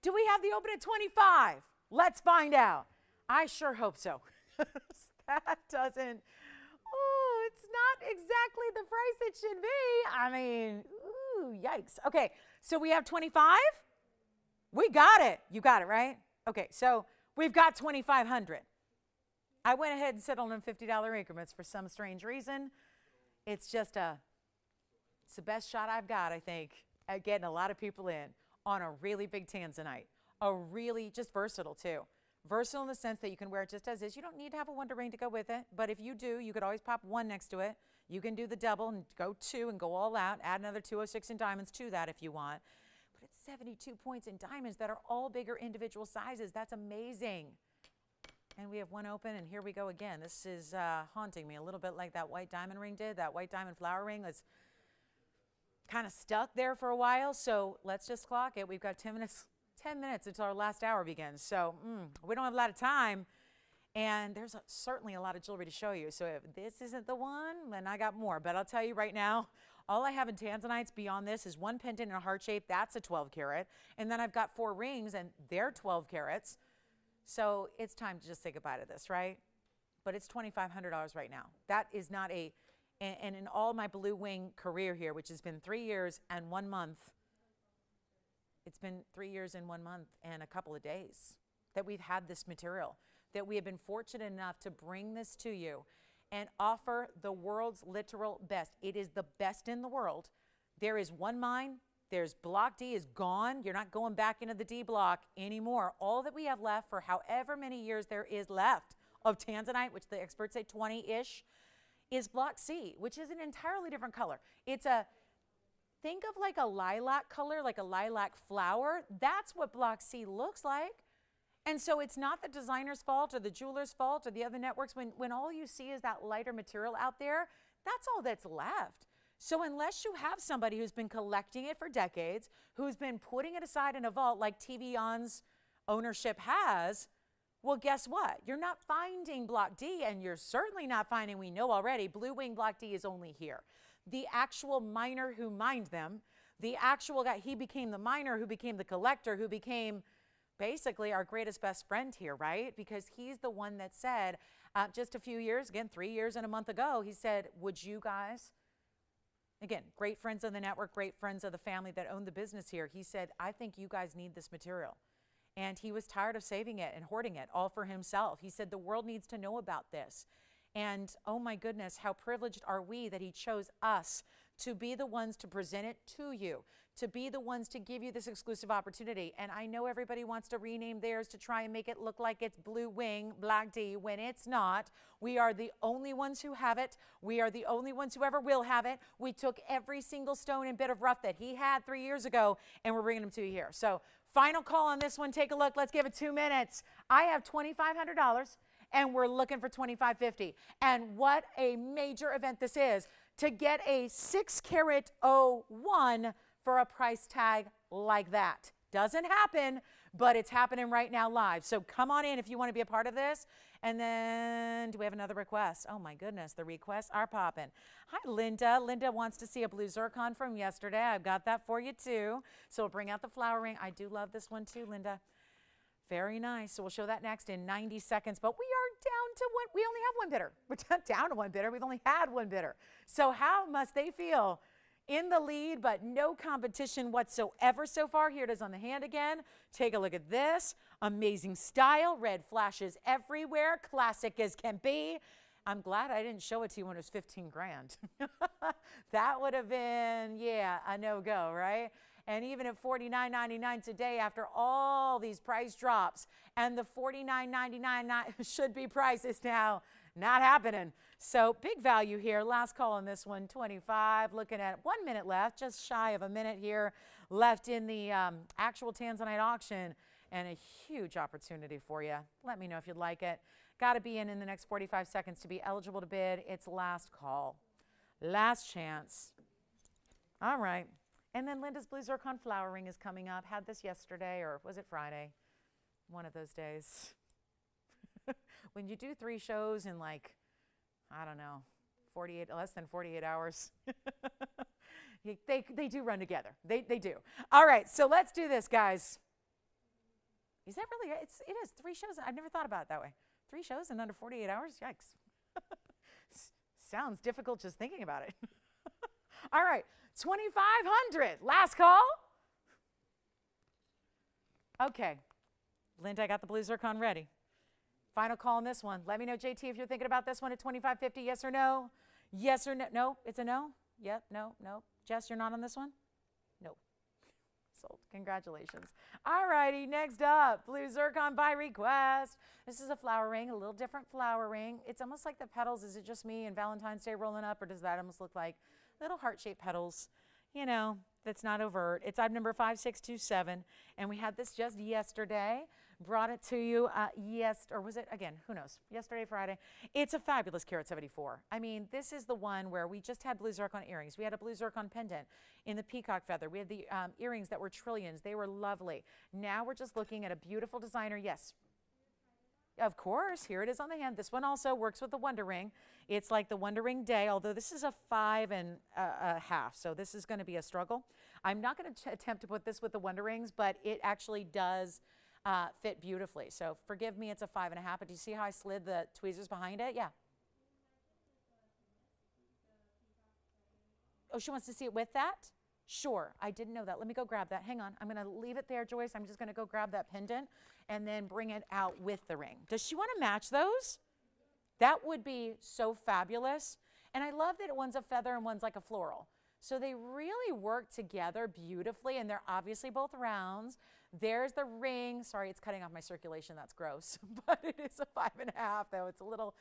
Do we have the open at 25? Let's find out. I sure hope so. That doesn't, oh, it's not exactly the price it should be. I mean, ooh, yikes. Okay, so we have 25. We got it. You got it, right? Okay, so we've got 2,500. I went ahead and settled on $50 increments for some strange reason. It's the best shot I've got, I think, at getting a lot of people in on a really big tanzanite. Just versatile, too. Versatile in the sense that you can wear it just as is. You don't need to have a wonder ring to go with it, but if you do, you could always pop one next to it. You can do the double and go two and go all out. Add another 206 in diamonds to that if you want. But it's 72 points in diamonds that are all bigger individual sizes. That's amazing. And we have one open, and here we go again. This is haunting me a little bit like that white diamond ring did. That white diamond flower ring was kind of stuck there for a while, so let's just clock it. We've got 10 minutes until our last hour begins. So we don't have a lot of time, and there's certainly a lot of jewelry to show you. So if this isn't the one, then I got more. But I'll tell you right now, all I have in tanzanites beyond this is one pendant in a heart shape. That's a 12 karat. And then I've got 4 rings, and they're 12 carats. So it's time to just say goodbye to this, right? But it's $2,500 right now. That is not and in all my blue wing career here, which has been 3 years and 1 month, it's been 3 years and 1 month and a couple of days that we've had this material, that we have been fortunate enough to bring this to you and offer the world's literal best. It is the best in the world. There is one mine. There's block D is gone. You're not going back into the D block anymore. All that we have left for however many years there is left of tanzanite, which the experts say 20-ish, is block C, which is an entirely different color. Think of like a lilac color, like a lilac flower. That's what block C looks like. And so it's not the designer's fault or the jeweler's fault or the other networks. When all you see is that lighter material out there, that's all that's left. So unless you have somebody who's been collecting it for decades, who's been putting it aside in a vault like TVON's ownership has, well, guess what? You're not finding block D, and you're certainly not finding, we know already, blue wing block D is only here. The actual miner who mined them, the actual guy, he became the miner who became the collector, who became basically our greatest best friend here, right? Because he's the one that said just a few years, again, 3 years and a month ago, he said, would you guys, again, great friends of the network, great friends of the family that own the business here, he said, I think you guys need this material. And he was tired of saving it and hoarding it all for himself. He said, the world needs to know about this. And oh my goodness, how privileged are we that he chose us to be the ones to present it to you, to be the ones to give you this exclusive opportunity. And I know everybody wants to rename theirs to try and make it look like it's blue wing, black D, when it's not. We are the only ones who have it. We are the only ones who ever will have it. We took every single stone and bit of rough that he had 3 years ago, and we're bringing them to you here. So final call on this one. Take a look. Let's give it 2 minutes. I have $2,500. And we're looking for $2,550. And what a major event this is to get a 6 karat 01 for a price tag like that. Doesn't happen, but it's happening right now live. So come on in if you want to be a part of this. And then do we have another request? Oh my goodness, the requests are popping. Hi, Linda. Linda wants to see a blue zircon from yesterday. I've got that for you too. So we'll bring out the flower ring. I do love this one too, Linda. Very nice. So we'll show that next in 90 seconds. But we are down to one. We only have one bidder. We're not down to one bidder. We've only had one bidder. So how must they feel? in the lead, but no competition whatsoever so far. Here it is on the hand again. Take a look at this. Amazing style, red flashes everywhere, classic as can be. I'm glad I didn't show it to you when it was 15 grand. That would have been, yeah, a no-go, right? And even at $49.99 today, after all these price drops, and the $49.99 should be price is now not happening. So big value here. Last call on this one, 25. Looking at 1 minute left, just shy of a minute here left in the actual tanzanite auction, and a huge opportunity for you. Let me know if you'd like it. Got to be in the next 45 seconds to be eligible to bid. It's last call, last chance. All right. And then Linda's Blue Zircon Flower Ring is coming up. Had this yesterday, or was it Friday? One of those days. When you do 3 shows in like, I don't know, less than 48 hours. They do run together. They do. All right, so let's do this, guys. Is that really, it is 3 shows. I've never thought about it that way. 3 shows in under 48 hours? Yikes. Sounds difficult just thinking about it. All right, 2,500. Last call. Okay. Linda, I got the blue zircon ready. Final call on this one. Let me know, JT, if you're thinking about this one at $2,550, yes or no? Yes or no? No, it's a no? Yep, no, no. Jess, you're not on this one? No. Sold. Congratulations. All righty, next up, blue zircon by request. This is a flower ring, a little different flower ring. It's almost like the petals. Is it just me and Valentine's Day rolling up, or does that almost look like little heart-shaped petals? You know, that's not overt. It's item number 5627, and we had this just yesterday. Brought it to you or was it, again, who knows, yesterday, Friday. It's a fabulous carat 74. I mean, this is the one where we just had blue zircon earrings. We had a blue zircon pendant in the peacock feather. We had the earrings that were trillions. They were lovely. Now we're just looking at a beautiful designer. Yes. Of course, here it is on the hand. This one also works with the Wonder Ring. It's like the Wonder Ring Day, although this is a 5.5, so this is going to be a struggle. I'm not going to attempt to put this with the Wonder Rings, but it actually does fit beautifully. So forgive me, it's a 5.5, but do you see how I slid the tweezers behind it? Yeah. Oh, she wants to see it with that? Sure, I didn't know that. Let me go grab that. Hang on, I'm gonna leave it there, Joyce. I'm just gonna go grab that pendant and then bring it out with the ring. Does she wanna match those? That would be so fabulous. And I love that one's a feather and one's like a floral. So they really work together beautifully, and they're obviously both rounds. There's the ring. Sorry, it's cutting off my circulation. That's gross, but it is a 5.5, though. It's a little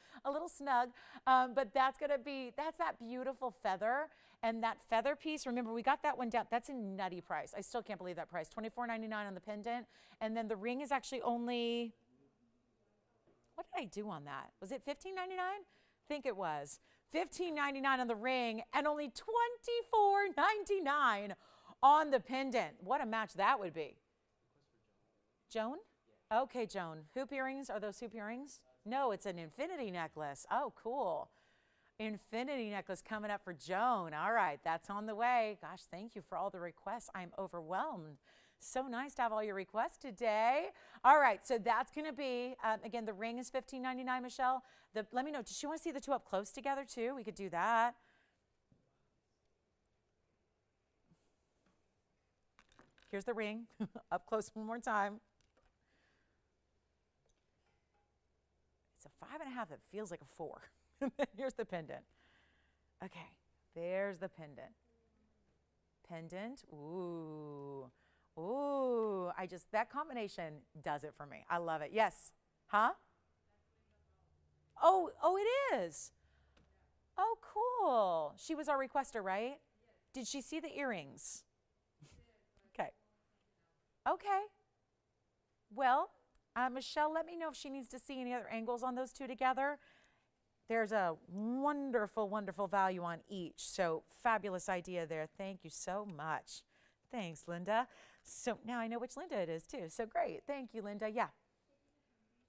snug, but that's that beautiful feather, and that feather piece. Remember, we got that one down. That's a nutty price. I still can't believe that price. $24.99 on the pendant, and then the ring is actually only. What did I do on that? Was it $15.99? I think it was. $15.99 on the ring and only $24.99 on the pendant. What a match that would be. Joan? Okay, Joan. Hoop earrings, are those hoop earrings? No, it's an infinity necklace. Oh, cool. Infinity necklace coming up for Joan. All right, that's on the way. Gosh, thank you for all the requests. I'm overwhelmed. So nice to have all your requests today. All right, so that's going to be, again, the ring is $15.99, Michelle. Let me know, does she want to see the two up close together too? We could do that. Here's the ring, up close one more time. It's a 5.5 that feels like a 4. Here's the pendant. Okay, there's the pendant. Pendant, ooh. Ooh, that combination does it for me. I love it. Yes. Huh? Oh, it is. Oh, cool. She was our requester, right? Did she see the earrings? Okay. Okay. Well, Michelle, let me know if she needs to see any other angles on those two together. There's a wonderful, wonderful value on each. So fabulous idea there. Thank you so much. Thanks, Linda. So now I know which Linda it is too. So great. Thank you, Linda. Yeah.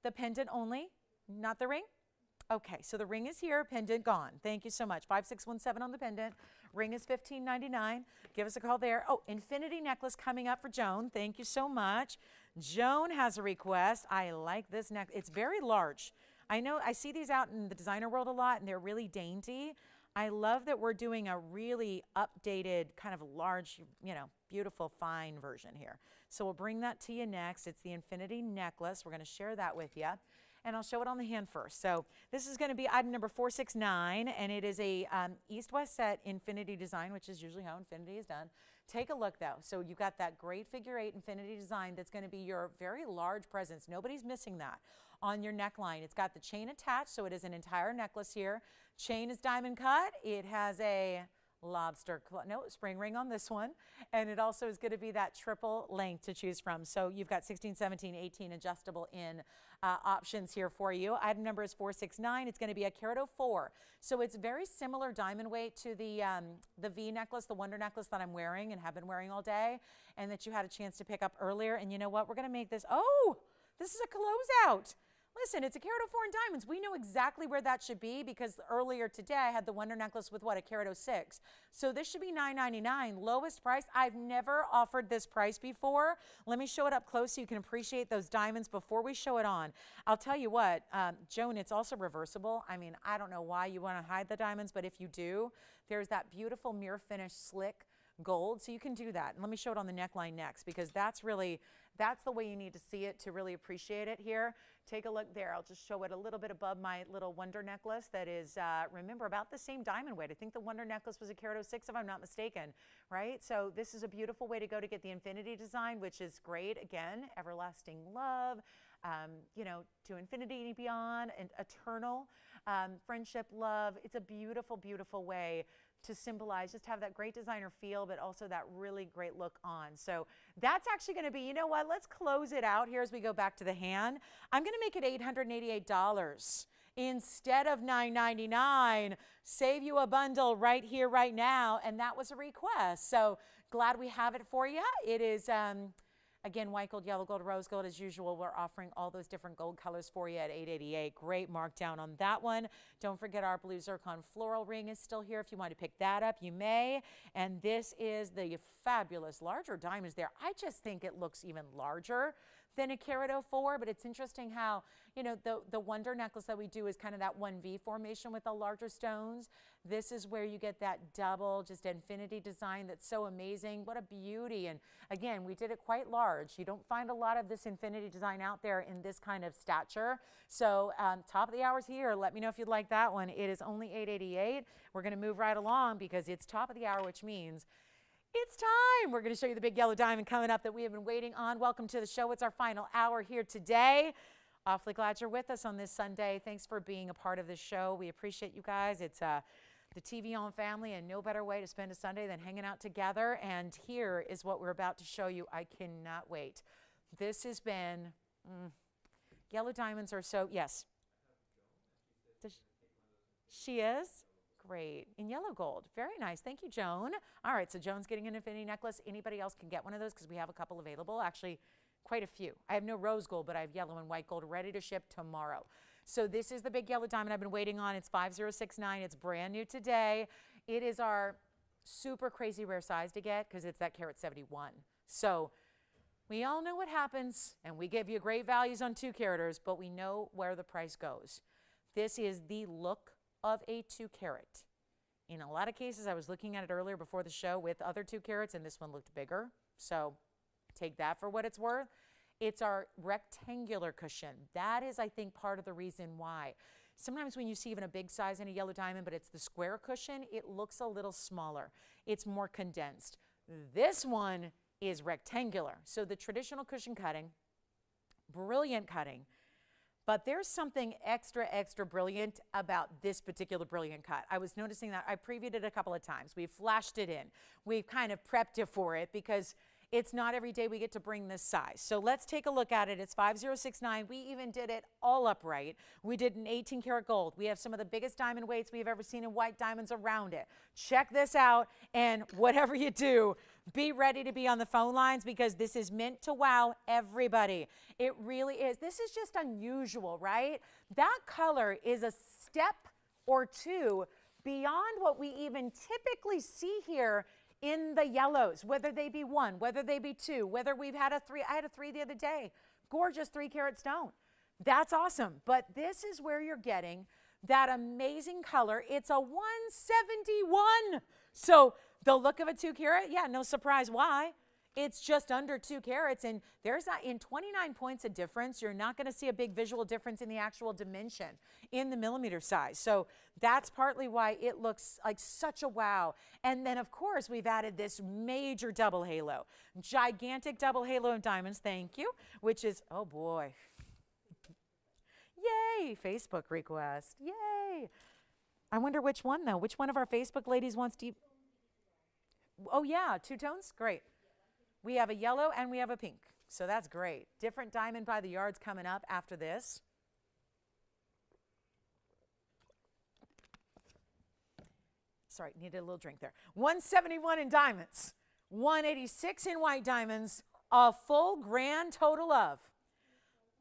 The pendant only, not the ring? Okay, so the ring is here, pendant gone. Thank you so much. 5617 on the pendant. Ring is $15.99. Give us a call there. Oh, infinity necklace coming up for Joan. Thank you so much. Joan has a request. I like this necklace. It's very large. I know I see these out in the designer world a lot, and they're really dainty. I love that we're doing a really updated kind of large, beautiful fine version here. So we'll bring that to you next. It's the Infinity Necklace. We're going to share that with you. And I'll show it on the hand first. So this is going to be item number 469, and it is a East-West set Infinity design, which is usually how Infinity is done. Take a look, though. So you've got that great figure 8 Infinity design that's going to be your very large presence. Nobody's missing that on your neckline. It's got the chain attached, so it is an entire necklace here. Chain is diamond cut. It has a spring ring on this one, and it also is going to be that triple length to choose from. So you've got 16, 17, 18 adjustable in options here for you. Item number is 469. It's going to be a carat 04. So it's very similar diamond weight to the V necklace, the Wonder necklace that I'm wearing and have been wearing all day, and that you had a chance to pick up earlier. And you know what? We're going to make this, this is a closeout. Listen, it's a carat 04 in diamonds. We know exactly where that should be because earlier today I had the Wonder necklace with what, a carat 06. So this should be $9.99, lowest price. I've never offered this price before. Let me show it up close so you can appreciate those diamonds before we show it on. I'll tell you what, Joan, it's also reversible. I mean, I don't know why you want to hide the diamonds, but if you do, there's that beautiful mirror finish slick gold, so you can do that. And let me show it on the neckline next because that's the way you need to see it to really appreciate it here. Take a look there. I'll just show it a little bit above my little Wonder necklace that is, remember, about the same diamond weight. I think the Wonder necklace was a carat 06 if I'm not mistaken, right? So this is a beautiful way to go to get the Infinity design, which is great. Again, everlasting love, to infinity and beyond, and eternal friendship, love. It's a beautiful, beautiful way to symbolize, just have that great designer feel, but also that really great look on. So that's actually going to be, you know what, let's close it out here as we go back to the hand. I'm going to make it $888 instead of $999. Save you a bundle right here, right now. And that was a request. So glad we have it for you. It is, again, white gold, yellow gold, rose gold. As usual, we're offering all those different gold colors for you at $888. Great markdown on that one. Don't forget our blue Zircon floral ring is still here. If you want to pick that up, you may. And this is the fabulous larger diamonds there. I just think it looks even larger than a carat 04, but it's interesting how, the Wonder necklace that we do is kind of that 1V formation with the larger stones. This is where you get that double, just infinity design that's so amazing. What a beauty. And again, we did it quite large. You don't find a lot of this infinity design out there in this kind of stature. So top of the hour's here. Let me know if you'd like that one. It is only $888. We're going to move right along because it's top of the hour, which means it's time. We're going to show you the big yellow diamond coming up that we have been waiting on. Welcome to the show. It's our final hour here today. Awfully glad you're with us on this Sunday. Thanks for being a part of this show. We appreciate you guys. It's the TVON family, and no better way to spend a Sunday than hanging out together. And here is what we're about to show you. I cannot wait. This has been, yellow diamonds are so, yes. She is? Great. In yellow gold. Very nice. Thank you, Joan. All right, so Joan's getting an infinity necklace. Anybody else can get one of those because we have a couple available. Actually, quite a few. I have no rose gold, but I have yellow and white gold ready to ship tomorrow. So this is the big yellow diamond I've been waiting on. It's 5069. It's brand new today. It is our super crazy rare size to get because it's that carat 71. So we all know what happens, and we give you great values on 2 caraters, but we know where the price goes. This is the look of a 2 carat. In a lot of cases, I was looking at it earlier before the show with other 2 carats, and this one looked bigger. So take that for what it's worth. It's our rectangular cushion. That is, I think, part of the reason why. Sometimes when you see even a big size in a yellow diamond, but it's the square cushion, it looks a little smaller. It's more condensed. This one is rectangular. So the traditional cushion cutting, brilliant cutting, but there's something extra, extra brilliant about this particular brilliant cut. I was noticing that. I previewed it a couple of times. We've flashed it in. We've kind of prepped it for it because it's not every day we get to bring this size. So let's take a look at it. It's 5069. We even did it all upright. We did an 18 karat gold. We have some of the biggest diamond weights we've ever seen in white diamonds around it. Check this out, and whatever you do, be ready to be on the phone lines because this is meant to wow everybody. It really is. This is just unusual, right? That color is a step or two beyond what we even typically see here in the yellows, whether they be 1, whether they be 2, whether we've had a 3. I had a 3 the other day. Gorgeous 3 carat stone. That's awesome. But this is where you're getting that amazing color. It's a 171. So the look of a 2 carat, yeah, no surprise why. It's just under 2 carats, and there's not, in 29 points of difference, you're not going to see a big visual difference in the actual dimension in the millimeter size. So that's partly why it looks like such a wow. And then, of course, we've added this major double halo, gigantic double halo of diamonds, thank you, which is, oh boy, yay, Facebook request, yay. I wonder which one, though. Which one of our Facebook ladies wants to? Oh, yeah, 2 tones? Great. We have a yellow and we have a pink. So that's great. Different diamond by the yards coming up after this. Sorry, needed a little drink there. 171 in diamonds, 186 in white diamonds, a full grand total of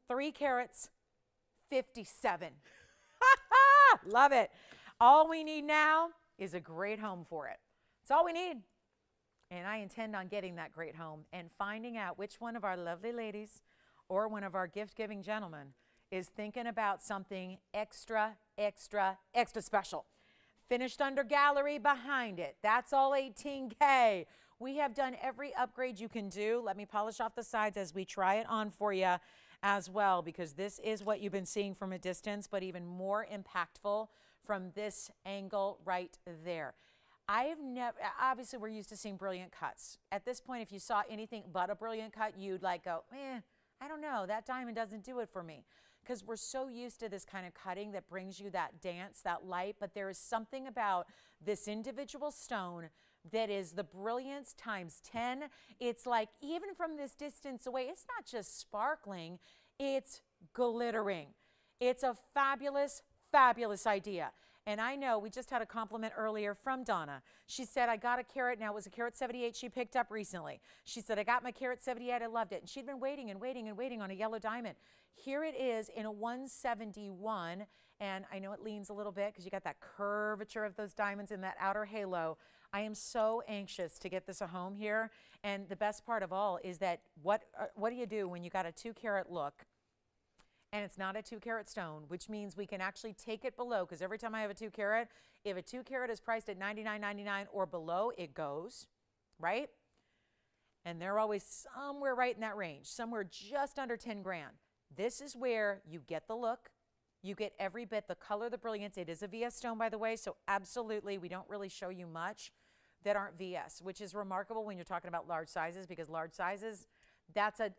3 carats, 57. Love it. All we need now is a great home for it. That's all we need. And I intend on getting that great home and finding out which one of our lovely ladies or one of our gift-giving gentlemen is thinking about something extra, extra, extra special. Finished under gallery behind it. That's all $18K. We have done every upgrade you can do. Let me polish off the sides as we try it on for you as well, because this is what you've been seeing from a distance, but even more impactful from this angle right there. I have never, obviously we're used to seeing brilliant cuts. At this point, if you saw anything but a brilliant cut, you'd like go, I don't know, that diamond doesn't do it for me. Because we're so used to this kind of cutting that brings you that dance, that light, but there is something about this individual stone that is the brilliance times 10. It's like, even from this distance away, it's not just sparkling, it's glittering. It's a fabulous, fabulous idea. And I know we just had a compliment earlier from Donna. She said, I got a carat. Now, it was a carat 78 she picked up recently. She said, I got my carat 78. I loved it. And she'd been waiting and waiting and waiting on a yellow diamond. Here it is in a 171. And I know it leans a little bit because you got that curvature of those diamonds in that outer halo. I am so anxious to get this a home here. And the best part of all is that what do you do when you got a 2 carat look? And it's not a 2 carat stone, which means we can actually take it below, because every time I have a 2 carat, if a 2 carat is priced at $99.99 or below, it goes, right? And they're always somewhere right in that range, somewhere just under 10 grand. This is where you get the look, you get every bit, the color, the brilliance. It is a VS stone, by the way, so absolutely we don't really show you much that aren't VS, which is remarkable when you're talking about large sizes, because large sizes, that's a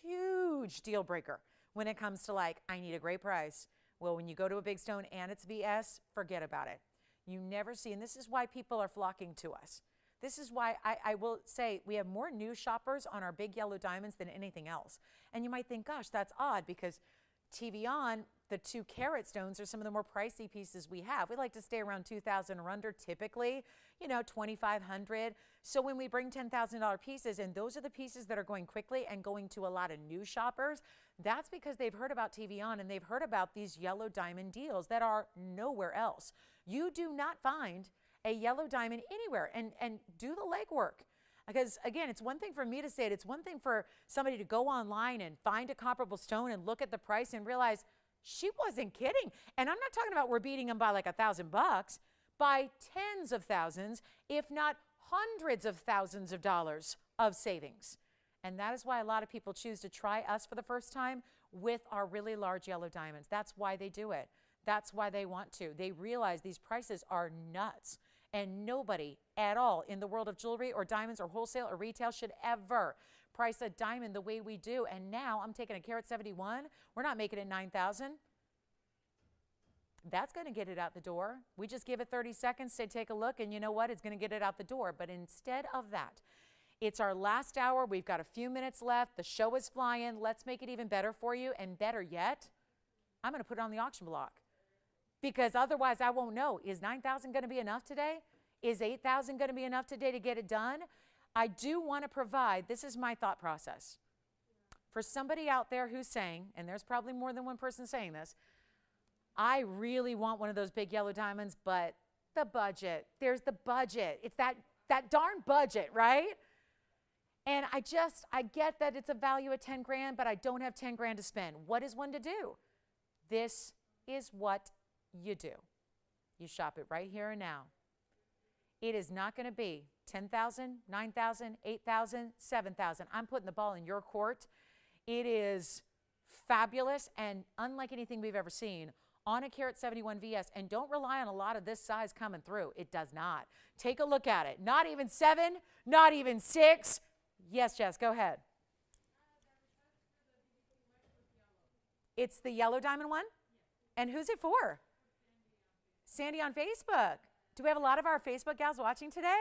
huge deal breaker. When it comes to like, I need a great price. Well, when you go to a big stone and it's VS, forget about it. You never see, and this is why people are flocking to us. This is why I will say we have more new shoppers on our big yellow diamonds than anything else. And you might think, gosh, that's odd, because TVON, the 2 carat stones, are some of the more pricey pieces we have. We like to stay around $2,000 or under, typically, you know, $2,500. So when we bring $10,000 pieces, and those are the pieces that are going quickly and going to a lot of new shoppers, that's because they've heard about TVON and they've heard about these yellow diamond deals that are nowhere else. You do not find a yellow diamond anywhere, and do the legwork. Because again, it's one thing for me to say it, it's one thing for somebody to go online and find a comparable stone and look at the price and realize she wasn't kidding. And I'm not talking about we're beating them by like $1,000, by tens of thousands, if not hundreds of thousands of dollars of savings. And that is why a lot of people choose to try us for the first time with our really large yellow diamonds. That's why they do it. That's why they want to. They realize these prices are nuts. And nobody at all in the world of jewelry or diamonds or wholesale or retail should ever price a diamond the way we do. And now I'm taking a carat 71. We're not making it $9,000. That's going to get it out the door. We just give it 30 seconds to take a look, and you know what? It's going to get it out the door. But instead of that, it's our last hour. We've got a few minutes left. The show is flying. Let's make it even better for you. And better yet, I'm going to put it on the auction block, because otherwise I won't know. Is $9,000 going to be enough today? Is $8,000 going to be enough today to get it done? I do want to provide, this is my thought process, for somebody out there who's saying, and there's probably more than one person saying this, I really want one of those big yellow diamonds, but the budget, there's the budget. It's that darn budget, right? And I get that it's a value of 10 grand, but I don't have 10 grand to spend. What is one to do? This is what You do. You shop it right here and now. It is not going to be 10,000, 9,000, 8,000, 7,000. I'm putting the ball in your court. It is fabulous and unlike anything we've ever seen on a carat 71 VS. And don't rely on a lot of this size coming through. It does not. Take a look at it. Not even 7, not even 6. Yes, Jess, go ahead. It's the yellow diamond one? And who's it for? Sandy on Facebook. Do we have a lot of our Facebook gals watching today?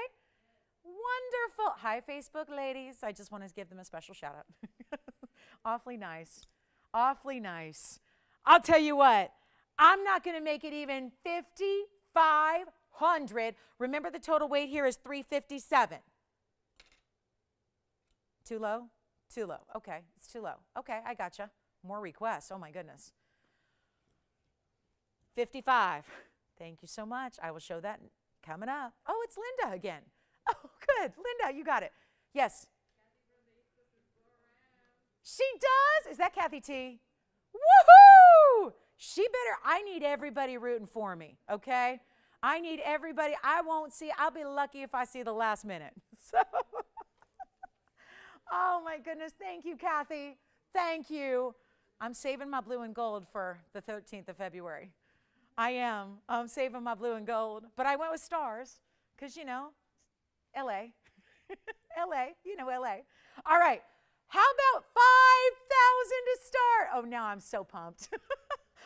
Wonderful. Hi, Facebook ladies. I just want to give them a special shout out. Awfully nice. Awfully nice. I'll tell you what. I'm not going to make it even 5,500. Remember the total weight here is 357. Too low? Too low. Okay, it's too low. Okay, I gotcha. More requests. Oh my goodness. 55. Thank you so much. I will show that coming up. Oh, it's Linda again. Oh, good. Linda, you got it. Yes. She does? Is that Kathy T? Woohoo! She better, I need everybody rooting for me, okay? I need everybody. I'll be lucky if I see the last minute. So, oh my goodness. Thank you, Kathy. Thank you. I'm saving my blue and gold for the 13th of February. I am. I'm saving my blue and gold. But I went with stars because, you know, L.A. L.A. You know L.A. All right. How about 5,000 to start? Oh, now I'm so pumped.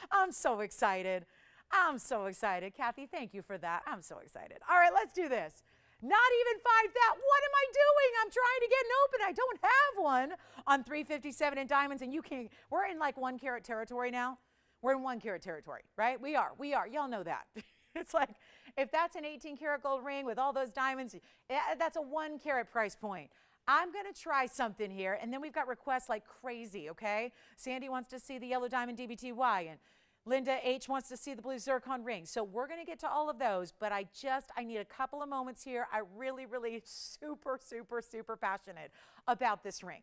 I'm so excited. I'm so excited. Kathy, thank you for that. I'm so excited. All right, let's do this. Not even 5,000. What am I doing? I'm trying to get an open. I don't have one on 357 in diamonds, and you can't. We're in like 1 carat territory now. We're in 1 carat territory, right? We are. Y'all know that. It's like, if that's an 18 karat gold ring with all those diamonds, that's a 1 carat price point. I'm going to try something here, and then we've got requests like crazy, okay? Sandy wants to see the yellow diamond DBTY, and Linda H wants to see the blue Zircon ring. So we're going to get to all of those, but I need a couple of moments here. I really super passionate about this ring.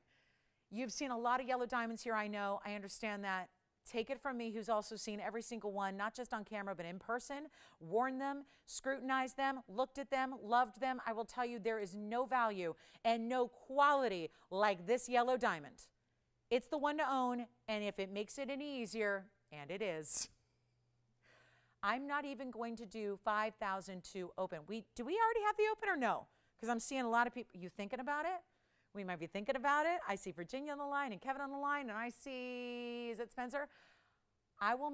You've seen a lot of yellow diamonds here, I know. I understand that. Take it from me, who's also seen every single one, not just on camera, but in person, worn them, scrutinized them, looked at them, loved them. I will tell you, there is no value and no quality like this yellow diamond. It's the one to own, and if it makes it any easier, and it is, I'm not even going to do 5,000 to open. Do we already have the open or no? Because I'm seeing a lot of people. You thinking about it? We might be thinking about it. I see Virginia on the line and Kevin on the line, and I see, is it Spencer? I will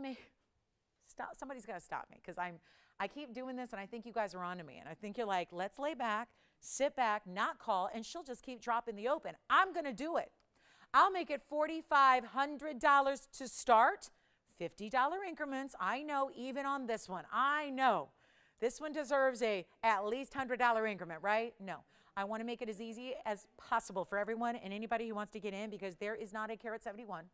stop. Somebody's got to stop me because I keep doing this, and I think you guys are on to me. And I think you're like, let's lay back, sit back, not call, and she'll just keep dropping the open. I'm going to do it. I'll make it $4,500 to start. $50 increments. I know, even on this one. I know. This one deserves at least $100 increment, right? No. I want to make it as easy as possible for everyone and anybody who wants to get in, because there is not a carat 71.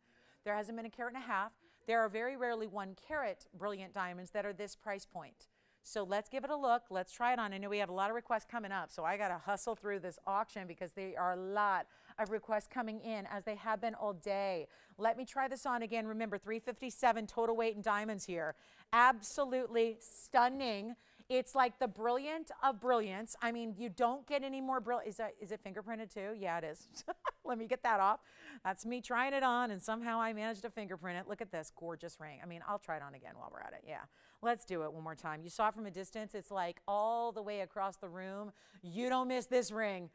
There hasn't been a carat and a half. There are very rarely 1 carat brilliant diamonds that are this price point. So let's give it a look. Let's try it on. I know we have a lot of requests coming up, so I got to hustle through this auction because there are a lot of requests coming in, as they have been all day. Let me try this on again. Remember, 357 total weight in diamonds here. Absolutely stunning. It's like the brilliant of brilliance. I mean, you don't get any more brilliant. Is it fingerprinted too? Yeah, it is. Let me get that off. That's me trying it on, and somehow I managed to fingerprint it. Look at this gorgeous ring. I mean, I'll try it on again while we're at it. Yeah, let's do it one more time. You saw it from a distance. It's like all the way across the room. You don't miss this ring.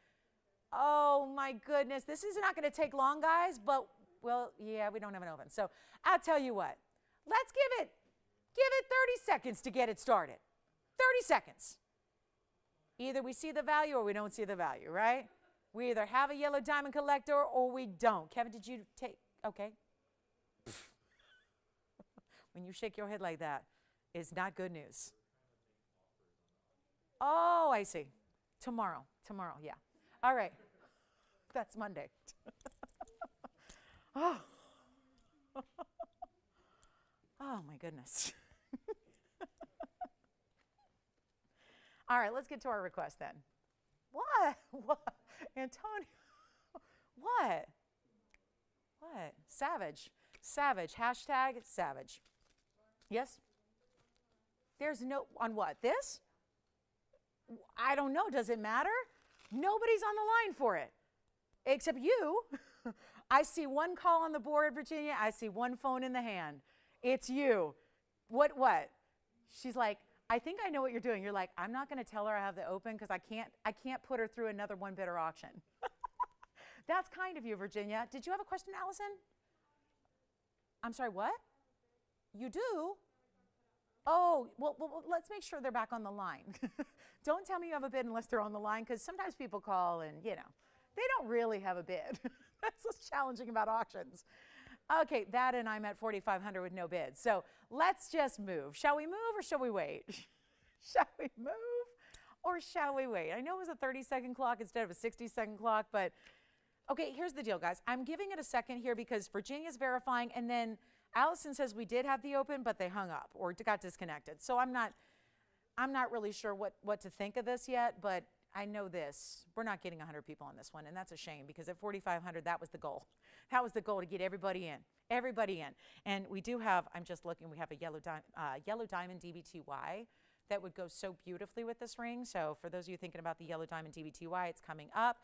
Oh my goodness. This is not going to take long, guys, but, well, yeah, we don't have an oven. So I'll tell you what. Let's give it 30 seconds to get it started. 30 seconds. Either we see the value or we don't see the value, right? We either have a yellow diamond collector or we don't. Kevin, did you take, okay. When you shake your head like that, it's not good news. Oh, I see. Tomorrow, yeah. All right. That's Monday. Oh. Oh, my goodness. All right, let's get to our request then. What? Antonio, what? Savage. Hashtag savage. Yes? There's no, on what, this? I don't know, does it matter? Nobody's on the line for it, except you. I see one call on the board, Virginia. I see one phone in the hand. It's you. What? She's like, I think I know what you're doing. You're like, I'm not going to tell her I have the open because I can't put her through another one bidder auction. That's kind of you, Virginia. Did you have a question, Allison? I'm sorry, what? You do? Oh, well, let's make sure they're back on the line. Don't tell me you have a bid unless they're on the line, because sometimes people call and, they don't really have a bid. That's what's challenging about auctions. Okay, that and I'm at 4,500 with no bid. So let's just move. Shall we move or shall we wait? Shall we move or shall we wait? I know it was a 30-second clock instead of a 60-second clock, but okay, here's the deal, guys. I'm giving it a second here because Virginia's verifying, and then Allison says we did have the open, but they hung up or got disconnected. So I'm not really sure what to think of this yet, but I know this. We're not getting 100 people on this one, and that's a shame because at 4,500, that was the goal. That was the goal, to get everybody in. Everybody in. And we do have, I'm just looking, we have a yellow diamond DBTY that would go so beautifully with this ring. So for those of you thinking about the yellow diamond DBTY, it's coming up.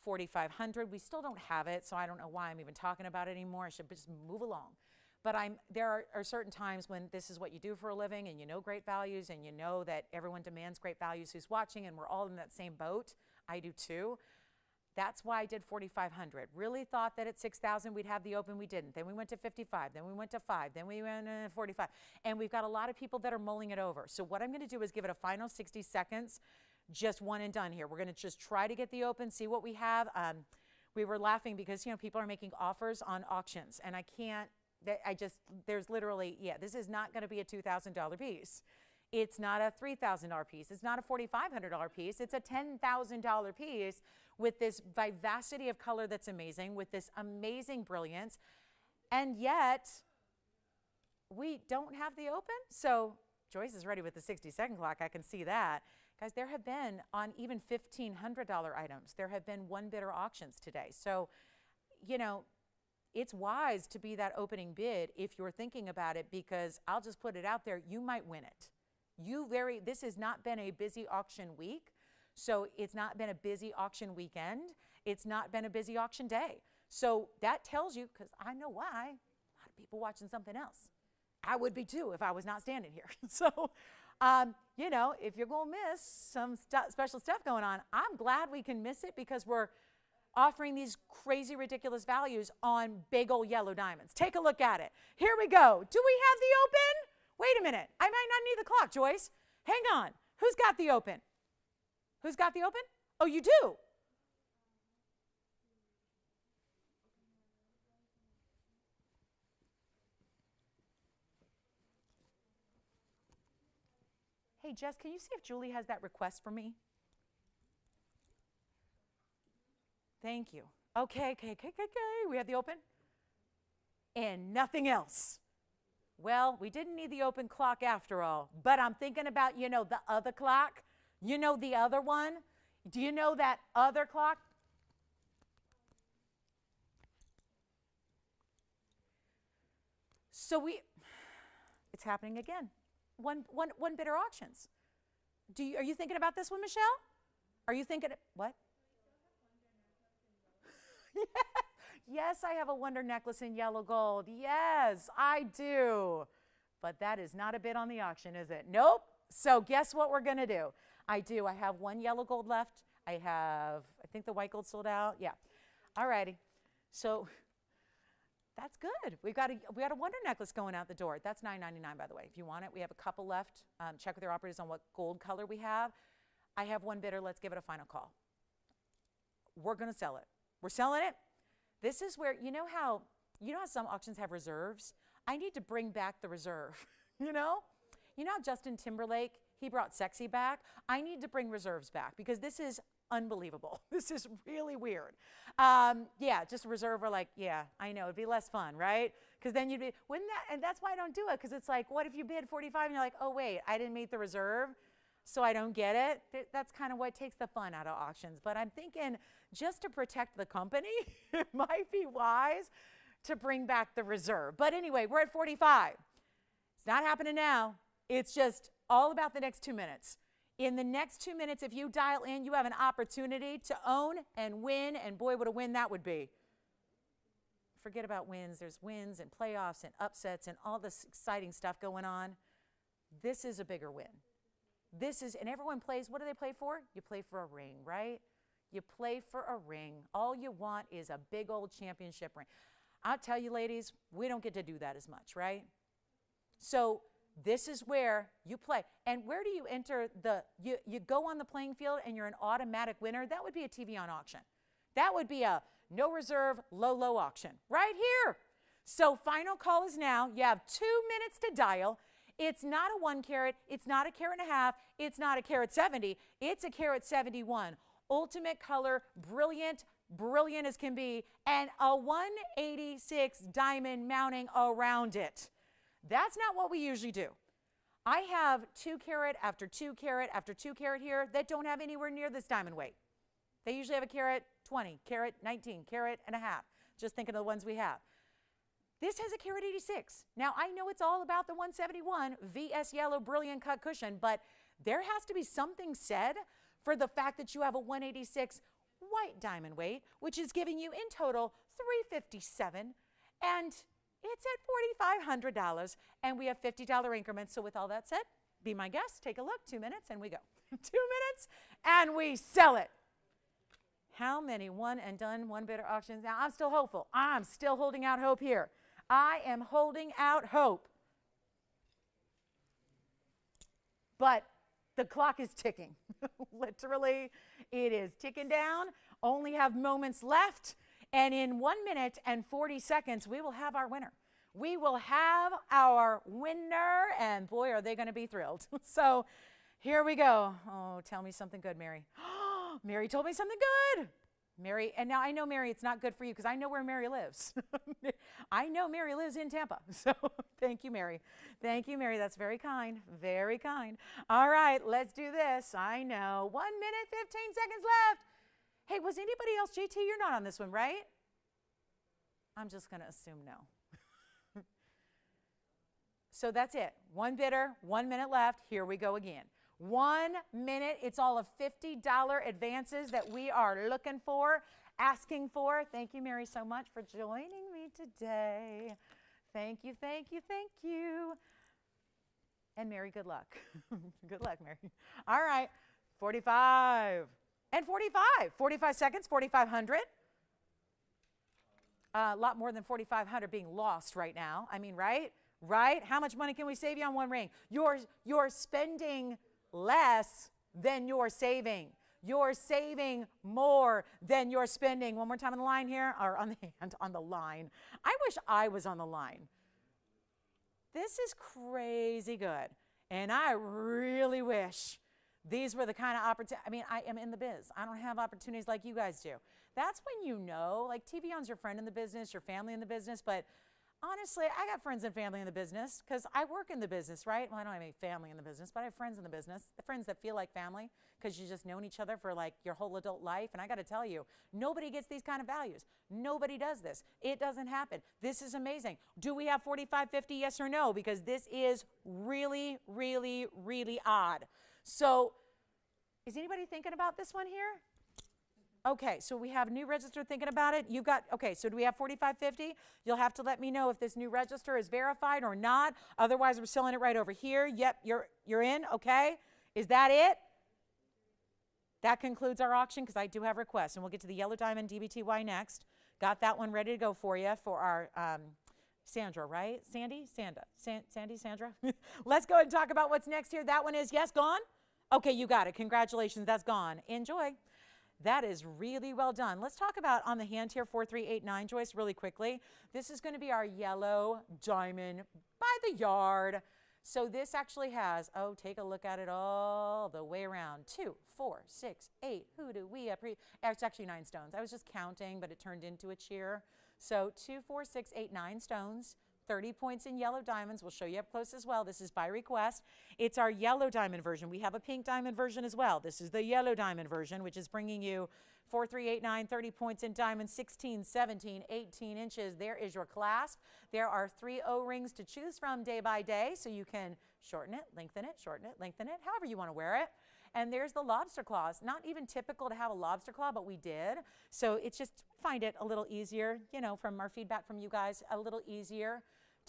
4,500. We still don't have it, so I don't know why I'm even talking about it anymore. I should just move along. But there are certain times when this is what you do for a living, and you know great values, and you know that everyone demands great values who's watching, and we're all in that same boat. I do too. That's why I did 4,500. Really thought that at 6,000 we'd have the open. We didn't. Then we went to 55. Then we went to 5. Then we went to 45. And we've got a lot of people that are mulling it over. So what I'm going to do is give it a final 60 seconds, just one and done here. We're going to just try to get the open, see what we have. We were laughing because, people are making offers on auctions, and I can't. There's literally, this is not going to be a $2,000 piece. It's not a $3,000 piece. It's not a $4,500 piece. It's a $10,000 piece with this vivacity of color that's amazing, with this amazing brilliance. And yet, we don't have the open. So Joyce is ready with the 60-second clock. I can see that. Guys, there have been, on even $1,500 items, there have been one bidder auctions today. So, it's wise to be that opening bid if you're thinking about it, because I'll just put it out there, you might win it. This has not been a busy auction week, so it's not been a busy auction weekend. It's not been a busy auction day. So that tells you, because I know why, a lot of people watching something else. I would be too if I was not standing here. So, if you're going to miss some special stuff going on, I'm glad we can miss it because we're offering these crazy, ridiculous values on big old yellow diamonds. Take a look at it. Here we go. Do we have the open? Wait a minute. I might not need the clock, Joyce. Hang on. Who's got the open? Who's got the open? Oh, you do? Hey, Jess, can you see if Julie has that request for me? Thank you. Okay. We have the open and nothing else. Well, we didn't need the open clock after all, but I'm thinking about, the other clock. The other one? Do you know that other clock? So it's happening again. One bidder auctions. Are you thinking about this one, Michelle? Are you thinking, what? Yes, I have a wonder necklace in yellow gold. Yes, I do. But that is not a bid on the auction, is it? Nope. So guess what we're going to do? I have one yellow gold left. I think the white gold sold out. Yeah. All righty. So that's good. We got a wonder necklace going out the door. That's $9.99, by the way. If you want it, we have a couple left. Check with your operators on what gold color we have. I have one bidder. Let's give it a final call. We're going to sell it. We're selling it. This is where, you know how some auctions have reserves? I need to bring back the reserve, You know how Justin Timberlake, he brought sexy back? I need to bring reserves back because this is unbelievable. This is really weird. Just a reserve or I know, it'd be less fun, right? Because then and that's why I don't do it, because it's like, what if you bid 45 and you're like, oh wait, I didn't meet the reserve, so I don't get it? That's kind of what takes the fun out of auctions. But I'm thinking, just to protect the company, it might be wise to bring back the reserve. But anyway, we're at 45. It's not happening now. It's just all about the next 2 minutes. In the next 2 minutes, if you dial in, you have an opportunity to own and win, and boy, what a win that would be. Forget about wins. There's wins and playoffs and upsets and all this exciting stuff going on. This is a bigger win. This is, and everyone plays, what do they play for? You play for a ring, right? You play for a ring. All you want is a big old championship ring. I'll tell you, ladies, we don't get to do that as much, right? So this is where you play. And where do you enter you go on the playing field and you're an automatic winner? That would be a TVON auction. That would be a no reserve, low auction right here. So final call is now. You have 2 minutes to dial. It's not a 1 carat. It's not a carat and a half. It's not a carat 70. It's a carat 71. Ultimate color, brilliant as can be, and a 186 diamond mounting around it. That's not what we usually do. I have 2 carat after 2 carat after 2 carat here that don't have anywhere near this diamond weight. They usually have a carat 20, carat 19, carat and a half. Just thinking of the ones we have. This has a carat 86. Now, I know it's all about the 171 VS yellow brilliant cut cushion, but there has to be something said for the fact that you have a 186 white diamond weight, which is giving you in total $357, and it's at $4,500, and we have $50 increments. So with all that said, be my guest, take a look, 2 minutes, and we go. 2 minutes, and we sell it. How many one and done, one bidder auctions? Now, I'm still hopeful. I'm still holding out hope here. I am holding out hope. But the clock is ticking. Literally, it is ticking down. Only have moments left. And in 1 minute and 40 seconds, we will have our winner. We will have our winner. And boy, are they going to be thrilled. So here we go. Oh, tell me something good, Mary. Mary told me something good. Mary, and now I know, Mary, it's not good for you because I know where Mary lives. I know Mary lives in Tampa. So thank you, Mary. Thank you, Mary. That's very kind. Very kind. All right, let's do this. I know. 1 minute, 15 seconds left. Hey, was anybody else? JT, you're not on this one, right? I'm just going to assume no. So that's it. One bidder, 1 minute left. Here we go again. 1 minute. It's all of $50 advances that we are looking for, asking for. Thank you, Mary, so much for joining me today. Thank you, thank you, thank you. And Mary, good luck. Good luck, Mary. All right, 45 and 45. 45 seconds, 4,500. A lot more than 4,500 being lost right now. I mean, right? Right? How much money can we save you on one ring? You're spending less than you're saving. You're saving more than you're spending. One more time on the line here, or on the hand, on the line. I wish I was on the line. This is crazy good. And I really wish these were the kind of opportunities. I mean, I am in the biz. I don't have opportunities like you guys do. That's when you know, like TVON's your friend in the business, your family in the business, but honestly, I got friends and family in the business because I work in the business, right? Well, I don't have any family in the business, but I have friends in the business, the friends that feel like family because you've just known each other for like your whole adult life. And I got to tell you, nobody gets these kind of values. Nobody does this. It doesn't happen. This is amazing. Do we have 45.50? Yes or no? Because this is really, really, really odd. So is anybody thinking about this one here? Okay, so we have a new register thinking about it. You've got, okay, so do we have 45.50? You'll have to let me know if this new register is verified or not. Otherwise, we're selling it right over here. Yep, you're in, okay? Is that it? That concludes our auction because I do have requests. And we'll get to the yellow diamond DBTY next. Got that one ready to go for you for our Sandra, right? Sandy? Sandy, Sandra? Let's go ahead and talk about what's next here. That one is, yes, gone? Okay, you got it. Congratulations, that's gone. Enjoy. That is really well done. Let's talk about on the hand here, 4389, Joyce, really quickly. This is going to be our yellow diamond by the yard. So this actually has, oh, take a look at it all the way around. 2, 4, 6, 8. Who do we have? It's actually 9 stones. I was just counting, but it turned into a cheer. So 2, 4, 6, 8, 9 stones. 30 points in yellow diamonds. We'll show you up close as well. This is by request. It's our yellow diamond version. We have a pink diamond version as well. This is the yellow diamond version, which is bringing you 4, 3, 8, 9, 30 points in diamonds, 16, 17, 18 inches. There is your clasp. There are 3 O-rings to choose from day by day, so you can shorten it, lengthen it, shorten it, lengthen it, however you want to wear it. And there's the lobster claws. Not even typical to have a lobster claw, but we did. So it's just find it a little easier, you know, from our feedback from you guys, a little easier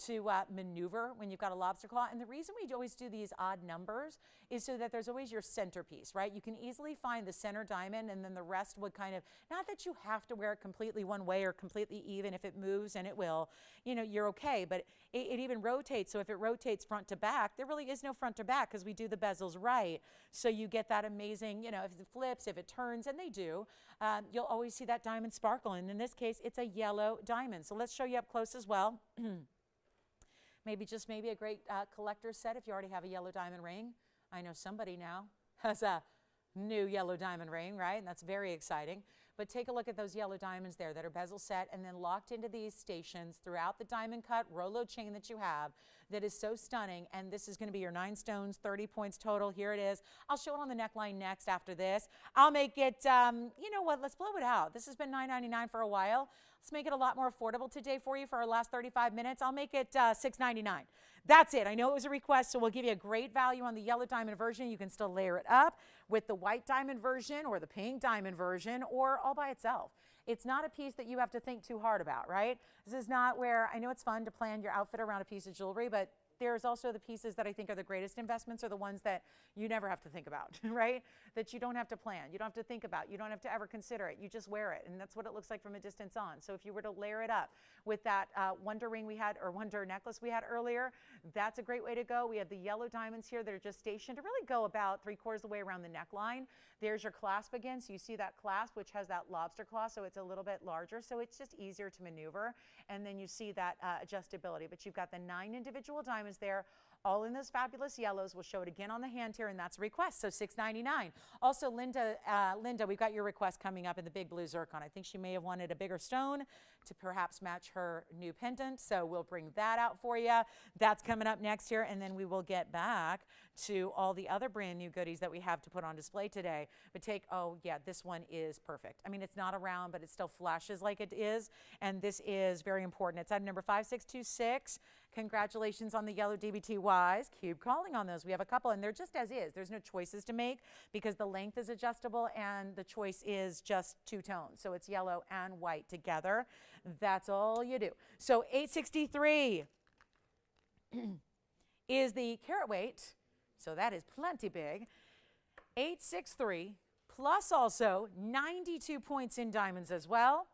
to maneuver when you've got a lobster claw. And the reason we always do these odd numbers is so that there's always your centerpiece, right? You can easily find the center diamond, and then the rest would kind of, not that you have to wear it completely one way or completely even. If it moves, and it will, you know, you're okay. But it even rotates. So if it rotates front to back, there really is no front to back because we do the bezels right. So you get that amazing, you know, if it flips, if it turns, and they do, you'll always see that diamond sparkle. And in this case, it's a yellow diamond. So let's show you up close as well. Maybe a great collector's set if you already have a yellow diamond ring. I know somebody now has a new yellow diamond ring, right? And that's very exciting. But take a look at those yellow diamonds there that are bezel set and then locked into these stations throughout the diamond cut Rolo chain that you have that is so stunning. And this is going to be your 9 stones, 30 points total. Here it is. I'll show it on the neckline next after this. I'll make it, you know what, let's blow it out. This has been $9.99 for a while. Let's make it a lot more affordable today for you for our last 35 minutes. I'll make it $6.99. That's it. I know it was a request, so we'll give you a great value on the yellow diamond version. You can still layer it up with the white diamond version or the pink diamond version or all by itself. It's not a piece that you have to think too hard about, right? This is not where, I know it's fun to plan your outfit around a piece of jewelry, but there's also the pieces that I think are the greatest investments are the ones that you never have to think about, right? That you don't have to plan, you don't have to think about, you don't have to ever consider it. You just wear it, and that's what it looks like from a distance on. So if you were to layer it up with that wonder ring we had, or wonder necklace we had earlier, that's a great way to go. We have the yellow diamonds here that are just stationed to really go about 3/4 of the way around the neckline. There's your clasp again, so you see that clasp, which has that lobster claw, so it's a little bit larger, so it's just easier to maneuver. And then you see that adjustability, but you've got the 9 individual diamonds there, all in those fabulous yellows. We'll show it again on the hand here, and that's a request, so $6.99. Also, Linda, we've got your request coming up in the big blue zircon. I think she may have wanted a bigger stone to perhaps match her new pendant, so we'll bring that out for you. That's coming up next here, and then we will get back to all the other brand new goodies that we have to put on display today. But oh yeah, this one is perfect. I mean, it's not a round, but it still flashes like it is, and this is very important. It's at number 5626. Congratulations on the yellow DBTYs. Keep calling on those. We have a couple, and they're just as is. There's no choices to make because the length is adjustable, and the choice is just 2 tones. So it's yellow and white together. That's all you do. So 863 is the carat weight. So that is plenty big. 863 plus also 92 points in diamonds as well.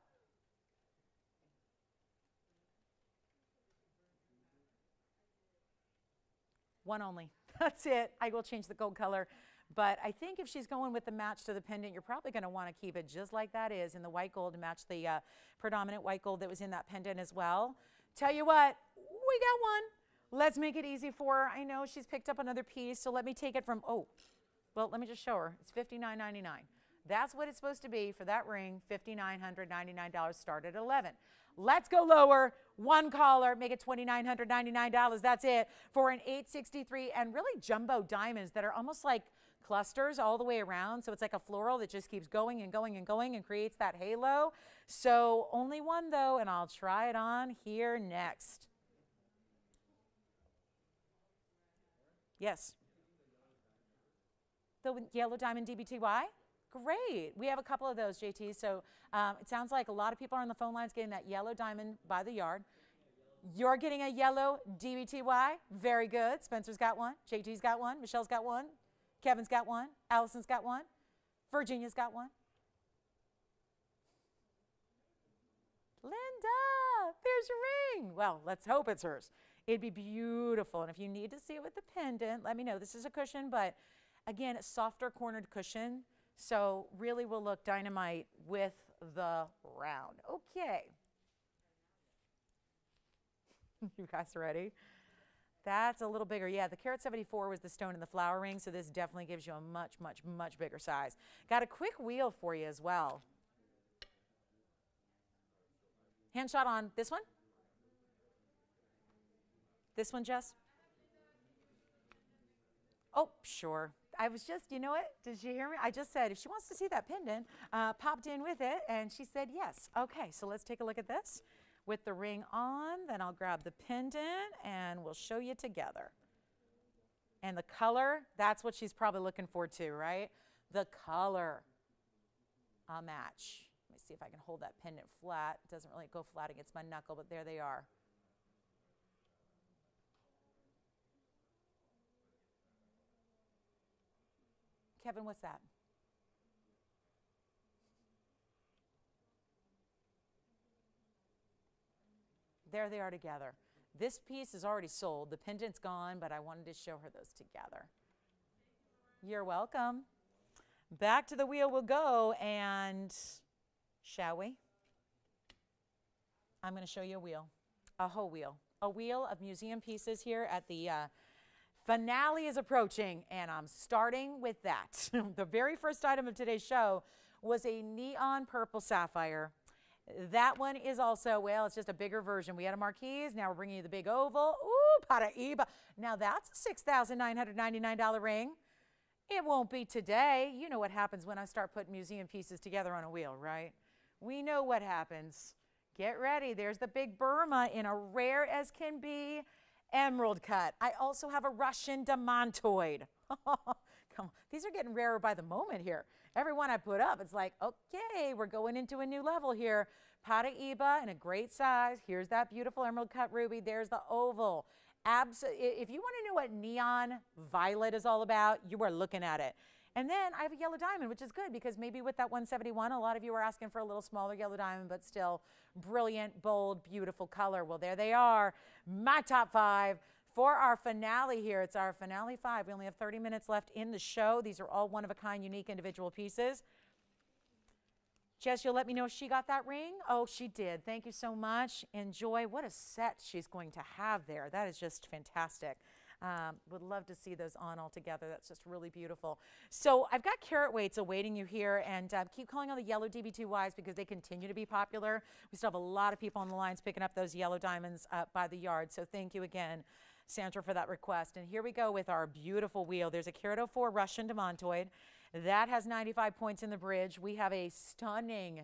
One only. That's it. I will change the gold color. But I think if she's going with the match to the pendant, you're probably going to want to keep it just like that is in the white gold to match the predominant white gold that was in that pendant as well. Tell you what, we got one. Let's make it easy for her. I know she's picked up another piece, so let me take it from, well, let me just show her. It's $59.99. That's what it's supposed to be for that ring, $5,999, start at $11. Let's go lower. One caller, make it $2,999. That's it for an 863 and really jumbo diamonds that are almost like clusters all the way around. So it's like a floral that just keeps going and going and going and creates that halo. So only one though, and I'll try it on here next. Yes. The yellow diamond DBTY? Great. We have a couple of those, JT. So it sounds like a lot of people are on the phone lines getting that yellow diamond by the yard. You're getting a yellow DBTY. Very good. Spencer's got one. JT's got one. Michelle's got one. Kevin's got one. Allison's got one. Virginia's got one. Linda, there's your ring. Well, let's hope it's hers. It'd be beautiful. And if you need to see it with the pendant, let me know. This is a cushion, but again, a softer cornered cushion. So really will look dynamite with the round. Okay. You guys ready? That's a little bigger. Yeah, the carat 74 was the stone in the flower ring, so this definitely gives you a much, much, much bigger size. Got a quick wheel for you as well. Hand shot on this one. This one, Jess? Oh, sure. I was just, you know what? Did you hear me? I just said if she wants to see that pendant, popped in with it, and she said yes. Okay, so let's take a look at this. With the ring on, then I'll grab the pendant, and we'll show you together. And the color, that's what she's probably looking for too, right? The color, a match. Let me see if I can hold that pendant flat. It doesn't really go flat against my knuckle, but there they are. Kevin, what's that? There they are together. This piece is already sold. The pendant's gone, but I wanted to show her those together. You're welcome. Back to the wheel we'll go, and shall we? I'm going to show you a wheel, a whole wheel. A wheel of museum pieces here at the finale is approaching, and I'm starting with that. The very first item of today's show was a neon purple sapphire. That one is also, well, it's just a bigger version. We had a marquise. Now we're bringing you the big oval. Ooh, Paraíba. Now that's a $6,999 ring. It won't be today. You know what happens when I start putting museum pieces together on a wheel, right? We know what happens. Get ready. There's the big Burma in a rare as can be emerald cut. I also have a Russian demantoid. Come on. These are getting rarer by the moment here. Every one I put up, it's like, okay, we're going into a new level here. Paraíba in a great size. Here's that beautiful emerald cut ruby. There's the oval. If you want to know what neon violet is all about, you are looking at it. And then I have a yellow diamond, which is good because maybe with that 171, a lot of you are asking for a little smaller yellow diamond, but still brilliant, bold, beautiful color. Well, there they are, my top 5 for our finale here. It's our finale 5. We only have 30 minutes left in the show. These are all one-of-a-kind, unique individual pieces. Jess, you'll let me know if she got that ring? Oh, she did. Thank you so much. Enjoy. What a set she's going to have there. That is just fantastic. Would love to see those on all together. That's just really beautiful. So I've got carat weights awaiting you here, and keep calling on the yellow DB2Ys because they continue to be popular. We still have a lot of people on the lines picking up those yellow diamonds by the yard. So thank you again, Sandra, for that request. And here we go with our beautiful wheel. There's a carat 04 Russian demantoid. That has 95 points in the bridge. We have a stunning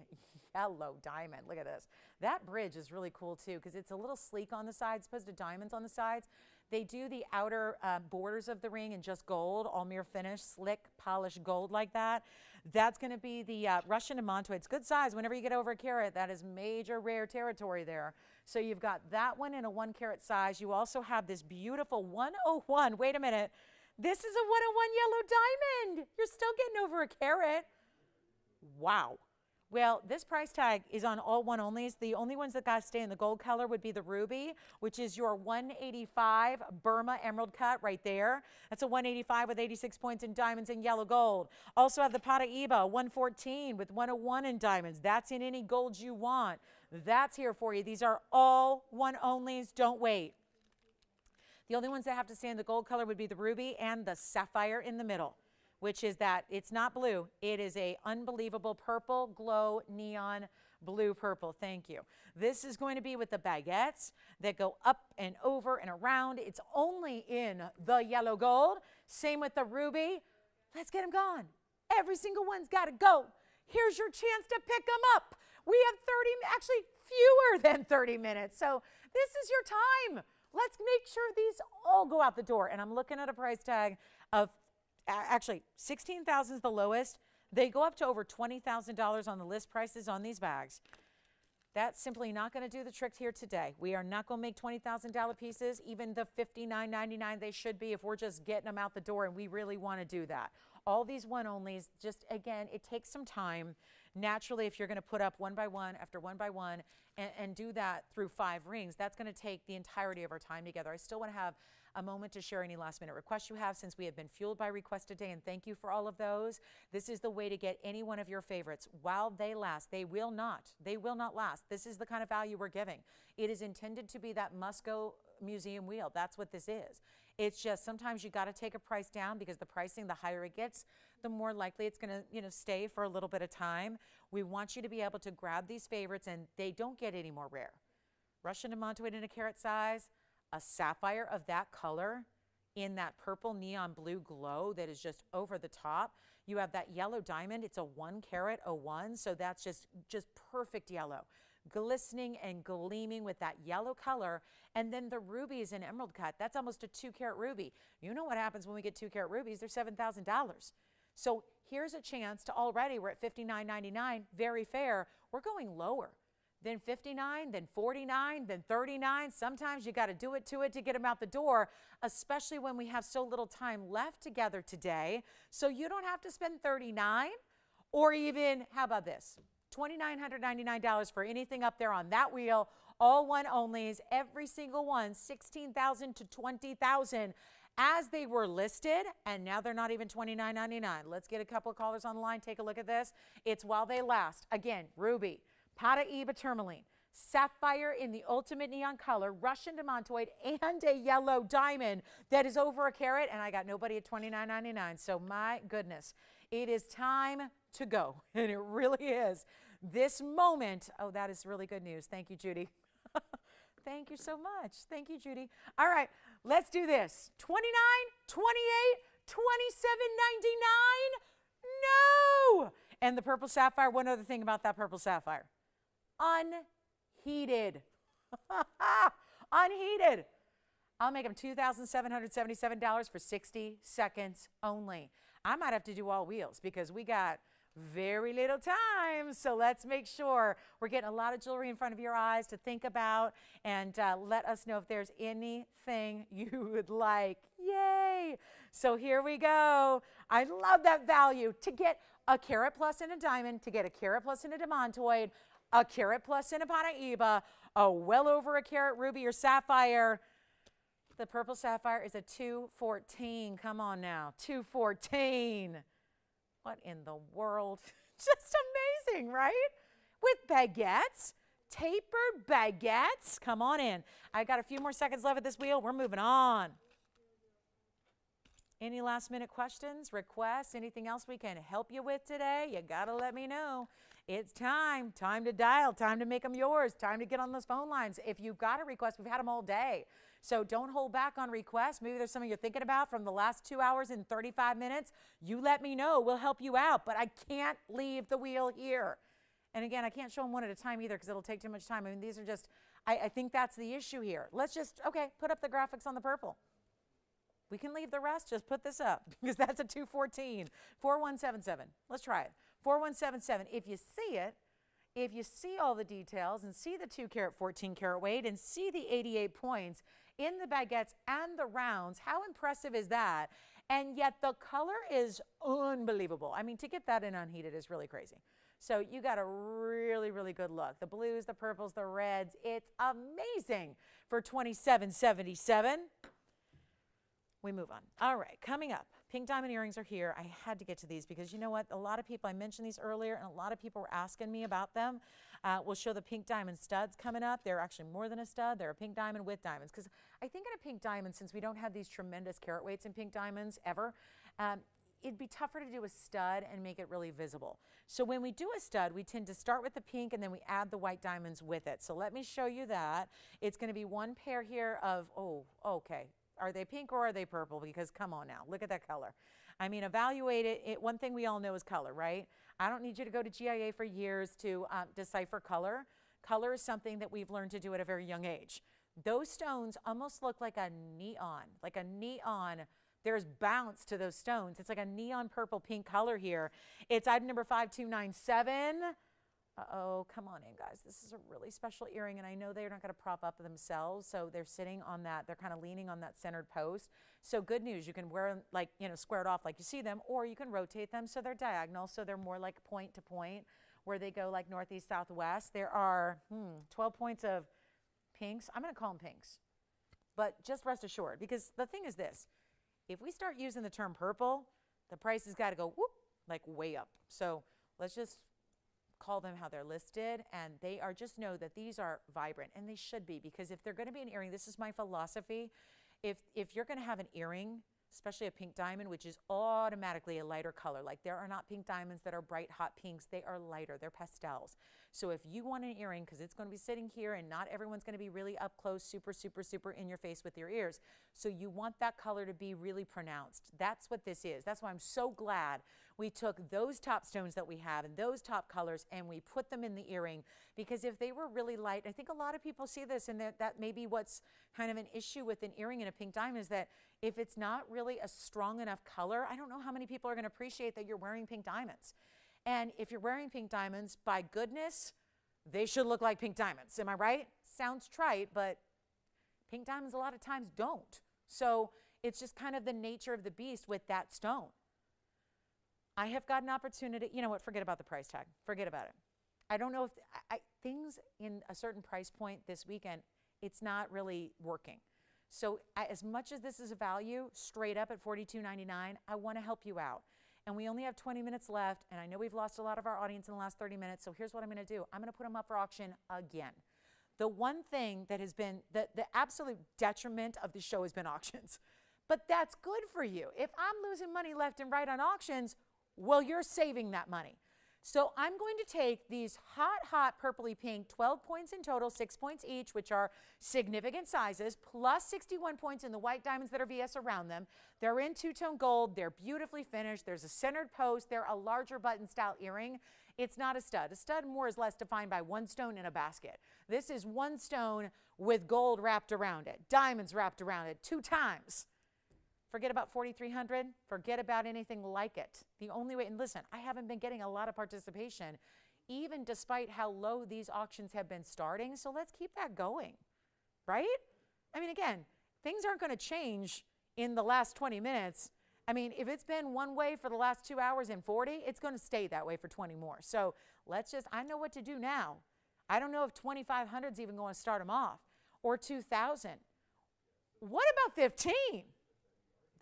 yellow diamond. Look at this. That bridge is really cool too because it's a little sleek on the sides, opposed to diamonds on the sides. They do the outer borders of the ring in just gold, all mirror finish, slick, polished gold like that. That's going to be the Russian demantoid. It's good size. Whenever you get over a carat, that is major rare territory there. So you've got that one in a 1 carat size. You also have this beautiful 101. Wait a minute. This is a 101 yellow diamond. You're still getting over a carat. Wow. Well, this price tag is on all one onlys. The only ones that got to stay in the gold color would be the ruby, which is your 185 Burma emerald cut right there. That's a 185 with 86 points in diamonds and yellow gold. Also have the Paraíba 114 with 101 in diamonds. That's in any gold you want. That's here for you. These are all one onlys. Don't wait. The only ones that have to stay in the gold color would be the ruby and the sapphire in the middle, which is that it's not blue. It is a unbelievable purple, glow, neon blue purple. Thank you. This is going to be with the baguettes that go up and over and around. It's only in the yellow gold. Same with the ruby. Let's get them gone. Every single one's got to go. Here's your chance to pick them up. We have 30, actually fewer than 30 minutes. So this is your time. Let's make sure these all go out the door. And I'm looking at a price tag of actually, $16,000 is the lowest. They go up to over $20,000 on the list prices on these bags. That's simply not going to do the trick here today. We are not going to make $20,000 pieces, even the $59.99 they should be if we're just getting them out the door, and we really want to do that. All these one-onlys, just again, it takes some time. Naturally, if you're going to put up one by one after one by one and do that through 5 rings, that's going to take the entirety of our time together. I still want to have a moment to share any last minute requests you have since we have been fueled by requests today, and thank you for all of those. This is the way to get any one of your favorites while they last. They will not last. This is the kind of value we're giving. It is intended to be that must-go museum wheel. That's what this is. It's just sometimes you got to take a price down because the pricing, the higher it gets, the more likely it's going to, stay for a little bit of time. We want you to be able to grab these favorites, and they don't get any more rare. Russian demantoid in a carat size, a sapphire of that color in that purple neon blue glow that is just over the top. You have that yellow diamond. It's a 1 carat 01, so that's just perfect yellow, glistening and gleaming with that yellow color. And then the rubies in emerald cut, that's almost a 2 carat ruby. You know what happens when we get 2 carat rubies? They're $7,000. So here's a chance to already, we're at $59.99, very fair. We're going lower than $59, then $49, then $39. Sometimes you got to do it to get them out the door, especially when we have so little time left together today. So you don't have to spend $39, or even, how about this? $2,999 for anything up there on that wheel. All one onlys, every single one, $16,000 to $20,000 as they were listed, and now they're not even $29.99. Let's get a couple of callers on the line. Take a look at this. It's while they last. Again, ruby, Paraíba tourmaline, sapphire in the ultimate neon color, Russian demantoid, and a yellow diamond that is over a carat, and I got nobody at $29.99. So my goodness, it is time to go, and it really is. This moment, oh, that is really good news. Thank you, Judy. Thank you so much. Thank you, Judy. All right, let's do this. 29, 28, 27.99. No! And the purple sapphire, one other thing about that purple sapphire. Unheated. Unheated. I'll make them $2,777 for 60 seconds only. I might have to do all wheels because we got very little time. So let's make sure we're getting a lot of jewelry in front of your eyes to think about, and let us know if there's anything you would like. Yay. So here we go. I love that value. To get a carat plus in a diamond, to get a carat plus in a demantoid, a carat plus in a Paraíba, a well over a carat ruby or sapphire. The purple sapphire is a 214. Come on now, 214. What in the world? Just amazing, right? With baguettes, tapered baguettes. Come on in. I got a few more seconds left at this wheel. We're moving on. Any last minute questions, requests, anything else we can help you with today? You got to let me know. It's time to dial, time to make them yours, time to get on those phone lines. If you've got a request, we've had them all day. So don't hold back on requests. Maybe there's something you're thinking about from the last 2 hours and 35 minutes. You let me know. We'll help you out. But I can't leave the wheel here. And again, I can't show them one at a time either because it'll take too much time. I mean, these are just, I think that's the issue here. Let's just, okay, put up the graphics on the purple. We can leave the rest. Just put this up because that's a 214. 4177. Let's try it. 4177. If you see it, if you see all the details and see the 2 carat, 14 carat weight and see the 88 points in the baguettes and the rounds, how impressive is that? And yet the color is unbelievable. I mean, to get that in unheated is really crazy. So you got a really, really good look. The blues, the purples, the reds. It's amazing for $27.77. We move on. All right, coming up, pink diamond earrings are here. I had to get to these because you know what? A lot of people, I mentioned these earlier, and a lot of people were asking me about them. We'll show the pink diamond studs coming up. They're actually more than a stud. They're a pink diamond with diamonds. Because I think in a pink diamond, since we don't have these tremendous carat weights in pink diamonds ever, it'd be tougher to do a stud and make it really visible. So when we do a stud, we tend to start with the pink and then we add the white diamonds with it. So let me show you that. It's going to be one pair here of, oh, okay. Are they pink or are they purple? Because come on now, look at that color. I mean, evaluate it. One thing we all know is color, right? I don't need you to go to GIA for years to decipher color. Color is something that we've learned to do at a very young age. Those stones almost look like a neon. There's bounce to those stones. It's like a neon purple pink color here. It's item number 5297. Uh-oh, come on in, guys. This is a really special earring, and I know they're not going to prop up themselves, so they're sitting on that. They're kind of leaning on that centered post. So good news. You can wear them like, squared off like you see them, or you can rotate them so they're diagonal, so they're more like point to point, where they go like northeast, southwest. There are 12 points of pinks. I'm going to call them pinks, but just rest assured, because the thing is this. If we start using the term purple, the price has got to go whoop, like way up. So let's just call them how they're listed, and they are, just know that these are vibrant, and they should be, because if they're going to be an earring, this is my philosophy. If you're going to have an earring, especially a pink diamond, which is automatically a lighter color. Like there are not pink diamonds that are bright, hot pinks. They are lighter. They're pastels. So if you want an earring, because it's going to be sitting here and not everyone's going to be really up close, super, super, super in your face with your ears. So you want that color to be really pronounced. That's what this is. That's why I'm so glad we took those top stones that we have and those top colors and we put them in the earring, because if they were really light, I think a lot of people see this, and that may be what's kind of an issue with an earring and a pink diamond, is that if it's not really a strong enough color, I don't know how many people are going to appreciate that you're wearing pink diamonds. And if you're wearing pink diamonds, by goodness, they should look like pink diamonds. Am I right? Sounds trite, but pink diamonds a lot of times don't. So it's just kind of the nature of the beast with that stone. I have got an opportunity, you know what, forget about the price tag. Forget about it. I don't know if things in a certain price point this weekend, it's not really working. So as much as this is a value, straight up at $42.99, I want to help you out. And we only have 20 minutes left, and I know we've lost a lot of our audience in the last 30 minutes, so here's what I'm going to do. I'm going to put them up for auction again. The one thing that has been the absolute detriment of the show has been auctions. But that's good for you. If I'm losing money left and right on auctions, well, you're saving that money. So I'm going to take these hot purpley pink, 12 points in total, 6 points each, which are significant sizes, plus 61 points in the white diamonds that are VS around them. They're in two-tone gold. They're beautifully finished. There's a centered post. They're a larger button style earring. It's not a stud. A stud more is less defined by one stone in a basket. This is one stone with gold wrapped around it, diamonds wrapped around it 2 times. Forget about 4,300. Forget about anything like it. The only way, and listen, I haven't been getting a lot of participation, even despite how low these auctions have been starting. So let's keep that going, right? I mean, again, things aren't going to change in the last 20 minutes. I mean, if it's been one way for the last 2 hours and 40, it's going to stay that way for 20 more. So let's just, I know what to do now. I don't know if 2,500 is even going to start them off, or 2,000. What about 15?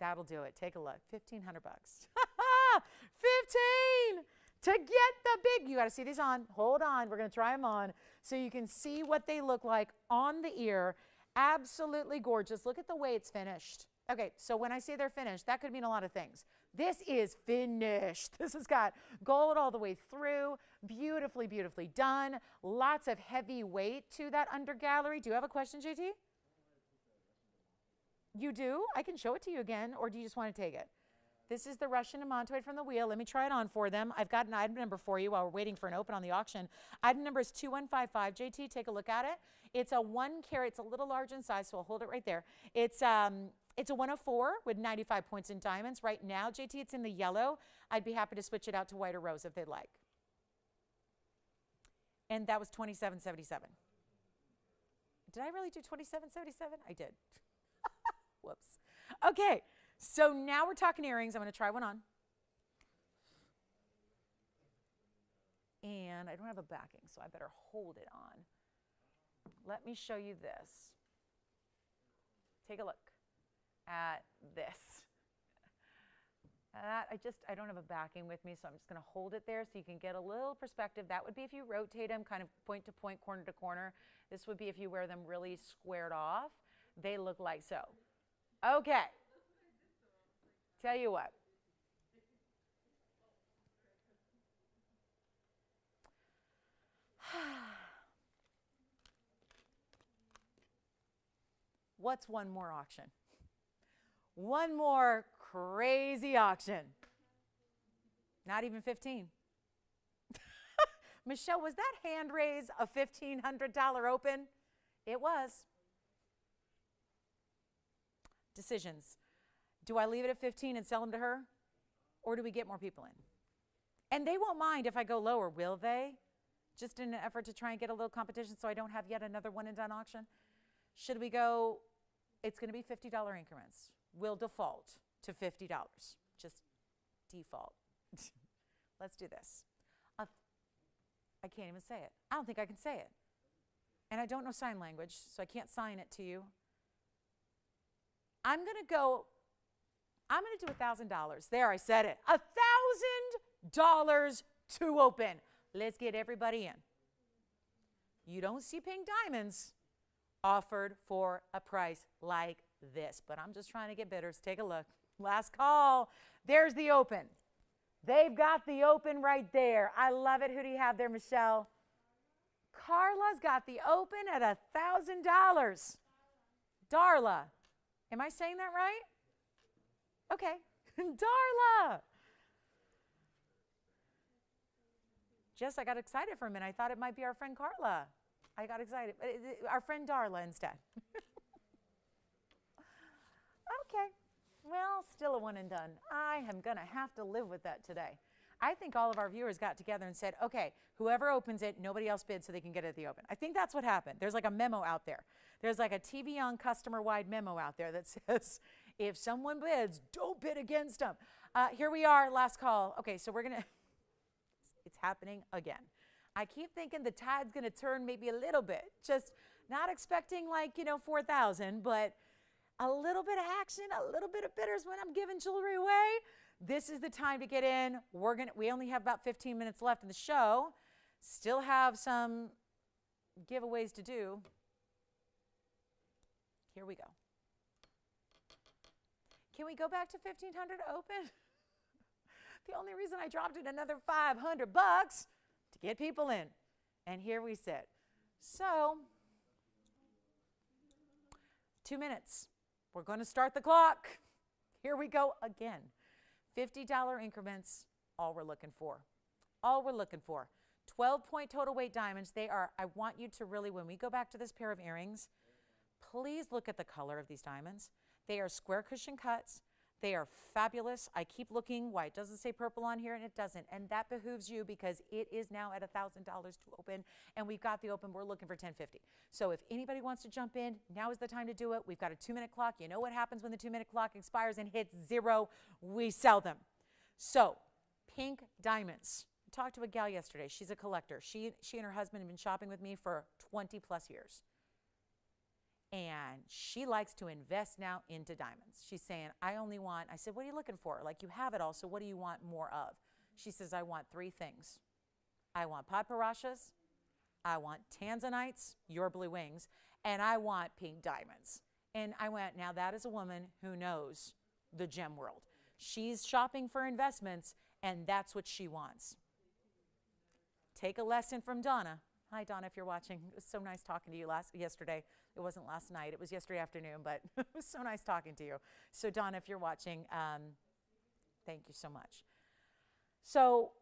That'll do it. Take a look. 1,500 bucks. 15 to get the big. You got to see these on. Hold on. We're going to try them on so you can see what they look like on the ear. Absolutely gorgeous. Look at the way it's finished. Okay, so when I say they're finished, that could mean a lot of things. This is finished. This has got gold all the way through. Beautifully, beautifully done. Lots of heavy weight to that undergallery. Do you have a question, JT? You do? I can show it to you again, or do you just want to take it? This is the Russian Amantoid from the wheel. Let me try it on for them. I've got an item number for you while we're waiting for an open on the auction. Item number is 2155. JT, take a look at it. It's a 1 carat. It's a little large in size, so I'll hold it right there. It's a 104 with 95 points in diamonds. Right now, JT, it's in the yellow. I'd be happy to switch it out to white or rose if they'd like. And that was 2777. Did I really do 2777? I did. Whoops. Okay, so now we're talking earrings. I'm going to try one on. And I don't have a backing, so I better hold it on. Let me show you this. Take a look at this. I don't have a backing with me, so I'm just going to hold it there so you can get a little perspective. That would be if you rotate them kind of point to point, corner to corner. This would be if you wear them really squared off. They look like so. Okay. Tell you what. What's one more auction? One more crazy auction. Not even 15. Michelle, was that hand raise a $1,500 open? It was. Decisions. Do I leave it at 15 and sell them to her? Or do we get more people in? And they won't mind if I go lower, will they? Just in an effort to try and get a little competition so I don't have yet another one and done auction? Should we go, it's going to be $50 increments. We'll default to $50. Just default. Let's do this. I can't even say it. I don't think I can say it. And I don't know sign language, so I can't sign it to you. I'm going to do $1,000. There, I said it. $1,000 to open. Let's get everybody in. You don't see pink diamonds offered for a price like this, but I'm just trying to get bidders. Take a look. Last call. There's the open. They've got the open right there. I love it. Who do you have there, Michelle? Carla's got the open at $1,000. Darla. Am I saying that right? Okay. Darla. Just, I got excited for a minute. I thought it might be our friend Carla. I got excited. Our friend Darla instead. Okay. Well, still a one and done. I am going to have to live with that today. I think all of our viewers got together and said, okay, whoever opens it, nobody else bids so they can get it at the open. I think that's what happened. There's like a memo out there. There's like a TVON customer-wide memo out there that says, if someone bids, don't bid against them. Here we are, last call. Okay, so we're going to, it's happening again. I keep thinking the tide's going to turn maybe a little bit. Just not expecting like, 4,000, but a little bit of action, a little bit of bidders when I'm giving jewelry away. This is the time to get in. We only have about 15 minutes left in the show. Still have some giveaways to do. Here we go. Can we go back to 1,500 open? The only reason I dropped it another $500 to get people in. And here we sit. So, 2 minutes. We're going to start the clock. Here we go again. $50 increments, all we're looking for. All we're looking for. 12-point total weight diamonds. They are, I want you to really, when we go back to this pair of earrings, please look at the color of these diamonds. They are square cushion cuts. They are fabulous. I keep looking why it doesn't say purple on here, and it doesn't. And that behooves you because it is now at $1,000 to open, and we've got the open. We're looking for $1,050. So if anybody wants to jump in, now is the time to do it. We've got a 2-minute clock. You know what happens when the 2-minute clock expires and hits 0? We sell them. So pink diamonds. I talked to a gal yesterday. She's a collector. She and her husband have been shopping with me for 20+ years. And she likes to invest now into diamonds. She's saying, I said, what are you looking for? Like, you have it all, so what do you want more of? She says, I want 3 things. I want paparachas, I want tanzanites, your blue wings, and I want pink diamonds. And I went, now that is a woman who knows the gem world. She's shopping for investments, and that's what she wants. Take a lesson from Donna. Hi, Donna, if you're watching. It was so nice talking to you yesterday. It wasn't last night. It was yesterday afternoon, but it was so nice talking to you. So, Donna, if you're watching, thank you so much. So,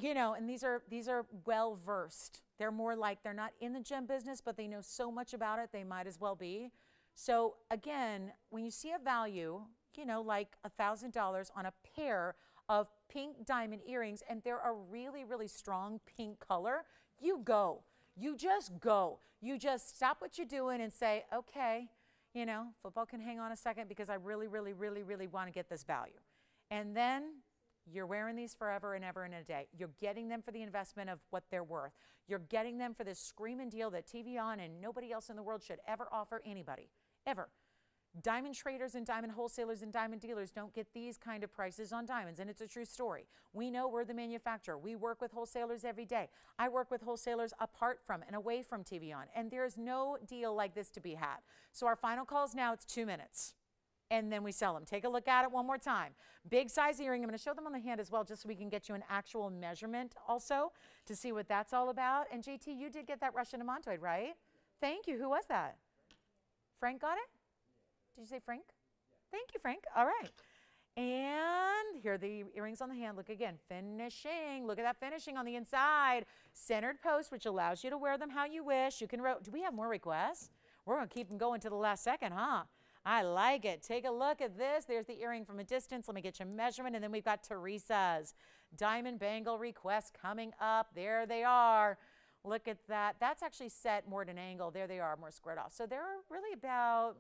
and these are well-versed. They're more like they're not in the gem business, but they know so much about it, they might as well be. So, again, when you see a value, like $1,000 on a pair of pink diamond earrings, and they're a really, really strong pink color, you go. You just go. You just stop what you're doing and say, okay, football can hang on a second because I really, really, really, really want to get this value. And then you're wearing these forever and ever and a day. You're getting them for the investment of what they're worth. You're getting them for this screaming deal that TVON and nobody else in the world should ever offer anybody, ever. Diamond traders and diamond wholesalers and diamond dealers don't get these kind of prices on diamonds, and it's a true story. We know we're the manufacturer. We work with wholesalers every day. I work with wholesalers apart from and away from TVON, and there's no deal like this to be had. So our final calls now, it's 2 minutes, and then we sell them. Take a look at it one more time. Big size earring. I'm going to show them on the hand as well, just so we can get you an actual measurement also to see what that's all about. And JT, you did get that Russian amantoid, right? Thank you. Who was that? Frank got it? Did you say Frank? Thank you, Frank. All right. And here are the earrings on the hand. Look again, finishing. Look at that finishing on the inside. Centered post, which allows you to wear them how you wish. You can, do we have more requests? We're going to keep them going to the last second, huh? I like it. Take a look at this. There's the earring from a distance. Let me get you a measurement. And then we've got Teresa's diamond bangle requests coming up. There they are. Look at that. That's actually set more at an angle. There they are, more squared off. So they're really about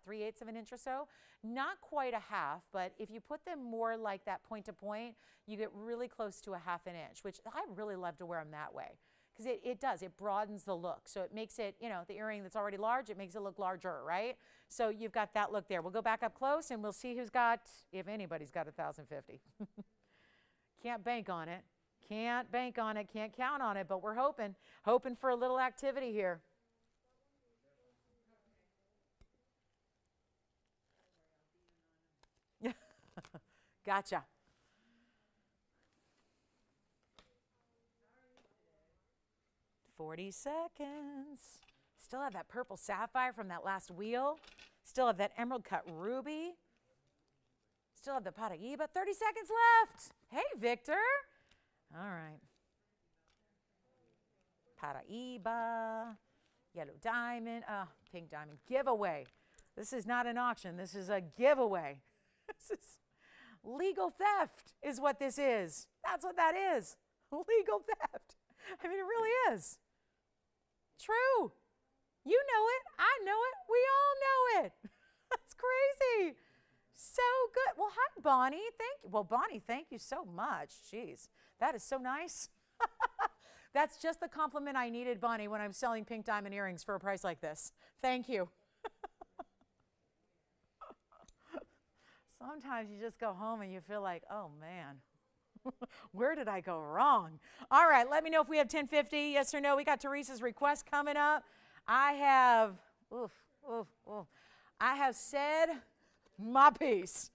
3/8 of an inch or so. Not quite a half, but if you put them more like that point to point, you get really close to a 1/2 inch, which I really love to wear them that way. Because it broadens the look. So it makes it, the earring that's already large, it makes it look larger, right? So you've got that look there. We'll go back up close and we'll see who's got, if anybody's got 1,050. Can't bank on it. Can't bank on it, can't count on it, but we're hoping for a little activity here. Gotcha. "40 seconds. Still have that purple sapphire from that last wheel. Still have that emerald cut ruby. Still have the Paraíba. 30 seconds left. Hey, Victor. All right. Paraíba, yellow diamond, pink diamond. Giveaway. This is not an auction. This is a giveaway. This is legal theft is what this is. That's what that is. Legal theft. I mean, it really is. True. You know it. I know it. We all know it. That's crazy. So good. Well, hi, Bonnie. Thank you. Well, Bonnie, thank you so much. Jeez, that is so nice. That's just the compliment I needed, Bonnie, when I'm selling pink diamond earrings for a price like this. Thank you. Sometimes you just go home and you feel like, oh, man. Where did I go wrong? All right, let me know if we have 1050, yes or no. We got Teresa's request coming up. I have said my piece.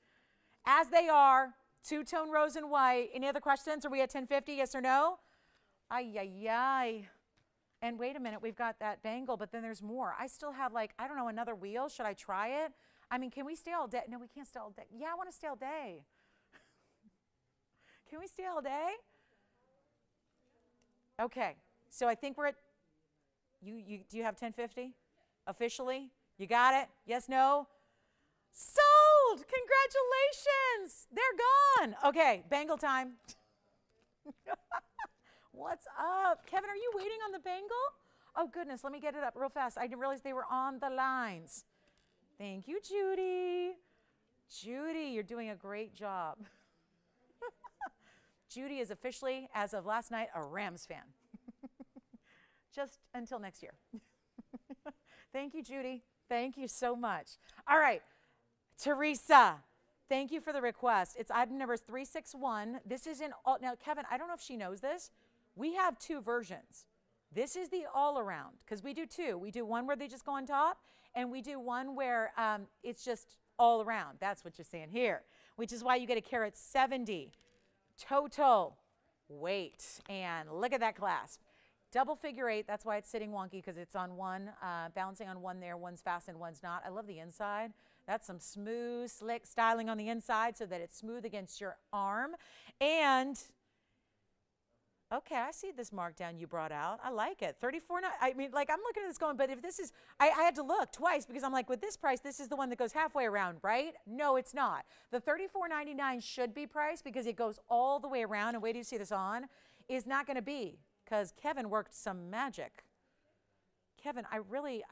As they are, two-tone rose and white. Any other questions? Are we at 1050, yes or no? Ay, ay, ay. And wait a minute, we've got that bangle, but then there's more. I still have like, I don't know, another wheel. Should I try it? I mean, can we stay all day? No, we can't stay all day. Yeah, I want to stay all day. Can we stay all day? Okay, so I think we're at, do you have 1050 officially? You got it? Yes, no? Sold! Congratulations! They're gone. Okay, bangle time. What's up? Kevin, are you waiting on the bangle? Oh, goodness, let me get it up real fast. I didn't realize they were on the lines. Thank you, Judy. Judy, you're doing a great job. Judy is officially, as of last night, a Rams fan. Just until next year. Thank you, Judy. Thank you so much. All right, Teresa, thank you for the request. It's item number 361. This is in all, now, Kevin, I don't know if she knows this. We have two versions. This is the all-around, because we do two. We do one where they just go on top, and we do one where it's just all around. That's what you're seeing here, which is why you get a carat 70 total weight. And look at that clasp. Double figure eight, that's why it's sitting wonky, because it's on one, balancing on one there, one's fastened, one's not. I love the inside. That's some smooth, slick styling on the inside so that it's smooth against your arm. And, okay, I see this markdown you brought out. I like it. 34, I mean, like, I'm looking at this going, but if this is, I had to look twice because I'm like, with this price, this is the one that goes halfway around, right? No, it's not. The $34.99 should be priced because it goes all the way around, and wait till you see this on, is not going to be, because Kevin worked some magic. Kevin, I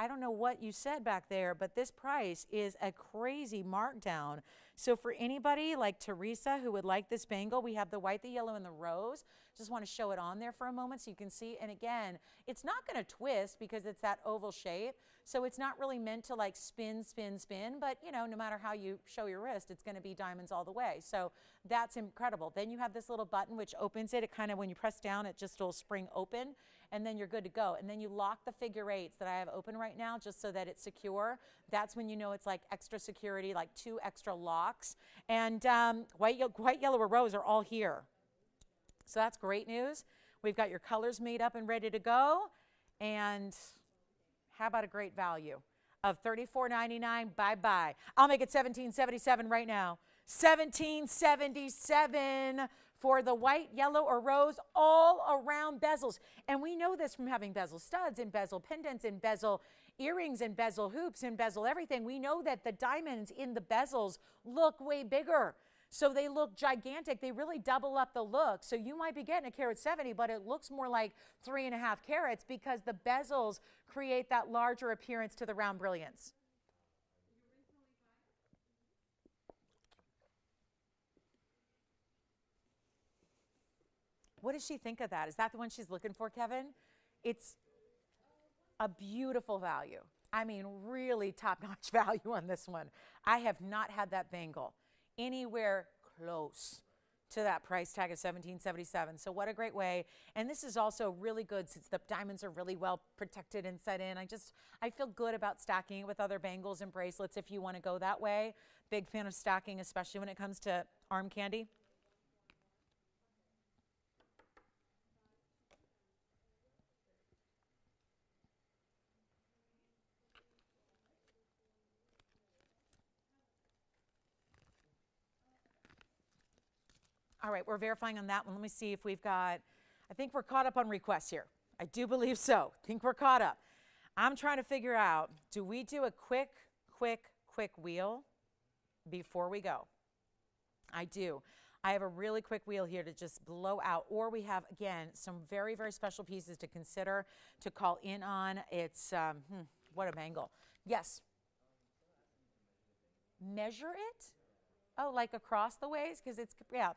don't know what you said back there, but this price is a crazy markdown. So for anybody like Teresa who would like this bangle, we have the white, the yellow, and the rose. Just want to show it on there for a moment so you can see. And again, it's not going to twist because it's that oval shape. So it's not really meant to like spin, spin, spin. But, you know, no matter how you show your wrist, it's going to be diamonds all the way. So that's incredible. Then you have this little button which opens it. It kind of, when you press down, it just will spring open. And then you're good to go. And then you lock the figure eights that I have open right now just so that it's secure. That's when you know it's like extra security, like 2 extra locks. And white, yellow, or rose are all here. So that's great news. We've got your colors made up and ready to go. And how about a great value of $34.99? Bye-bye. I'll make it $17.77 right now. $17.77 for the white, yellow, or rose all around bezels. And we know this from having bezel studs and bezel pendants and bezel earrings and bezel hoops and bezel everything. We know that the diamonds in the bezels look way bigger. So they look gigantic. They really double up the look. So you might be getting a carat 70, but it looks more like 3.5 carats because the bezels create that larger appearance to the round brilliance. What does she think of that? Is that the one she's looking for, Kevin? It's a beautiful value. I mean, really top-notch value on this one. I have not had that bangle anywhere close to that price tag of $17.77. So what a great way. And this is also really good since the diamonds are really well protected and set in. I feel good about stacking it with other bangles and bracelets if you want to go that way. Big fan of stacking, especially when it comes to arm candy. All right, we're verifying on that one. Let me see if we've got, I think we're caught up on requests here. I do believe so. I think we're caught up. I'm trying to figure out, do we do a quick wheel before we go? I do. I have a really quick wheel here to just blow out, or we have, again, some very, very special pieces to consider to call in on. It's, what a bangle. Yes. Measure it? Oh, like across the waist? Because it's, yeah,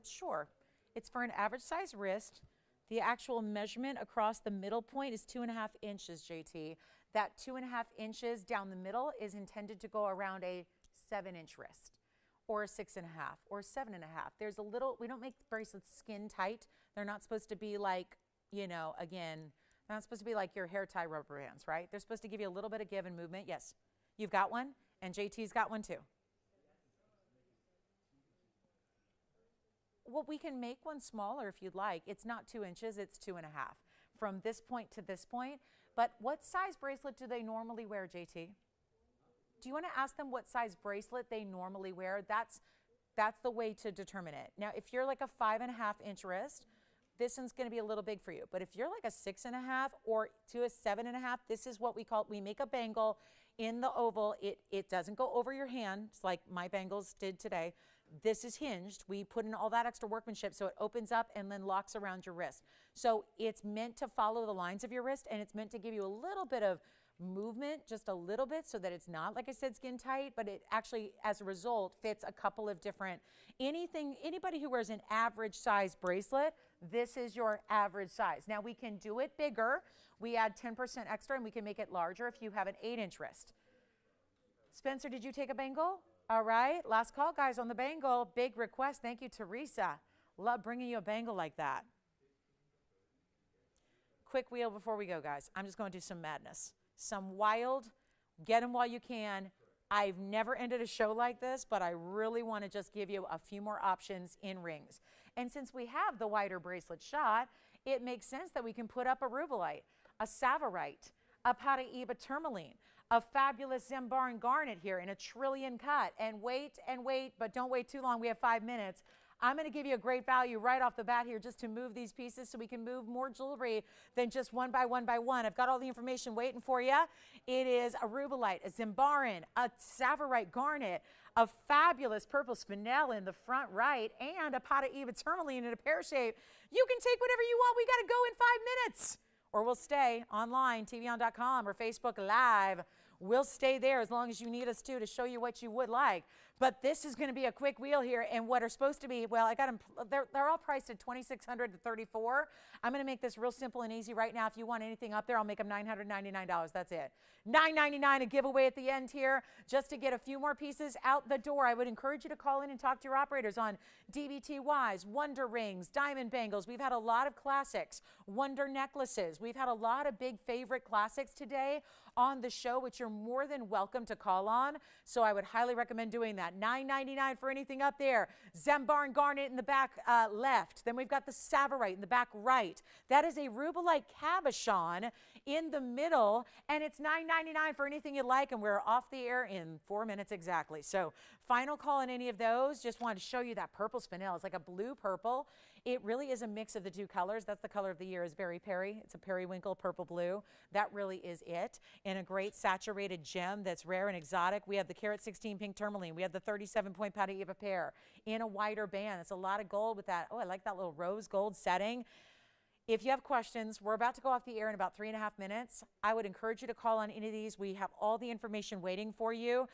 sure. It's for an average size wrist. The actual measurement across the middle point is 2.5 inches, JT. That 2.5 inches down the middle is intended to go around a 7-inch wrist, or a 6.5, or 7.5. There's a little, we don't make bracelets skin tight. They're not supposed to be like, you know, again, they're not supposed to be like your hair tie rubber bands, right? They're supposed to give you a little bit of give and movement. Yes, you've got one, and JT's got one too. Well, we can make one smaller if you'd like. It's not 2 inches, it's 2.5 from this point to this point. But what size bracelet do they normally wear, JT? Do you want to ask them what size bracelet they normally wear? That's the way to determine it. Now, if you're like a 5.5-inch wrist, this one's going to be a little big for you. But if you're like a 6.5 or to a 7.5, this is what we call, we make a bangle in the oval. It doesn't go over your hand. It's like my bangles did today. This is hinged. We put in all that extra workmanship so it opens up and then locks around your wrist. So it's meant to follow the lines of your wrist, and it's meant to give you a little bit of movement, just a little bit, so that it's not, like I said, skin tight, but it actually, as a result, fits a couple of different, anybody who wears an average size bracelet, this is your average size. Now we can do it bigger. We add 10% extra and we can make it larger if you have an 8-inch wrist. Spencer, did you take a bangle? All right, last call, guys, on the bangle. Big request. Thank you, Teresa. Love bringing you a bangle like that. Quick wheel before we go, guys. I'm just going to do some madness. Some wild, get them while you can. I've never ended a show like this, but I really want to just give you a few more options in rings. And since we have the wider bracelet shot, it makes sense that we can put up a rubellite, a savarite, a Paraíba tourmaline, a fabulous Zimbarn garnet here in a trillion cut. And wait, but don't wait too long. We have 5 minutes. I'm going to give you a great value right off the bat here just to move these pieces so we can move more jewelry than just one by one by one. I've got all the information waiting for you. It is a rubellite, a Zimbarn, a savarite garnet, a fabulous purple spinel in the front right, and a Paraíba tourmaline in a pear shape. You can take whatever you want. We got to go in 5 minutes. Or we'll stay online, TVON.com or Facebook Live. We'll stay there as long as you need us to show you what you would like. But this is going to be a quick wheel here, and what are supposed to be, well, I got them, they're all priced at $2,600 to $34. I'm going to make this real simple and easy right now. If you want anything up there, I'll make them $999. That's it. $999, a giveaway at the end here, just to get a few more pieces out the door. I would encourage you to call in and talk to your operators on DBTYs, Wonder Rings, Diamond Bangles. We've had a lot of classics, Wonder Necklaces. We've had a lot of big favorite classics today on the show, which you're more than welcome to call on. So I would highly recommend doing that. $999 for anything up there. Zimbarn garnet in the back left. Then we've got the savarite in the back right. That is a rubellite cabochon in the middle, and it's $999 for anything you like, and we're off the air in 4 minutes exactly. So final call on any of those. Just wanted to show you that purple spinel. It's like a blue purple. It really is a mix of the two colors. That's the color of the year, is Very Perry. It's a periwinkle purple blue. That really is it. In a great saturated gem that's rare and exotic. We have the carat 16 pink tourmaline. We have the 37-point Paraíba pear in a wider band. It's a lot of gold with that. Oh, I like that little rose gold setting. If you have questions, we're about to go off the air in about 3.5 minutes. I would encourage you to call on any of these. We have all the information waiting for you.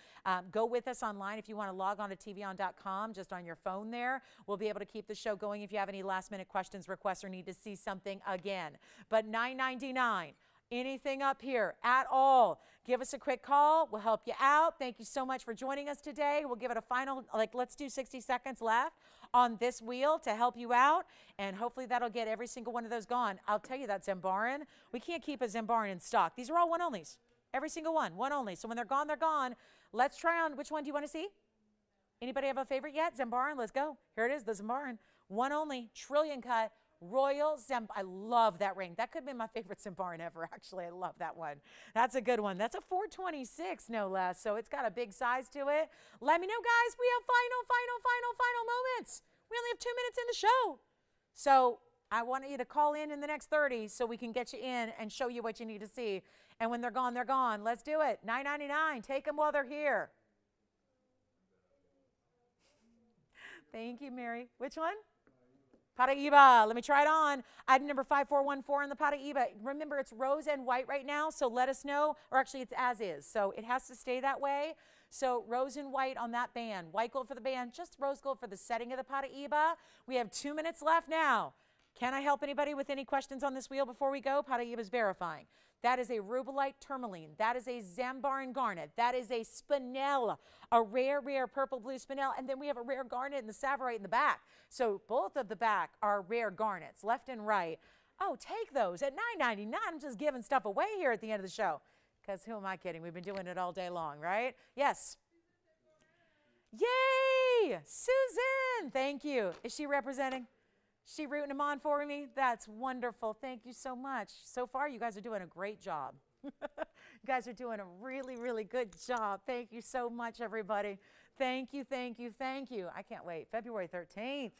Go with us online if you want to log on to TVON.com, just on your phone there. We'll be able to keep the show going if you have any last-minute questions, requests, or need to see something again. But $999. Anything up here at all, give us a quick call. We'll help you out. Thank you so much for joining us today. We'll give it a final, let's do 60 seconds left on this wheel to help you out, and hopefully that'll get every single one of those gone. I'll tell you that Zambaran, we can't keep a Zambaran in stock. These are all one-onlys, every single one only. So when they're gone, they're gone. Let's try on, which one do you want to see? Anybody have a favorite yet? Zambaran, let's go. Here it is, the Zambaran. One only, trillion cut. Royal I love that ring. That could have been my favorite Zambaran ever, actually. I love that one. That's a good one. That's a 426, no less. So it's got a big size to it. Let me know, guys. We have final moments. We only have 2 minutes in the show. So I want you to call in the next 30 so we can get you in and show you what you need to see. And when they're gone, they're gone. Let's do it. $9.99. Take them while they're here. Thank you, Mary. Which one? Paraiba. Let me try it on. Item number 5414 in the Paraiba. Remember, it's rose and white right now, so let us know. Or actually, it's as is, so it has to stay that way. So rose and white on that band. White gold for the band, just rose gold for the setting of the Paraiba. We have 2 minutes left now. Can I help anybody with any questions on this wheel before we go? Paraiba is verifying. That is a rubellite tourmaline. That is a Zambaran garnet. That is a spinel, a rare purple blue spinel. And then we have a rare garnet in the sapphire in the back. So both of the back are rare garnets, left and right. Oh, take those at $9.99. I'm just giving stuff away here at the end of the show. Because who am I kidding? We've been doing it all day long, right? Yes. Yay! Susan! Thank you. Is she representing? She rooting them on for me? That's wonderful. Thank you so much. So far, you guys are doing a great job. You guys are doing a really good job. Thank you so much, everybody. Thank you. I can't wait. February 13th.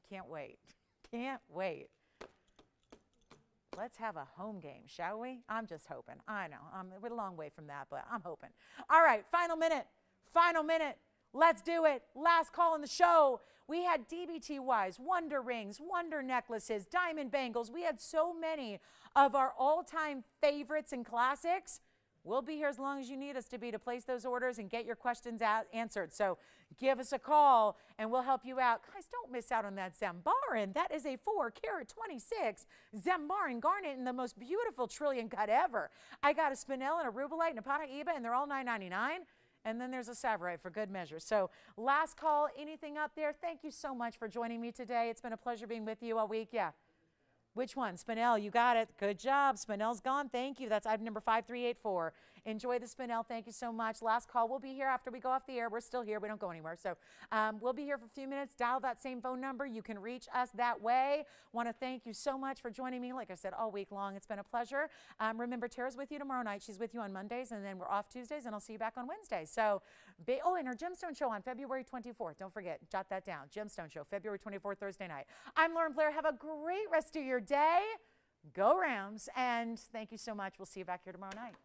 Can't wait. Can't wait. Let's have a home game, shall we? I'm just hoping. I know. We're a long way from that, but I'm hoping. All right, final minute. Final minute. Let's do it. Last call in the show. We had DBTYs, wonder rings, wonder necklaces, diamond bangles. We had so many of our all-time favorites and classics. We'll be here as long as you need us to be to place those orders and get your questions answered. So give us a call and we'll help you out. Guys, don't miss out on that Zambaran. That is a 4-carat 26 Zambaran garnet in the most beautiful trillion cut ever. I got a spinel and a rubellite and a Paraiba, and they're all $9.99. And then there's a sapphire for good measure. So last call, anything up there? Thank you so much for joining me today. It's been a pleasure being with you all week. Yeah. Which one? Spinel, you got it. Good job. Spinel's gone. Thank you. That's item number 5384. Enjoy the spinel. Thank you so much. Last call. We'll be here after we go off the air. We're still here. We don't go anywhere. So we'll be here for a few minutes. Dial that same phone number. You can reach us that way. Want to thank you so much for joining me. Like I said, all week long. It's been a pleasure. Remember, Tara's with you tomorrow night. She's with you on Mondays, and then we're off Tuesdays, and I'll see you back on Wednesdays. So, and our Gemstone show on February 24th. Don't forget. Jot that down. Gemstone show, February 24th, Thursday night. I'm Lauren Blair. Have a great rest of your day. Go Rams, and thank you so much. We'll see you back here tomorrow night.